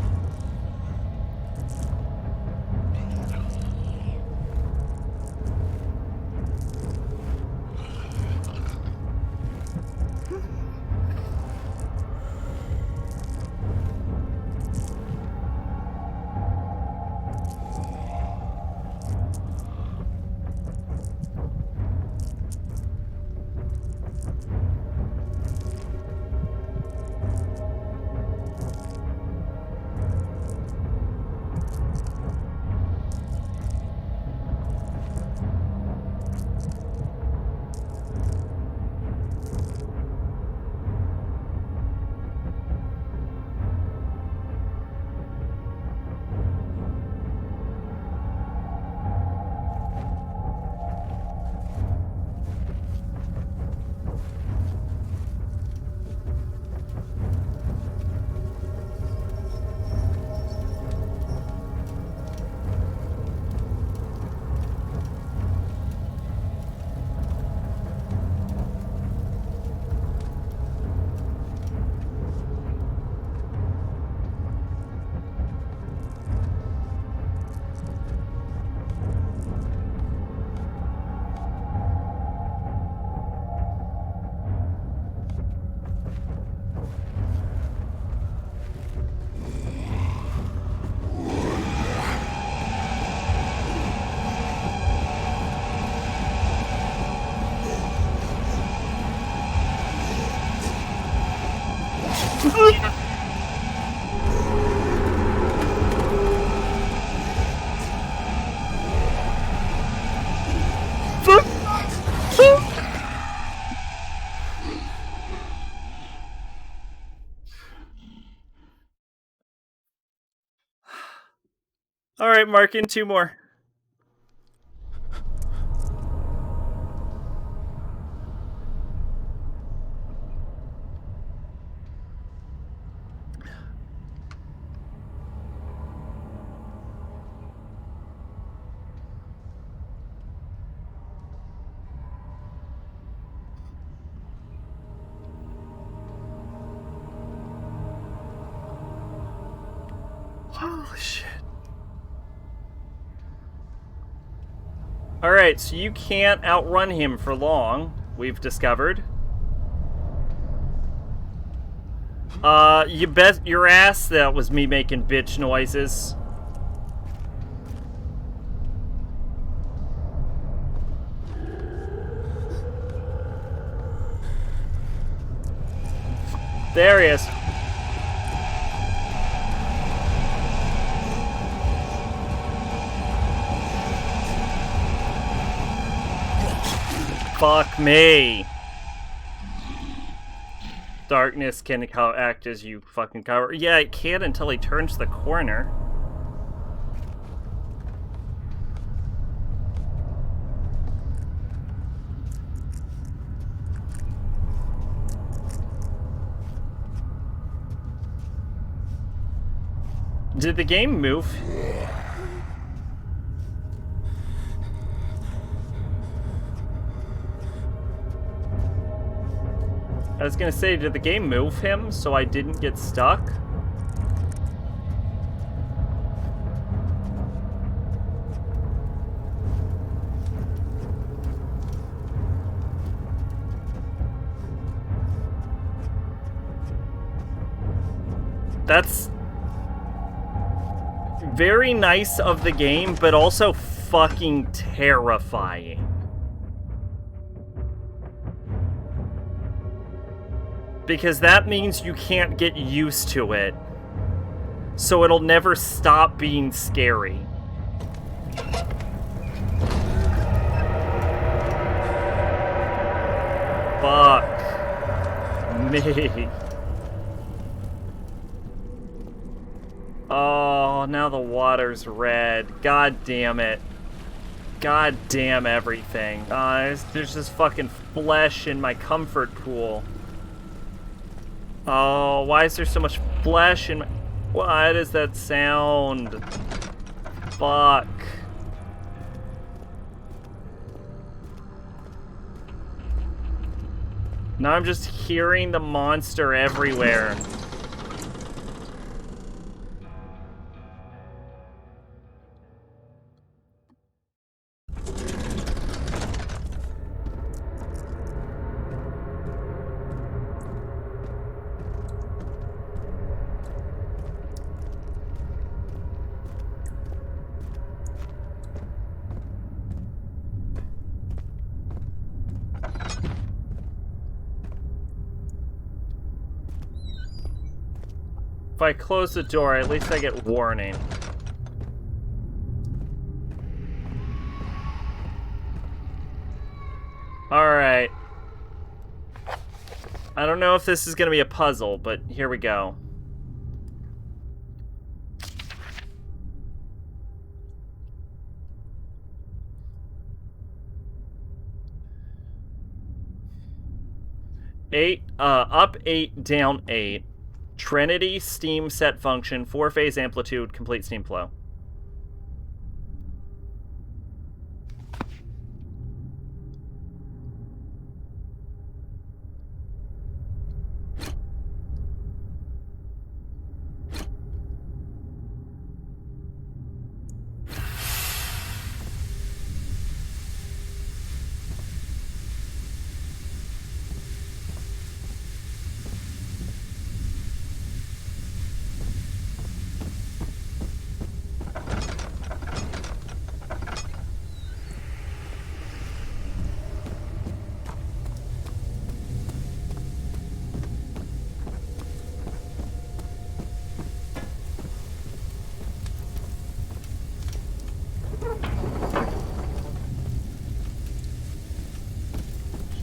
A: All right, mark in 2 more. Holy shit. Alright, so you can't outrun him for long, we've discovered. You bet your ass that was me making bitch noises. There he is. Fuck me. Darkness can act as you fucking cover. Yeah, it can't until he turns the corner. Did the game move? I was gonna say, did the game move him so I didn't get stuck? That's very nice of the game, but also fucking terrifying. Because that means you can't get used to it. So it'll never stop being scary. Fuck me. Oh, now the water's red. God damn it. God damn everything. There's just fucking flesh in my comfort pool. Oh, why is there so much flesh in my... What is that sound? Fuck. Now I'm just hearing the monster everywhere. If I close the door, at least I get warning. Alright. I don't know if this is gonna be a puzzle, but here we go. Up 8, down 8. Trinity, steam set function, 4-phase amplitude, complete steam flow.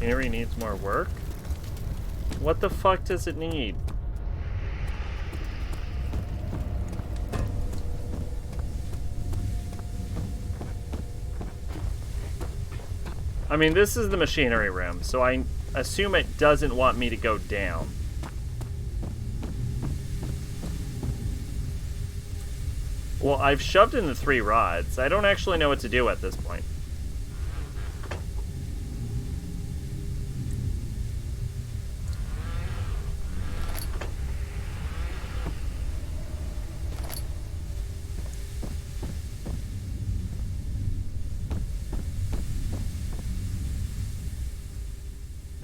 A: Machinery needs more work? What the fuck does it need? I mean, this is the machinery room, so I assume it doesn't want me to go down. Well, I've shoved in the 3 rods. I don't actually know what to do at this point.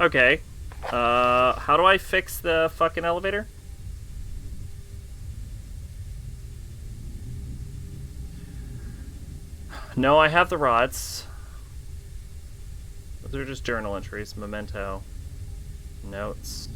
A: Okay. How do I fix the fucking elevator? No, I have the rods. Those are just journal entries. Memento. Notes.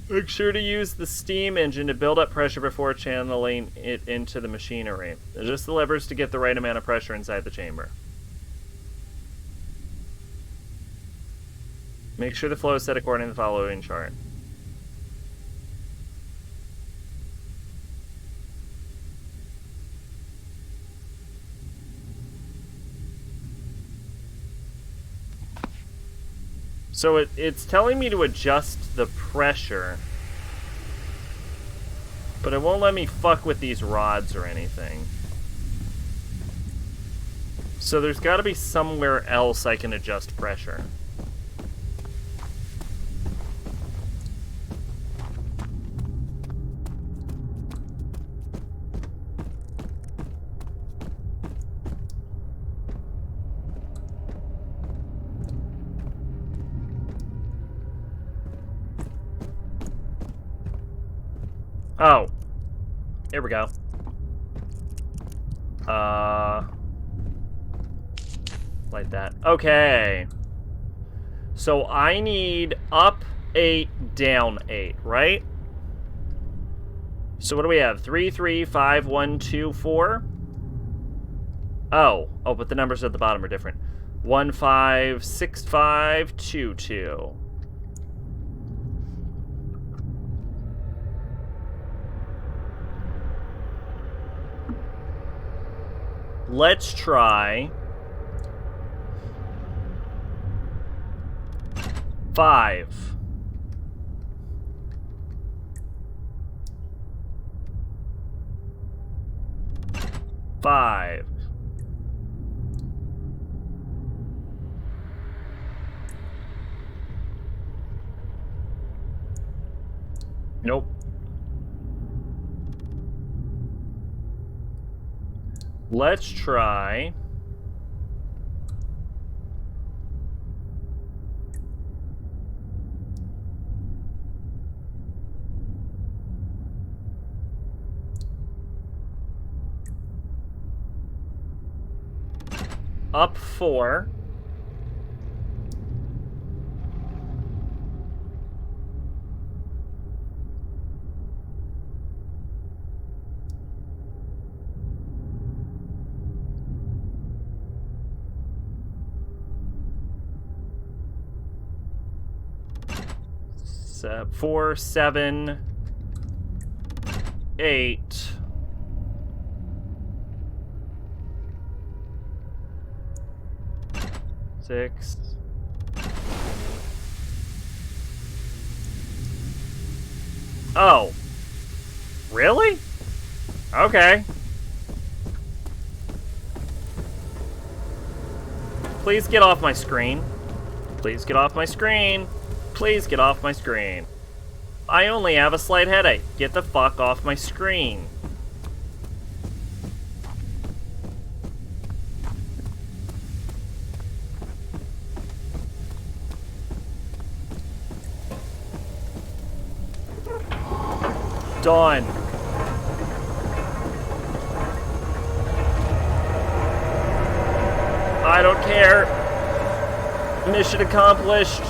A: Make sure to use the steam engine to build up pressure before channeling it into the machinery. Adjust the levers to get the right amount of pressure inside the chamber. Make sure the flow is set according to the following chart. So it's telling me to adjust the pressure, but it won't let me fuck with these rods or anything. So there's got to be somewhere else I can adjust pressure. Oh. Here we go. Like that. Okay. So I need up 8, down 8, right? So what do we have? 3, 3, 5, 1, 2, 4? Oh, but the numbers at the bottom are different. 1, 5, 6, 5, 2, 2. Let's try 5. Five. Nope. Let's try up 4. So 4, 7, 8. Six. Oh. Really? Okay. Please get off my screen. Please get off my screen. Please get off my screen. I only have a slight headache. Get the fuck off my screen. Done. I don't care. Mission accomplished.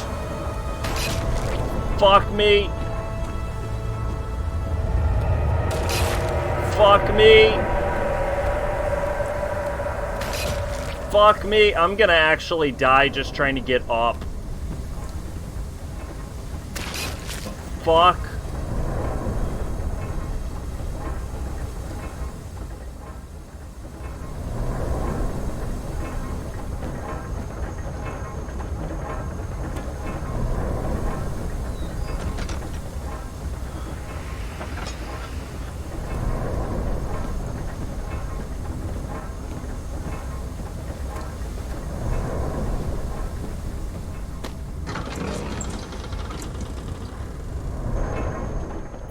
A: Fuck me. Fuck me. Fuck me. I'm gonna actually die just trying to get up. Fuck.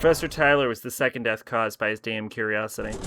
A: Professor Tyler was the second death caused by his damn curiosity.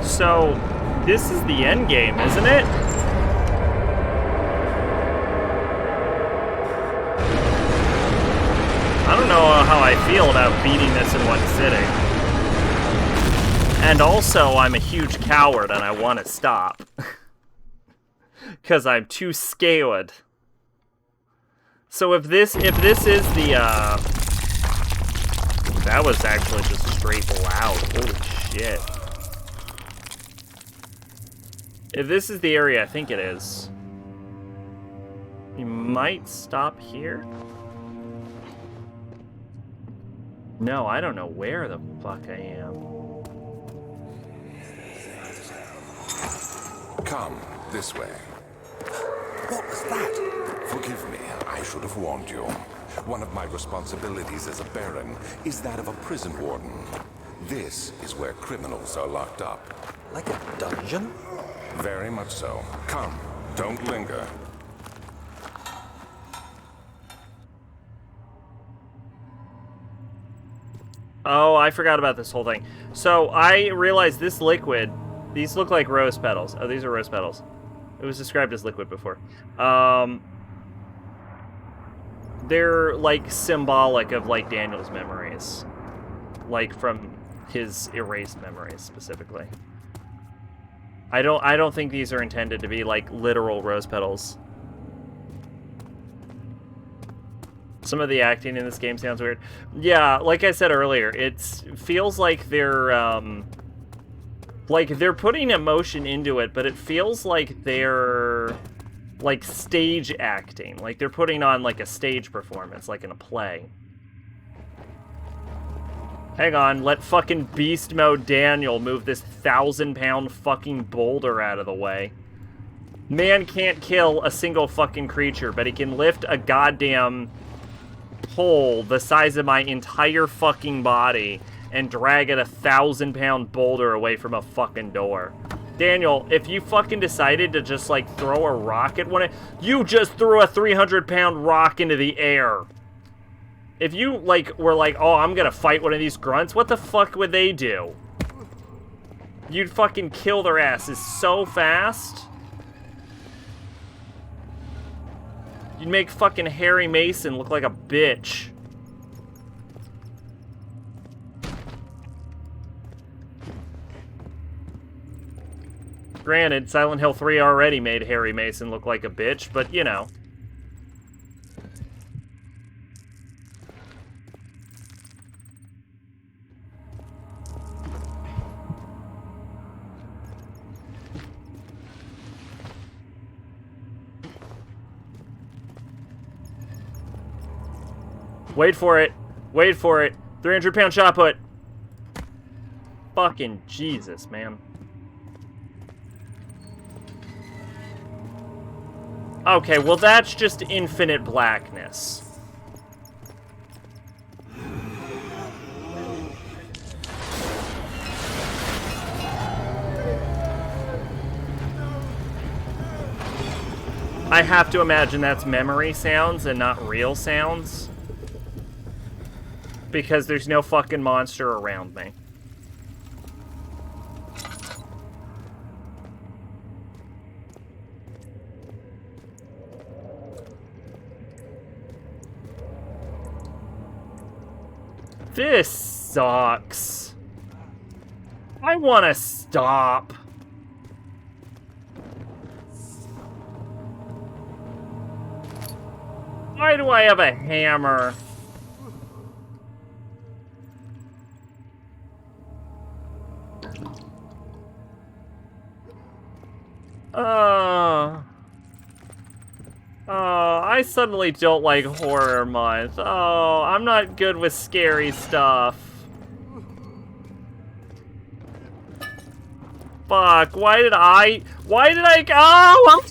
A: So, this is the end game, isn't it? I don't know how I feel about beating this in one sitting. And also, I'm a huge coward and I want to stop. Because I'm too scared. So if this is the, that was actually just straight loud. Holy shit. If this is the area I think it is, you might stop here? No, I don't know where the fuck I am.
C: Come, this way. What was that? Forgive me, I should have warned you. One of my responsibilities as a Baron is that of a prison warden. This is where criminals are locked up.
B: Like a dungeon?
C: Very much so. Come, don't linger.
A: Oh, I forgot about this whole thing. So I realized this liquid, these look like rose petals. Oh, these are rose petals. It was described as liquid before. They're like symbolic of like Daniel's memories. Like from his erased memories specifically. I don't think these are intended to be like literal rose petals. Some of the acting in this game sounds weird. Yeah, like I said earlier, it feels like they're putting emotion into it, but it feels like they're like stage acting. Like they're putting on like a stage performance, like in a play. Hang on, let fucking Beast Mode Daniel move this 1,000-pound fucking boulder out of the way. Man can't kill a single fucking creature, but he can lift a goddamn pole the size of my entire fucking body and drag a 1,000-pound boulder away from a fucking door. Daniel, if you fucking decided to just, like, throw a rock at one of... You just threw a 300-pound rock into the air. If you, like, were like, oh, I'm gonna fight one of these grunts, what the fuck would they do? You'd fucking kill their asses so fast. You'd make fucking Harry Mason look like a bitch. Granted, Silent Hill 3 already made Harry Mason look like a bitch, but, you know. Wait for it. Wait for it. 300-pound shot put. Fucking Jesus, man. Okay, well that's just infinite blackness. I have to imagine that's memory sounds and not real sounds. Because there's no fucking monster around me. This sucks. I want to stop. Why do I have a hammer? Oh, I suddenly don't like horror much. Oh, I'm not good with scary stuff. Fuck, why did I oh!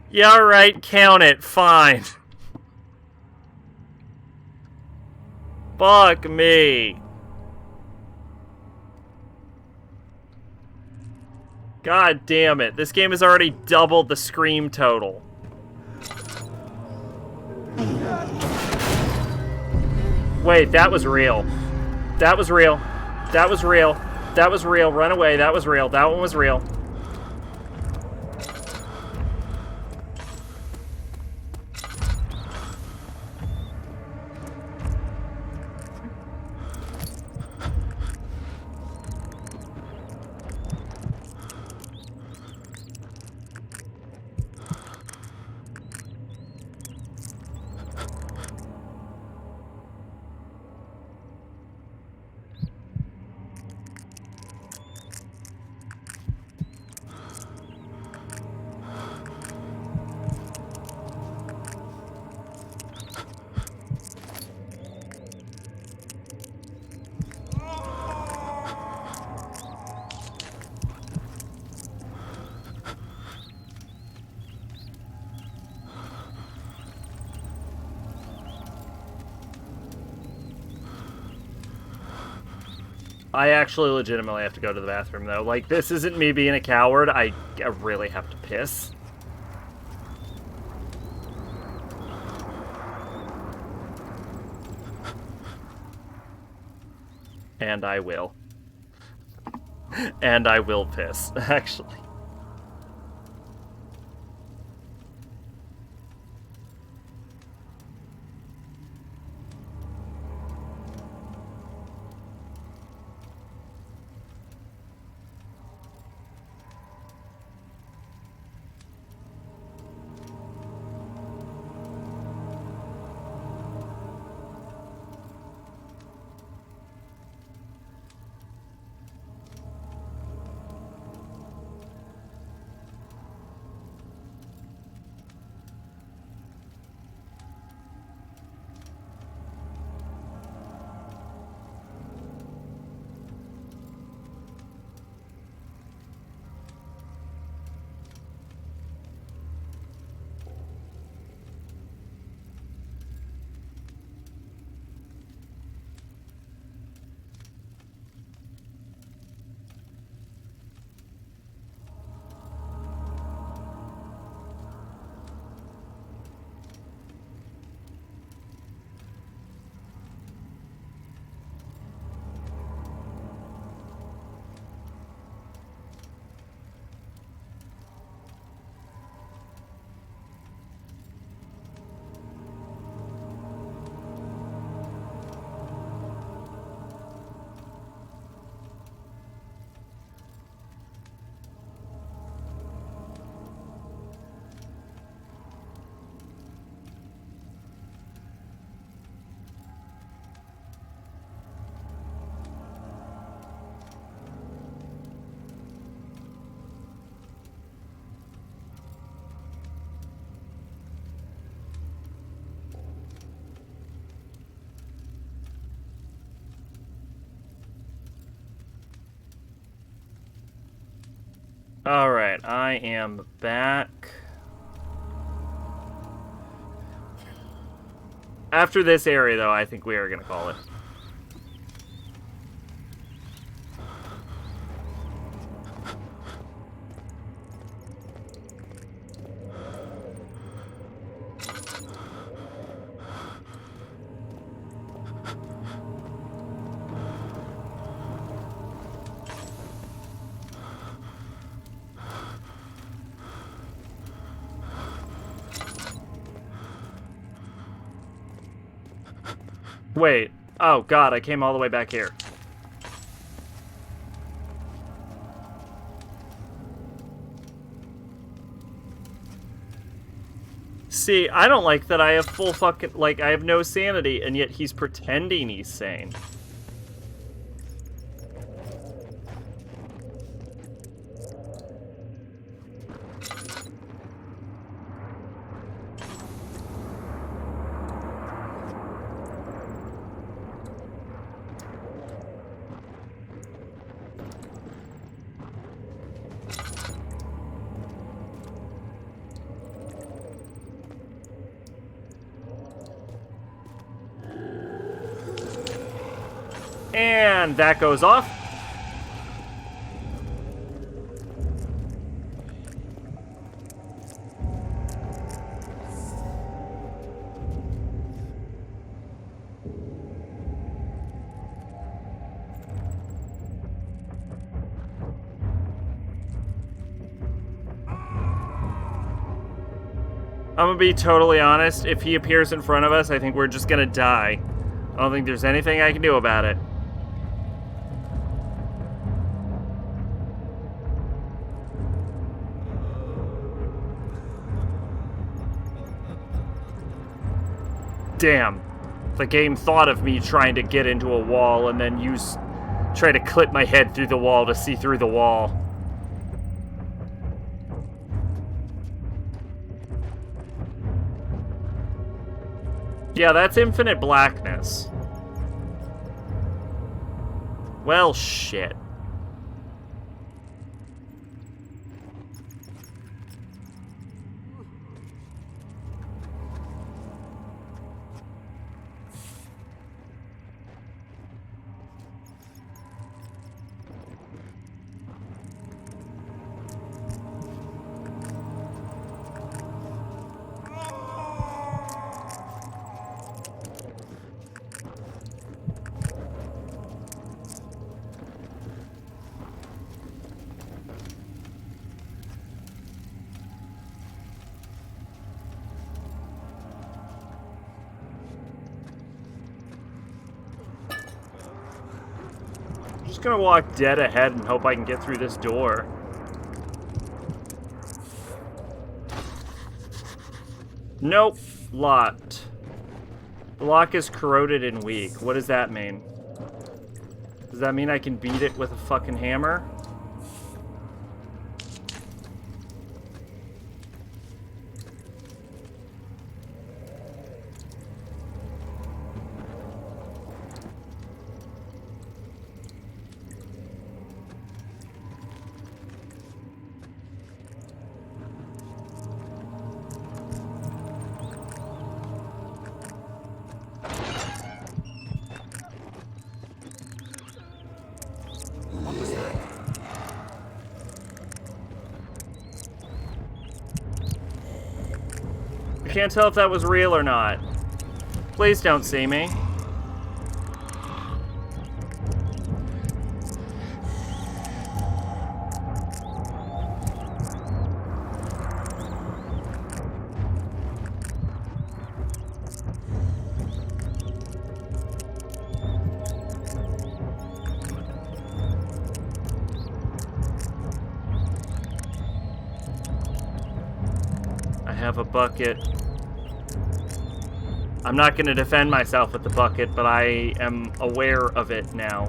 A: Yeah, alright, count it, fine. Fuck me. God damn it, this game has already doubled the scream total. Wait, that was real. That was real. That was real. That was real. Run away, that was real. That one was real. I actually legitimately have to go to the bathroom, though. Like, this isn't me being a coward. I really have to piss. And I will. And I will piss, actually. Alright, I am back. After this area, though, I think we are going to call it. Wait. Oh, God, I came all the way back here. See, I don't like that I have full fucking... Like, I have no sanity, and yet he's pretending he's sane. And that goes off. I'm gonna be totally honest, if he appears in front of us, I think we're just gonna die. I don't think there's anything I can do about it. Damn. The game thought of me trying to get into a wall and then try to clip my head through the wall to see through the wall. Yeah, that's infinite blackness. Well, shit. Just gonna walk dead ahead and hope I can get through this door. Nope. Locked. The lock is corroded and weak. What does that mean? Does that mean I can beat it with a fucking hammer? I can't tell if that was real or not. Please don't see me. I have a bucket. I'm not going to defend myself with the bucket, but I am aware of it now.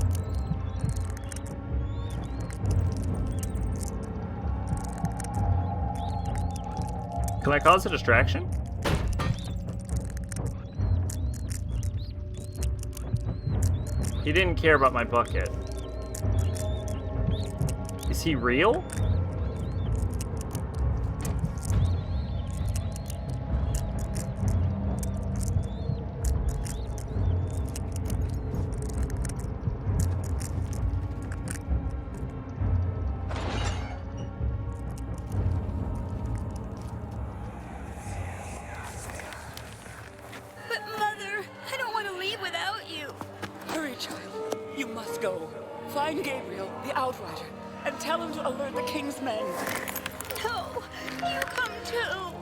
A: Can I cause a distraction? He didn't care about my bucket. Is he real?
L: must go. Find Gabriel, the Outrider, and tell him to alert the King's men.
I: No, you come too.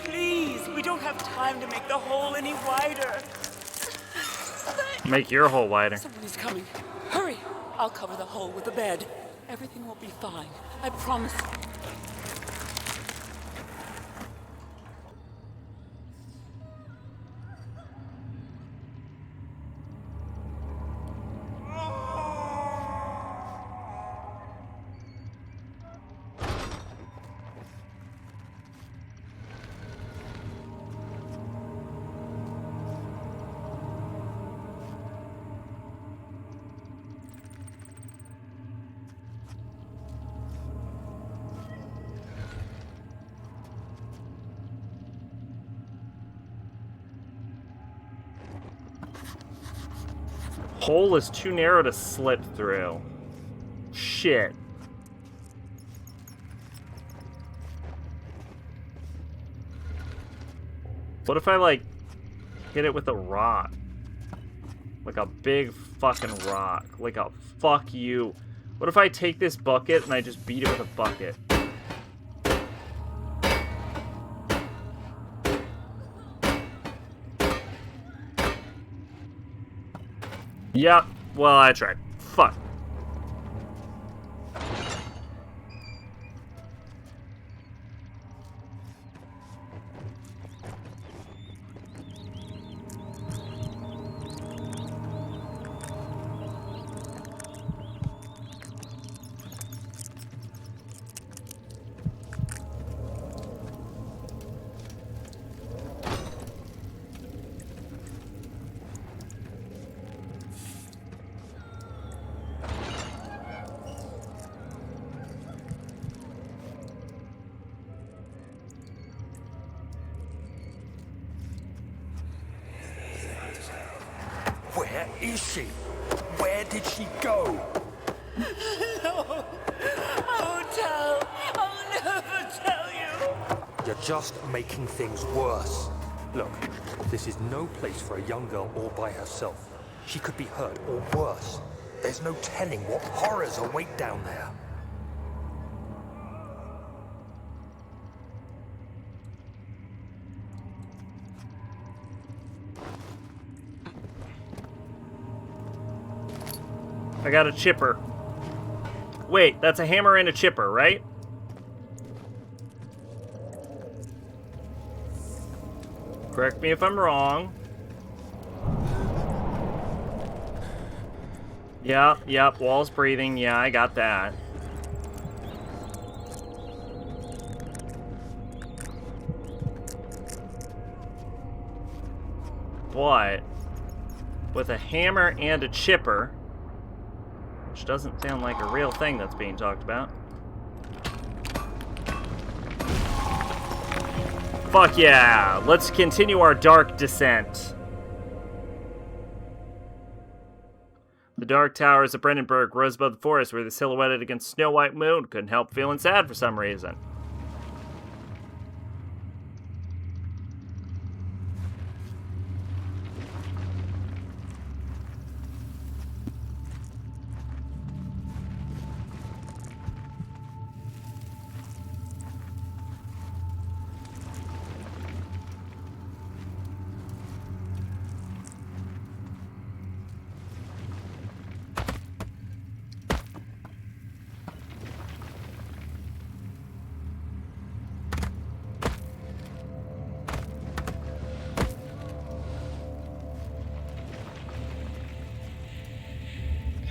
L: Please, we don't have time to make the hole any wider.
A: Make your hole wider.
L: Someone is coming. Hurry! I'll cover the hole with the bed. Everything will be fine. I promise.
A: Hole is too narrow to slip through. Shit. What if I, like, hit it with a rock? Like a big fucking rock. Like a fuck you. What if I take this bucket and I just beat it with a bucket? Yep. Well, I tried. Fuck.
B: Where is she? Where did she go?
L: No, I won't tell. I'll never tell you.
B: You're just making things worse. Look, this is no place for a young girl all by herself. She could be hurt or worse. There's no telling what horrors await down there.
A: I got a chipper. Wait, that's a hammer and a chipper, right? Correct me if I'm wrong. Yep, wall's breathing. Yeah, I got that. But with a hammer and a chipper, which doesn't sound like a real thing that's being talked about. Fuck yeah! Let's continue our dark descent. The dark towers of Brandenburg rose above the forest where the silhouetted against snow white moon couldn't help feeling sad for some reason.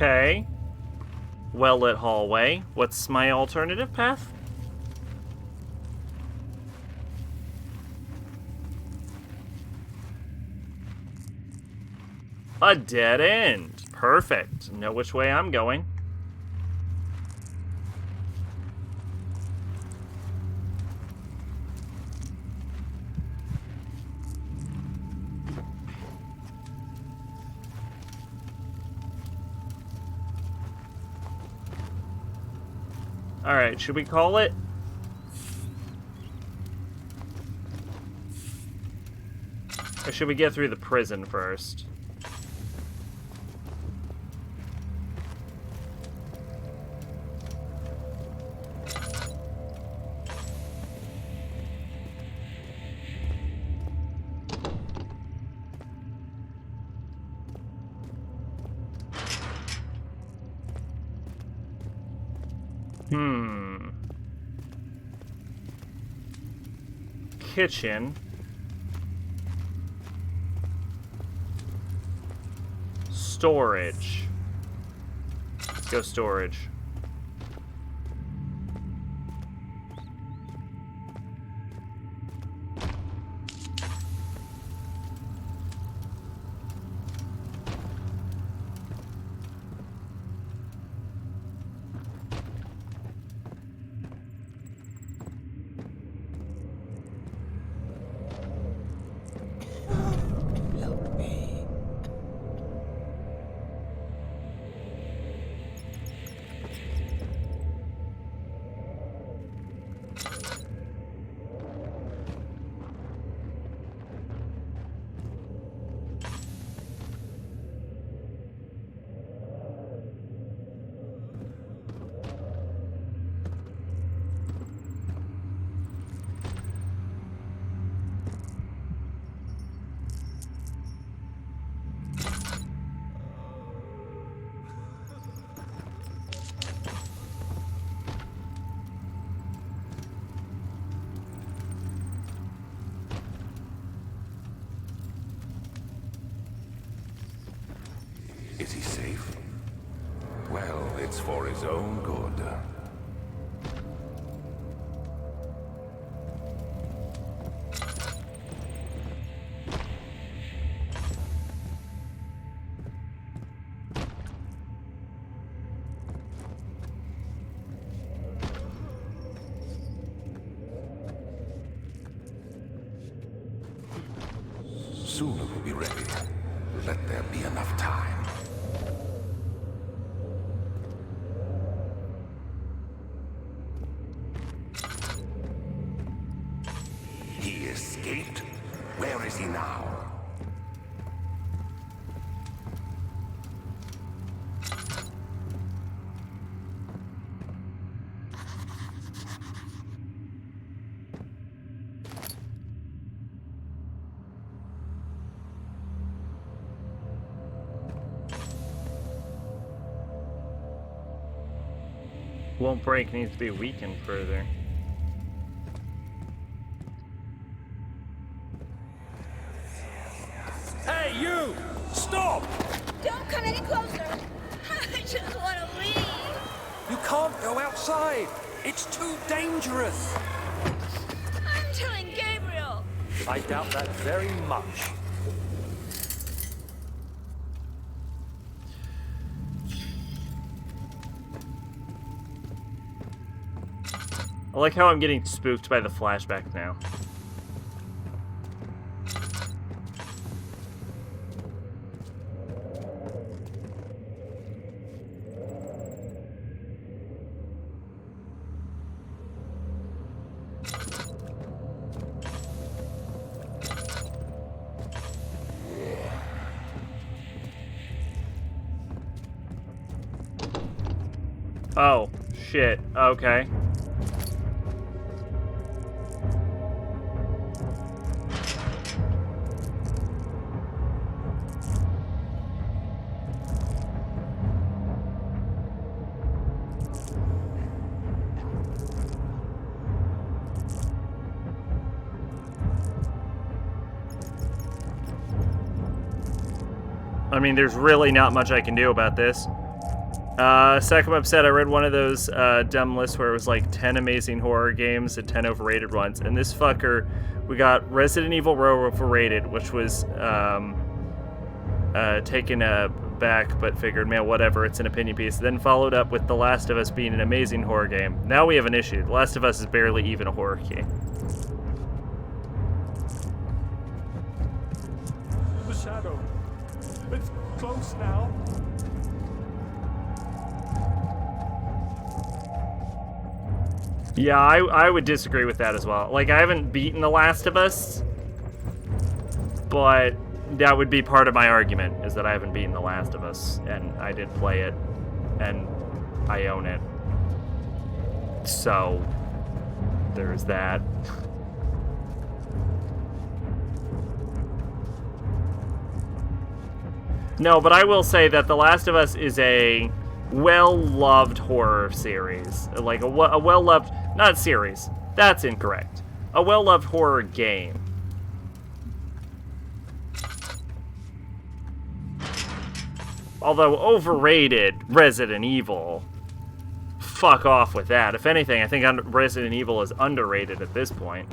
A: Okay. Well-lit hallway. What's my alternative path? A dead end. Perfect. Know which way I'm going. Alright, should we call it? Or should we get through the prison first? kitchen. Storage. Let's go storage.
C: Is he safe? Well, it's for his own good. Soon it will be ready. Let there be enough time. He escaped? Where is he now?
A: Won't break, needs to be weakened further.
J: Hey, you! Stop!
I: Don't come any closer. I just want to leave.
B: You can't go outside. It's too dangerous.
I: I'm telling Gabriel.
B: I doubt that very much.
A: I like how I'm getting spooked by the flashback now. Oh, shit. Okay. I mean, there's really not much I can do about this. Sacrabalic said, I read one of those dumb lists where it was like 10 amazing horror games and 10 overrated ones. And this fucker, we got Resident Evil Row overrated, which was taken back, but figured, man, whatever, it's an opinion piece. Then followed up with The Last of Us being an amazing horror game. Now we have an issue. The Last of Us is barely even a horror game.
D: The shadow. It's close now.
A: Yeah, I would disagree with that as well. Like, I haven't beaten The Last of Us, but that would be part of my argument, is that I haven't beaten The Last of Us, and I did play it, and I own it. So, there's that. No, but I will say that The Last of Us is a well-loved horror series. Like, a well-loved... Not series. That's incorrect. A well-loved horror game. Although overrated Resident Evil. Fuck off with that. If anything, I think Resident Evil is underrated at this point.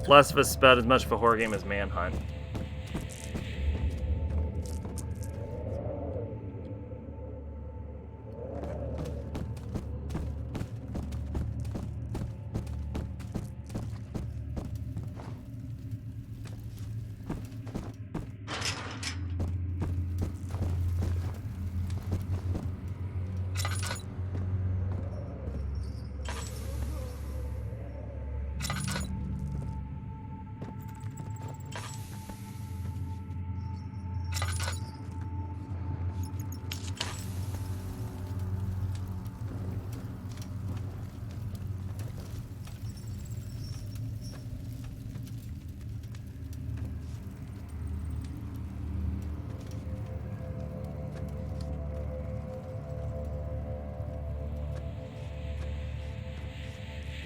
A: Last of Us is about as much of a horror game as Manhunt.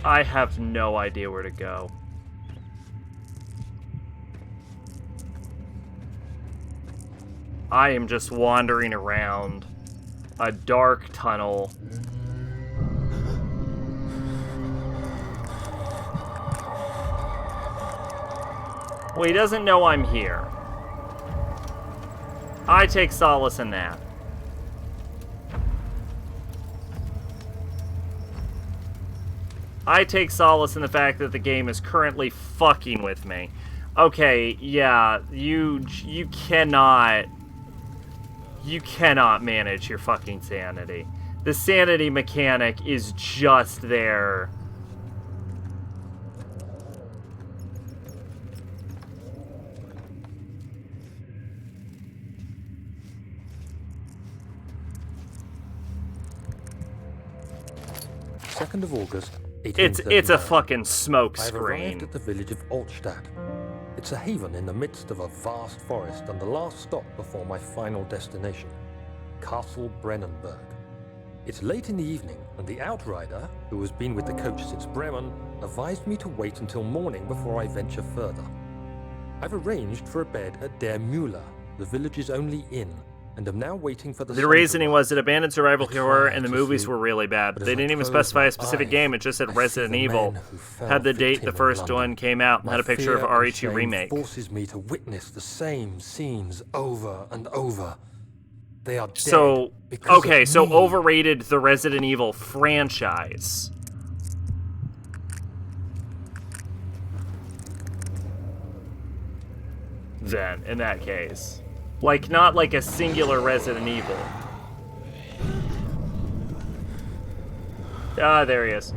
A: I have no idea where to go. I am just wandering around a dark tunnel. Well, he doesn't know I'm here. I take solace in that. I take solace in the fact that the game is currently fucking with me. Okay, yeah, you cannot manage your fucking sanity. The sanity mechanic is just there.
B: Second of August,
A: It's a fucking smoke
B: I've
A: screen.
B: arrived at the village of Altstadt. It's a haven in the midst of a vast forest and the last stop before my final destination, Castle Brennenburg. It's late in the evening, and the outrider, who has been with the coach since Bremen, advised me to wait until morning before I venture further. I've arranged for a bed at Der Müller, the village's only inn, and am now waiting for the
A: The reasoning was that abandoned survival horror and the movies were really bad. They didn't even specify a specific game, it just said Resident Evil. Had the date the first one came out and had a picture of RE2 Remake.
B: Forces me to witness the same scenes over and over. They are dead.
A: So, okay, so overrated the Resident Evil franchise. Then, in that case. Like, not like a singular Resident Evil. Ah, there he is.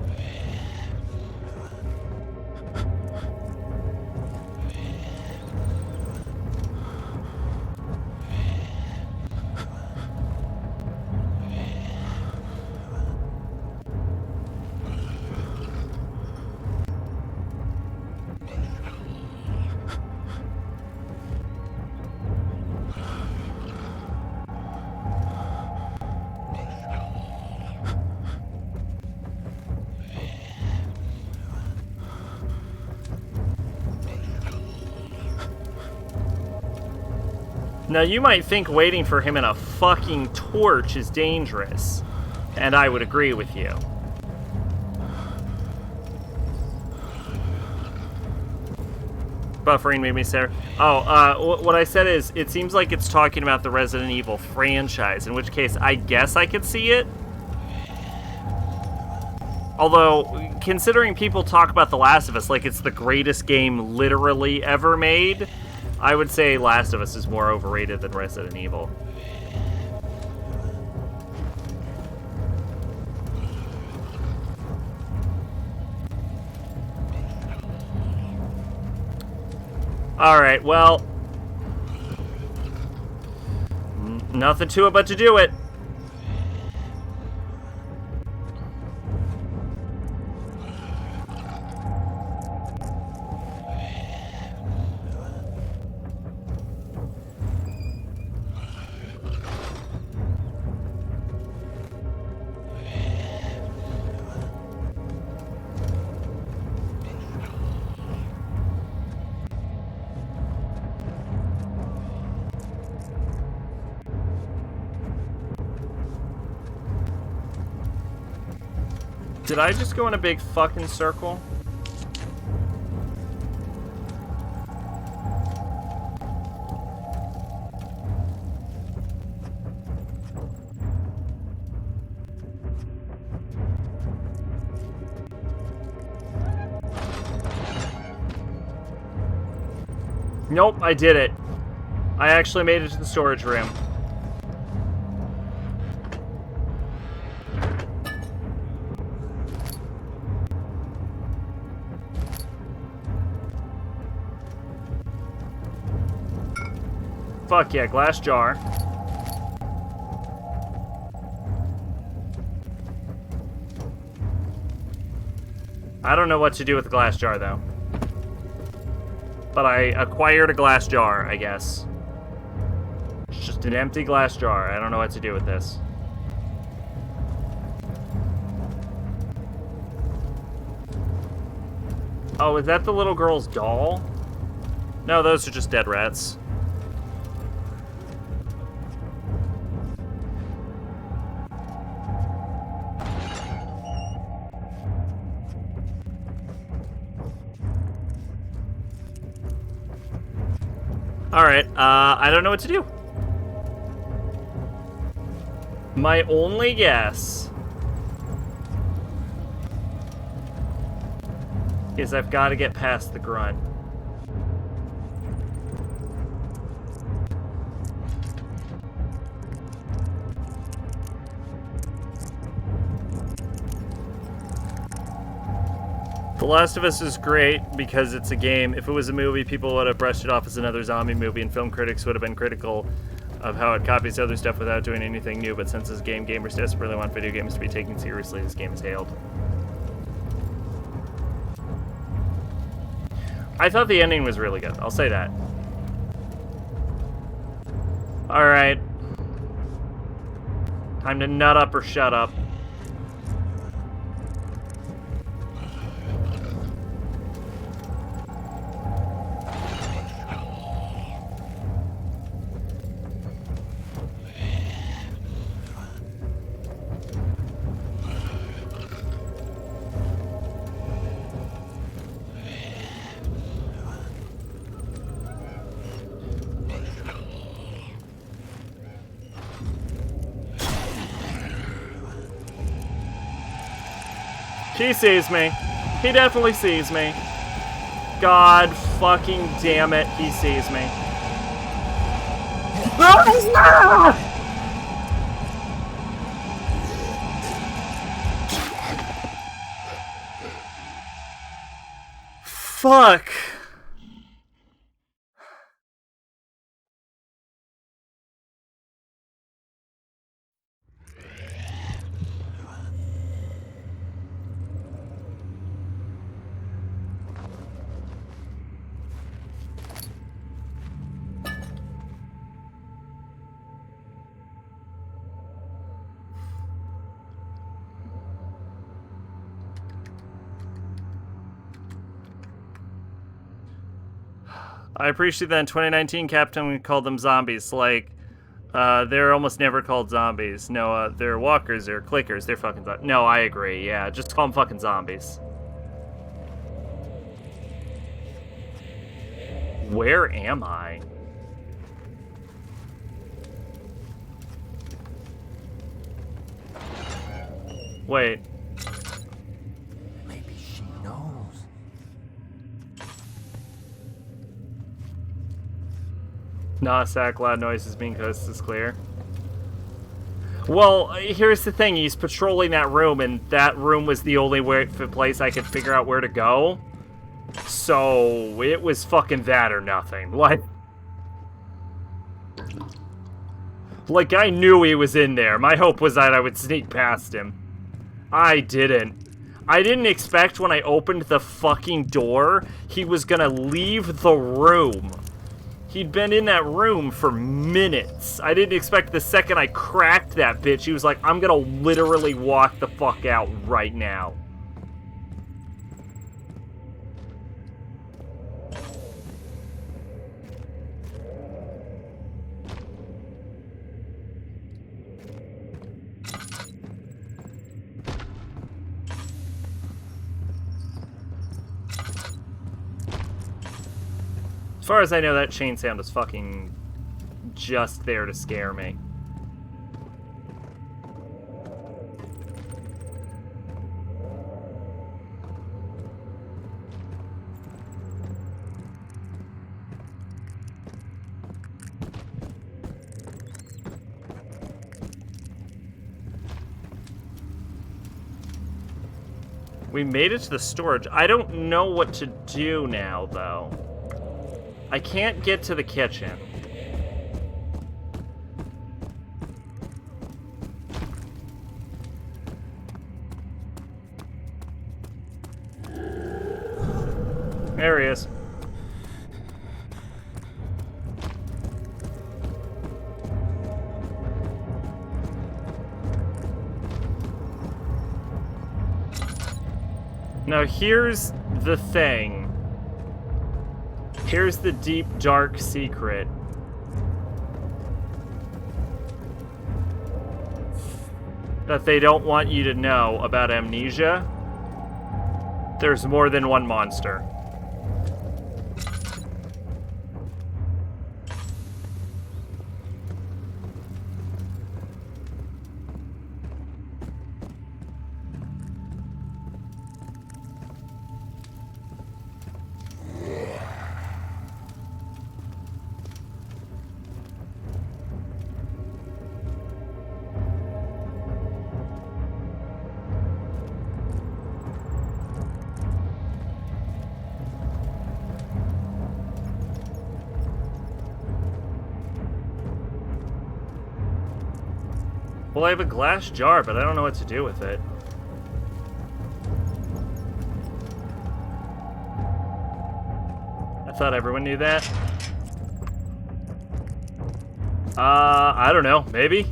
A: Now, you might think waiting for him in a fucking torch is dangerous, and I would agree with you. Buffering made me say, what I said is, it seems like it's talking about the Resident Evil franchise, in which case I guess I could see it. Although, considering people talk about The Last of Us like it's the greatest game literally ever made, I would say Last of Us is more overrated than Resident Evil. Alright, well, nothing to it but to do it. Did I just go in a big fucking circle? Nope, I did it. I actually made it to the storage room. Fuck yeah, glass jar. I don't know what to do with the glass jar, though. But I acquired a glass jar, I guess. It's just an empty glass jar. I don't know what to do with this. Oh, is that the little girl's doll? No, those are just dead rats. Alright, I don't know what to do. My only guess is I've got to get past the grunt. The Last of Us is great because it's a game. If it was a movie, people would have brushed it off as another zombie movie, and film critics would have been critical of how it copies other stuff without doing anything new. But since this game, gamers desperately want video games to be taken seriously, this game is hailed. I thought the ending was really good. I'll say that. Alright. Time to nut up or shut up. He sees me. He definitely sees me. God fucking damn it, he sees me. Fuck. I appreciate that in 2019 Captain called them zombies. Like, they're almost never called zombies. No, they're walkers, they're clickers, they're fucking zombies. No, I agree, yeah. Just call them fucking zombies. Where am I? Wait.
B: Maybe she knows.
A: Nah, Sack, loud noises being coast is clear. Well, here's the thing. He's patrolling that room, and that room was the only place I could figure out where to go. So, it was fucking that or nothing. Like, I knew he was in there. My hope was that I would sneak past him. I didn't. I didn't expect when I opened the fucking door, he was gonna leave the room. He'd been in that room for minutes. I didn't expect the second I cracked that bitch, he was like, I'm gonna literally walk the fuck out right now. far as I know, that chain sound is fucking just there to scare me. We made it to the storage. I don't know what to do now, though. I can't get to the kitchen. There he is. Now here's the thing. Here's the deep, dark secret. That they don't want you to know about Amnesia. There's more than one monster. Well, I have a glass jar, but I don't know what to do with it. I thought everyone knew that. I don't know. Maybe?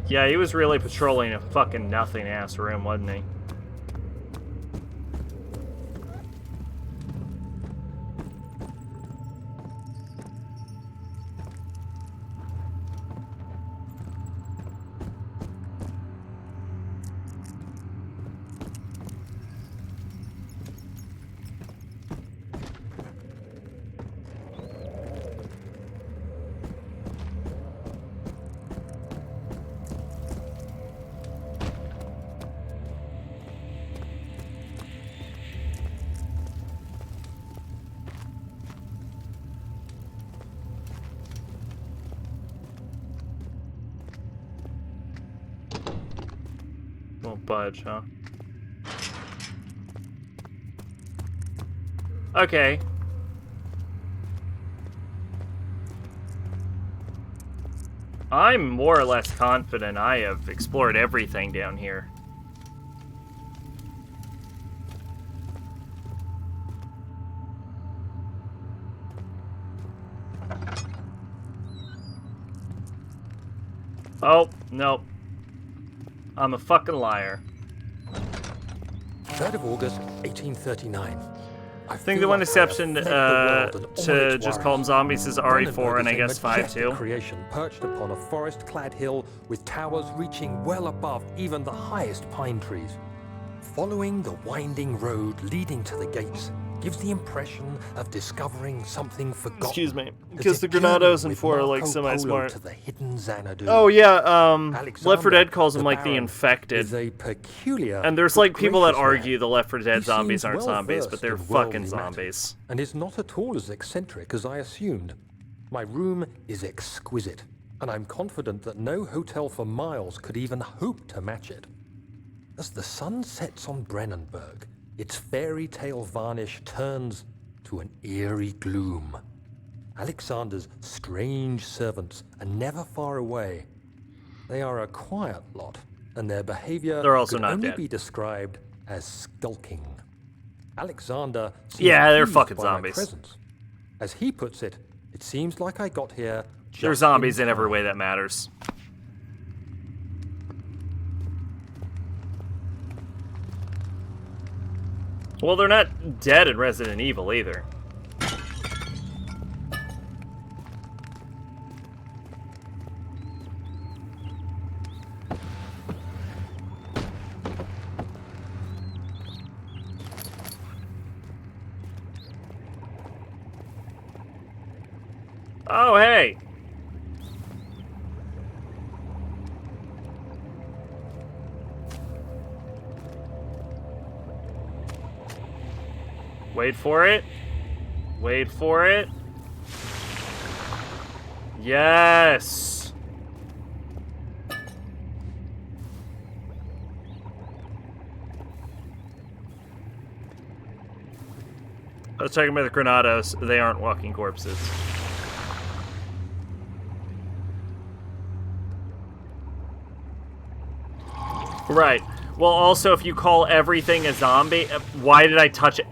A: Yeah, he was really patrolling a fucking nothing-ass room, wasn't he? Won't budge, huh? Okay. I'm more or less confident I have explored everything down here. Oh, nope. I'm a fucking liar.
B: 3rd of August, 1839.
A: I think the one exception to just call them zombies is RE4 and I guess 5 too.
B: Creation perched upon a forest-clad hill with towers reaching well above even the highest pine trees. Following the winding road leading to the gates gives the impression of discovering something forgotten.
A: Excuse me, because the Granados and 4 are like semi-smart.
B: Oh
A: Oh yeah, Left 4 Dead calls them like the infected. And there's like people that argue the Left 4 Dead zombies aren't zombies, but they're fucking zombies.
B: And is not at all as eccentric as I assumed. My room is exquisite, and I'm confident that no hotel for miles could even hope to match it. As the sun sets on Brennenburg, its fairy tale varnish turns to an eerie gloom. Alexander's strange servants are never far away. They are a quiet lot, and their behavior could only be described as skulking. Alexander seems
A: they're
B: pleased
A: fucking
B: by my
A: zombies.
B: presence. As he puts it, it seems like I got here just
A: They're zombies in every way that matters. Well, they're not dead in Resident Evil either. Oh, hey. Wait for it. Wait for it. Yes. I was talking about the Granados. They aren't walking corpses. Right. Well, also, if you call everything a zombie, why did I touch it?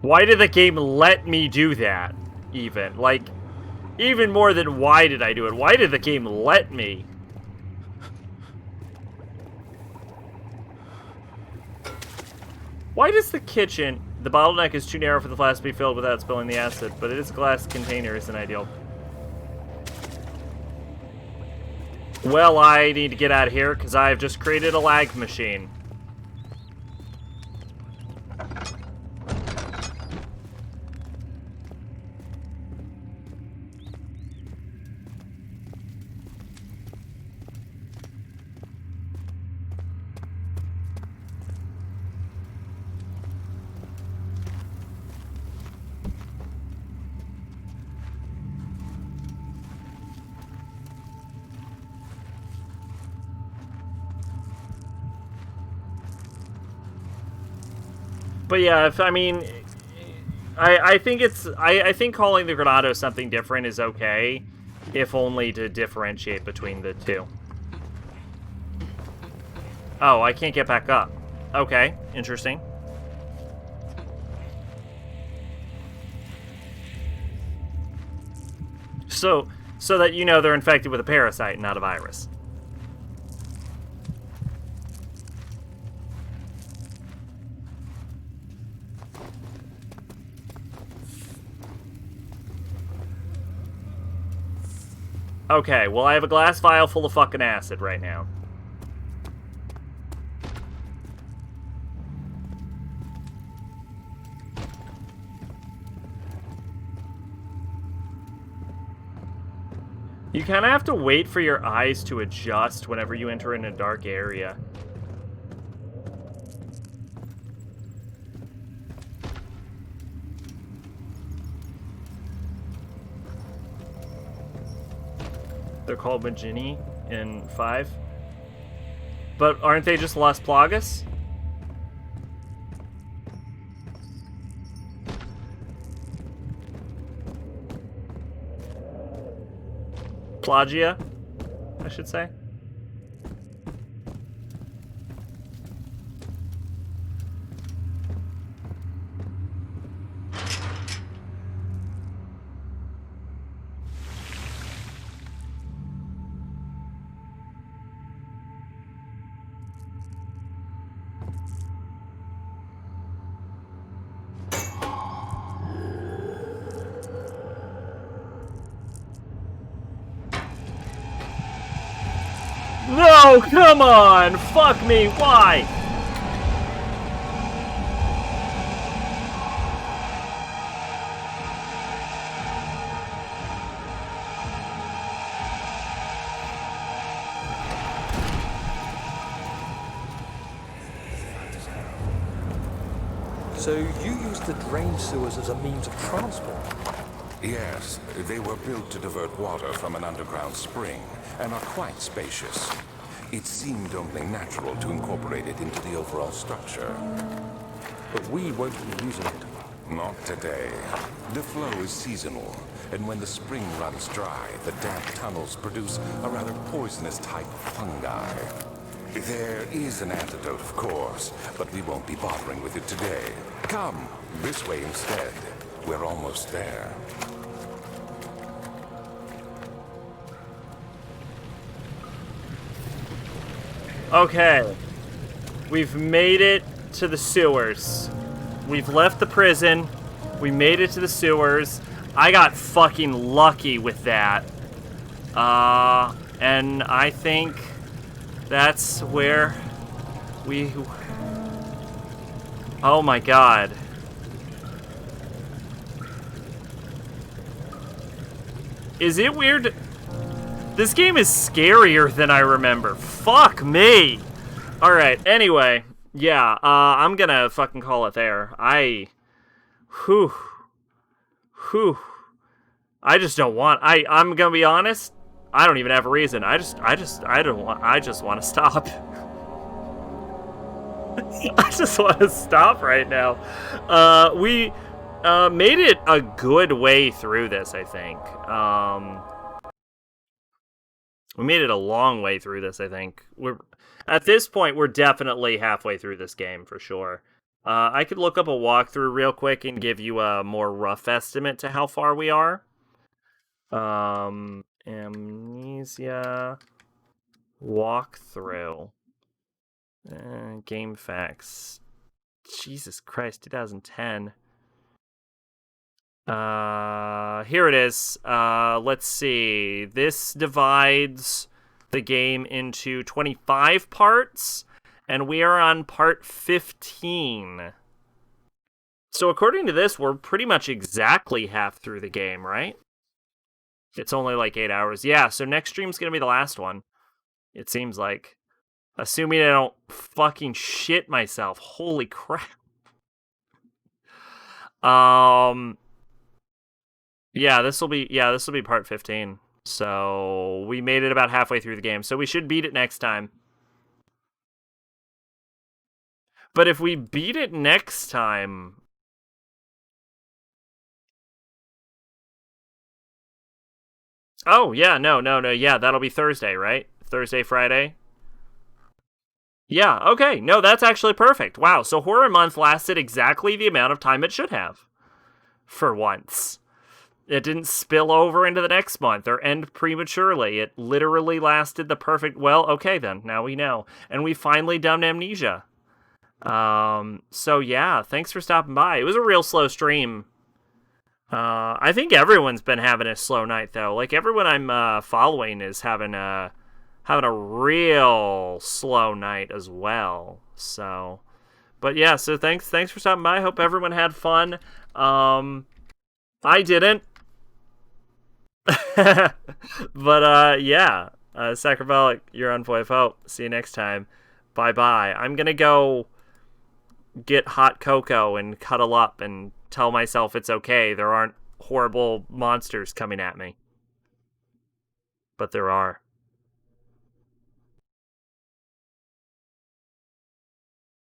A: Why did the game let me do that, even? Like, even more than why did I do it? Why did the game let me? Why does the kitchen... The bottleneck is too narrow for the flask to be filled without spilling the acid, but it is a glass container isn't ideal. Well, I need to get out of here, because I have just created a lag machine. But yeah, if, I mean, I think it's, I think calling the Granado something different is okay, if only to differentiate between the two. Oh, I can't get back up. Okay, interesting. So that you know they're infected with a parasite, not a virus. Okay, well, I have a glass vial full of fucking acid right now. You kind of have to wait for your eyes to adjust whenever you enter in a dark area. They're called Magini in 5. But aren't they just Las Plagas? Plagia, I should say. No, come on! Fuck me, why?
B: So you used the drain sewers as a means of transport?
C: Yes, they were built to divert water from an underground spring and are quite spacious. It seemed only natural to incorporate it into the overall structure.
B: But we won't be using it.
C: Not today. The flow is seasonal, and when the spring runs dry, the damp tunnels produce a rather poisonous type of fungi. There is an antidote, of course, but we won't be bothering with it today. Come, this way instead. We're almost there.
A: Okay. We've made it to the sewers. We've left the prison. We made it to the sewers. I got fucking lucky with that. And I think that's where we... Oh my god. Is it weird? This game is scarier than I remember. Fuck me. Alright, anyway. Yeah, I'm gonna fucking call it there. Whew. I just don't want, I'm gonna be honest, I don't even have a reason. I just want to stop. I just want to stop right now. We made it a good way through this, I think. We made it a long way through this, I think. At this point, we're definitely halfway through this game, for sure. I could look up a walkthrough real quick and give you a more rough estimate to how far we are. Amnesia walkthrough. Game facts. Jesus Christ, 2010. Here it is. Let's see. This divides the game into 25 parts, and we are on part 15. So according to this, we're pretty much exactly half through the game, right? It's only like 8 hours. Yeah, so next stream's gonna be the last one. It seems like. Assuming I don't fucking shit myself. Holy crap. Yeah, this will be part 15. So we made it about halfway through the game. So we should beat it next time. But if we beat it next time, oh, yeah, no, yeah, that'll be Thursday, right? Thursday, Friday? Yeah, okay, no, that's actually perfect. Wow, so Horror Month lasted exactly the amount of time it should have. For once. It didn't spill over into the next month or end prematurely. It literally lasted the perfect, well, okay then, now we know. And we finally done Amnesia. So yeah, thanks for stopping by. It was a real slow stream. I think everyone's been having a slow night though. Like everyone I'm following is having a real slow night as well. So, but yeah, so thanks for stopping by. I hope everyone had fun. I didn't. But yeah, Sacrabalic, you're on Point of Hope. See you next time. Bye-bye. I'm gonna go get hot cocoa and cuddle up and tell myself it's okay. There aren't horrible monsters coming at me. But there are.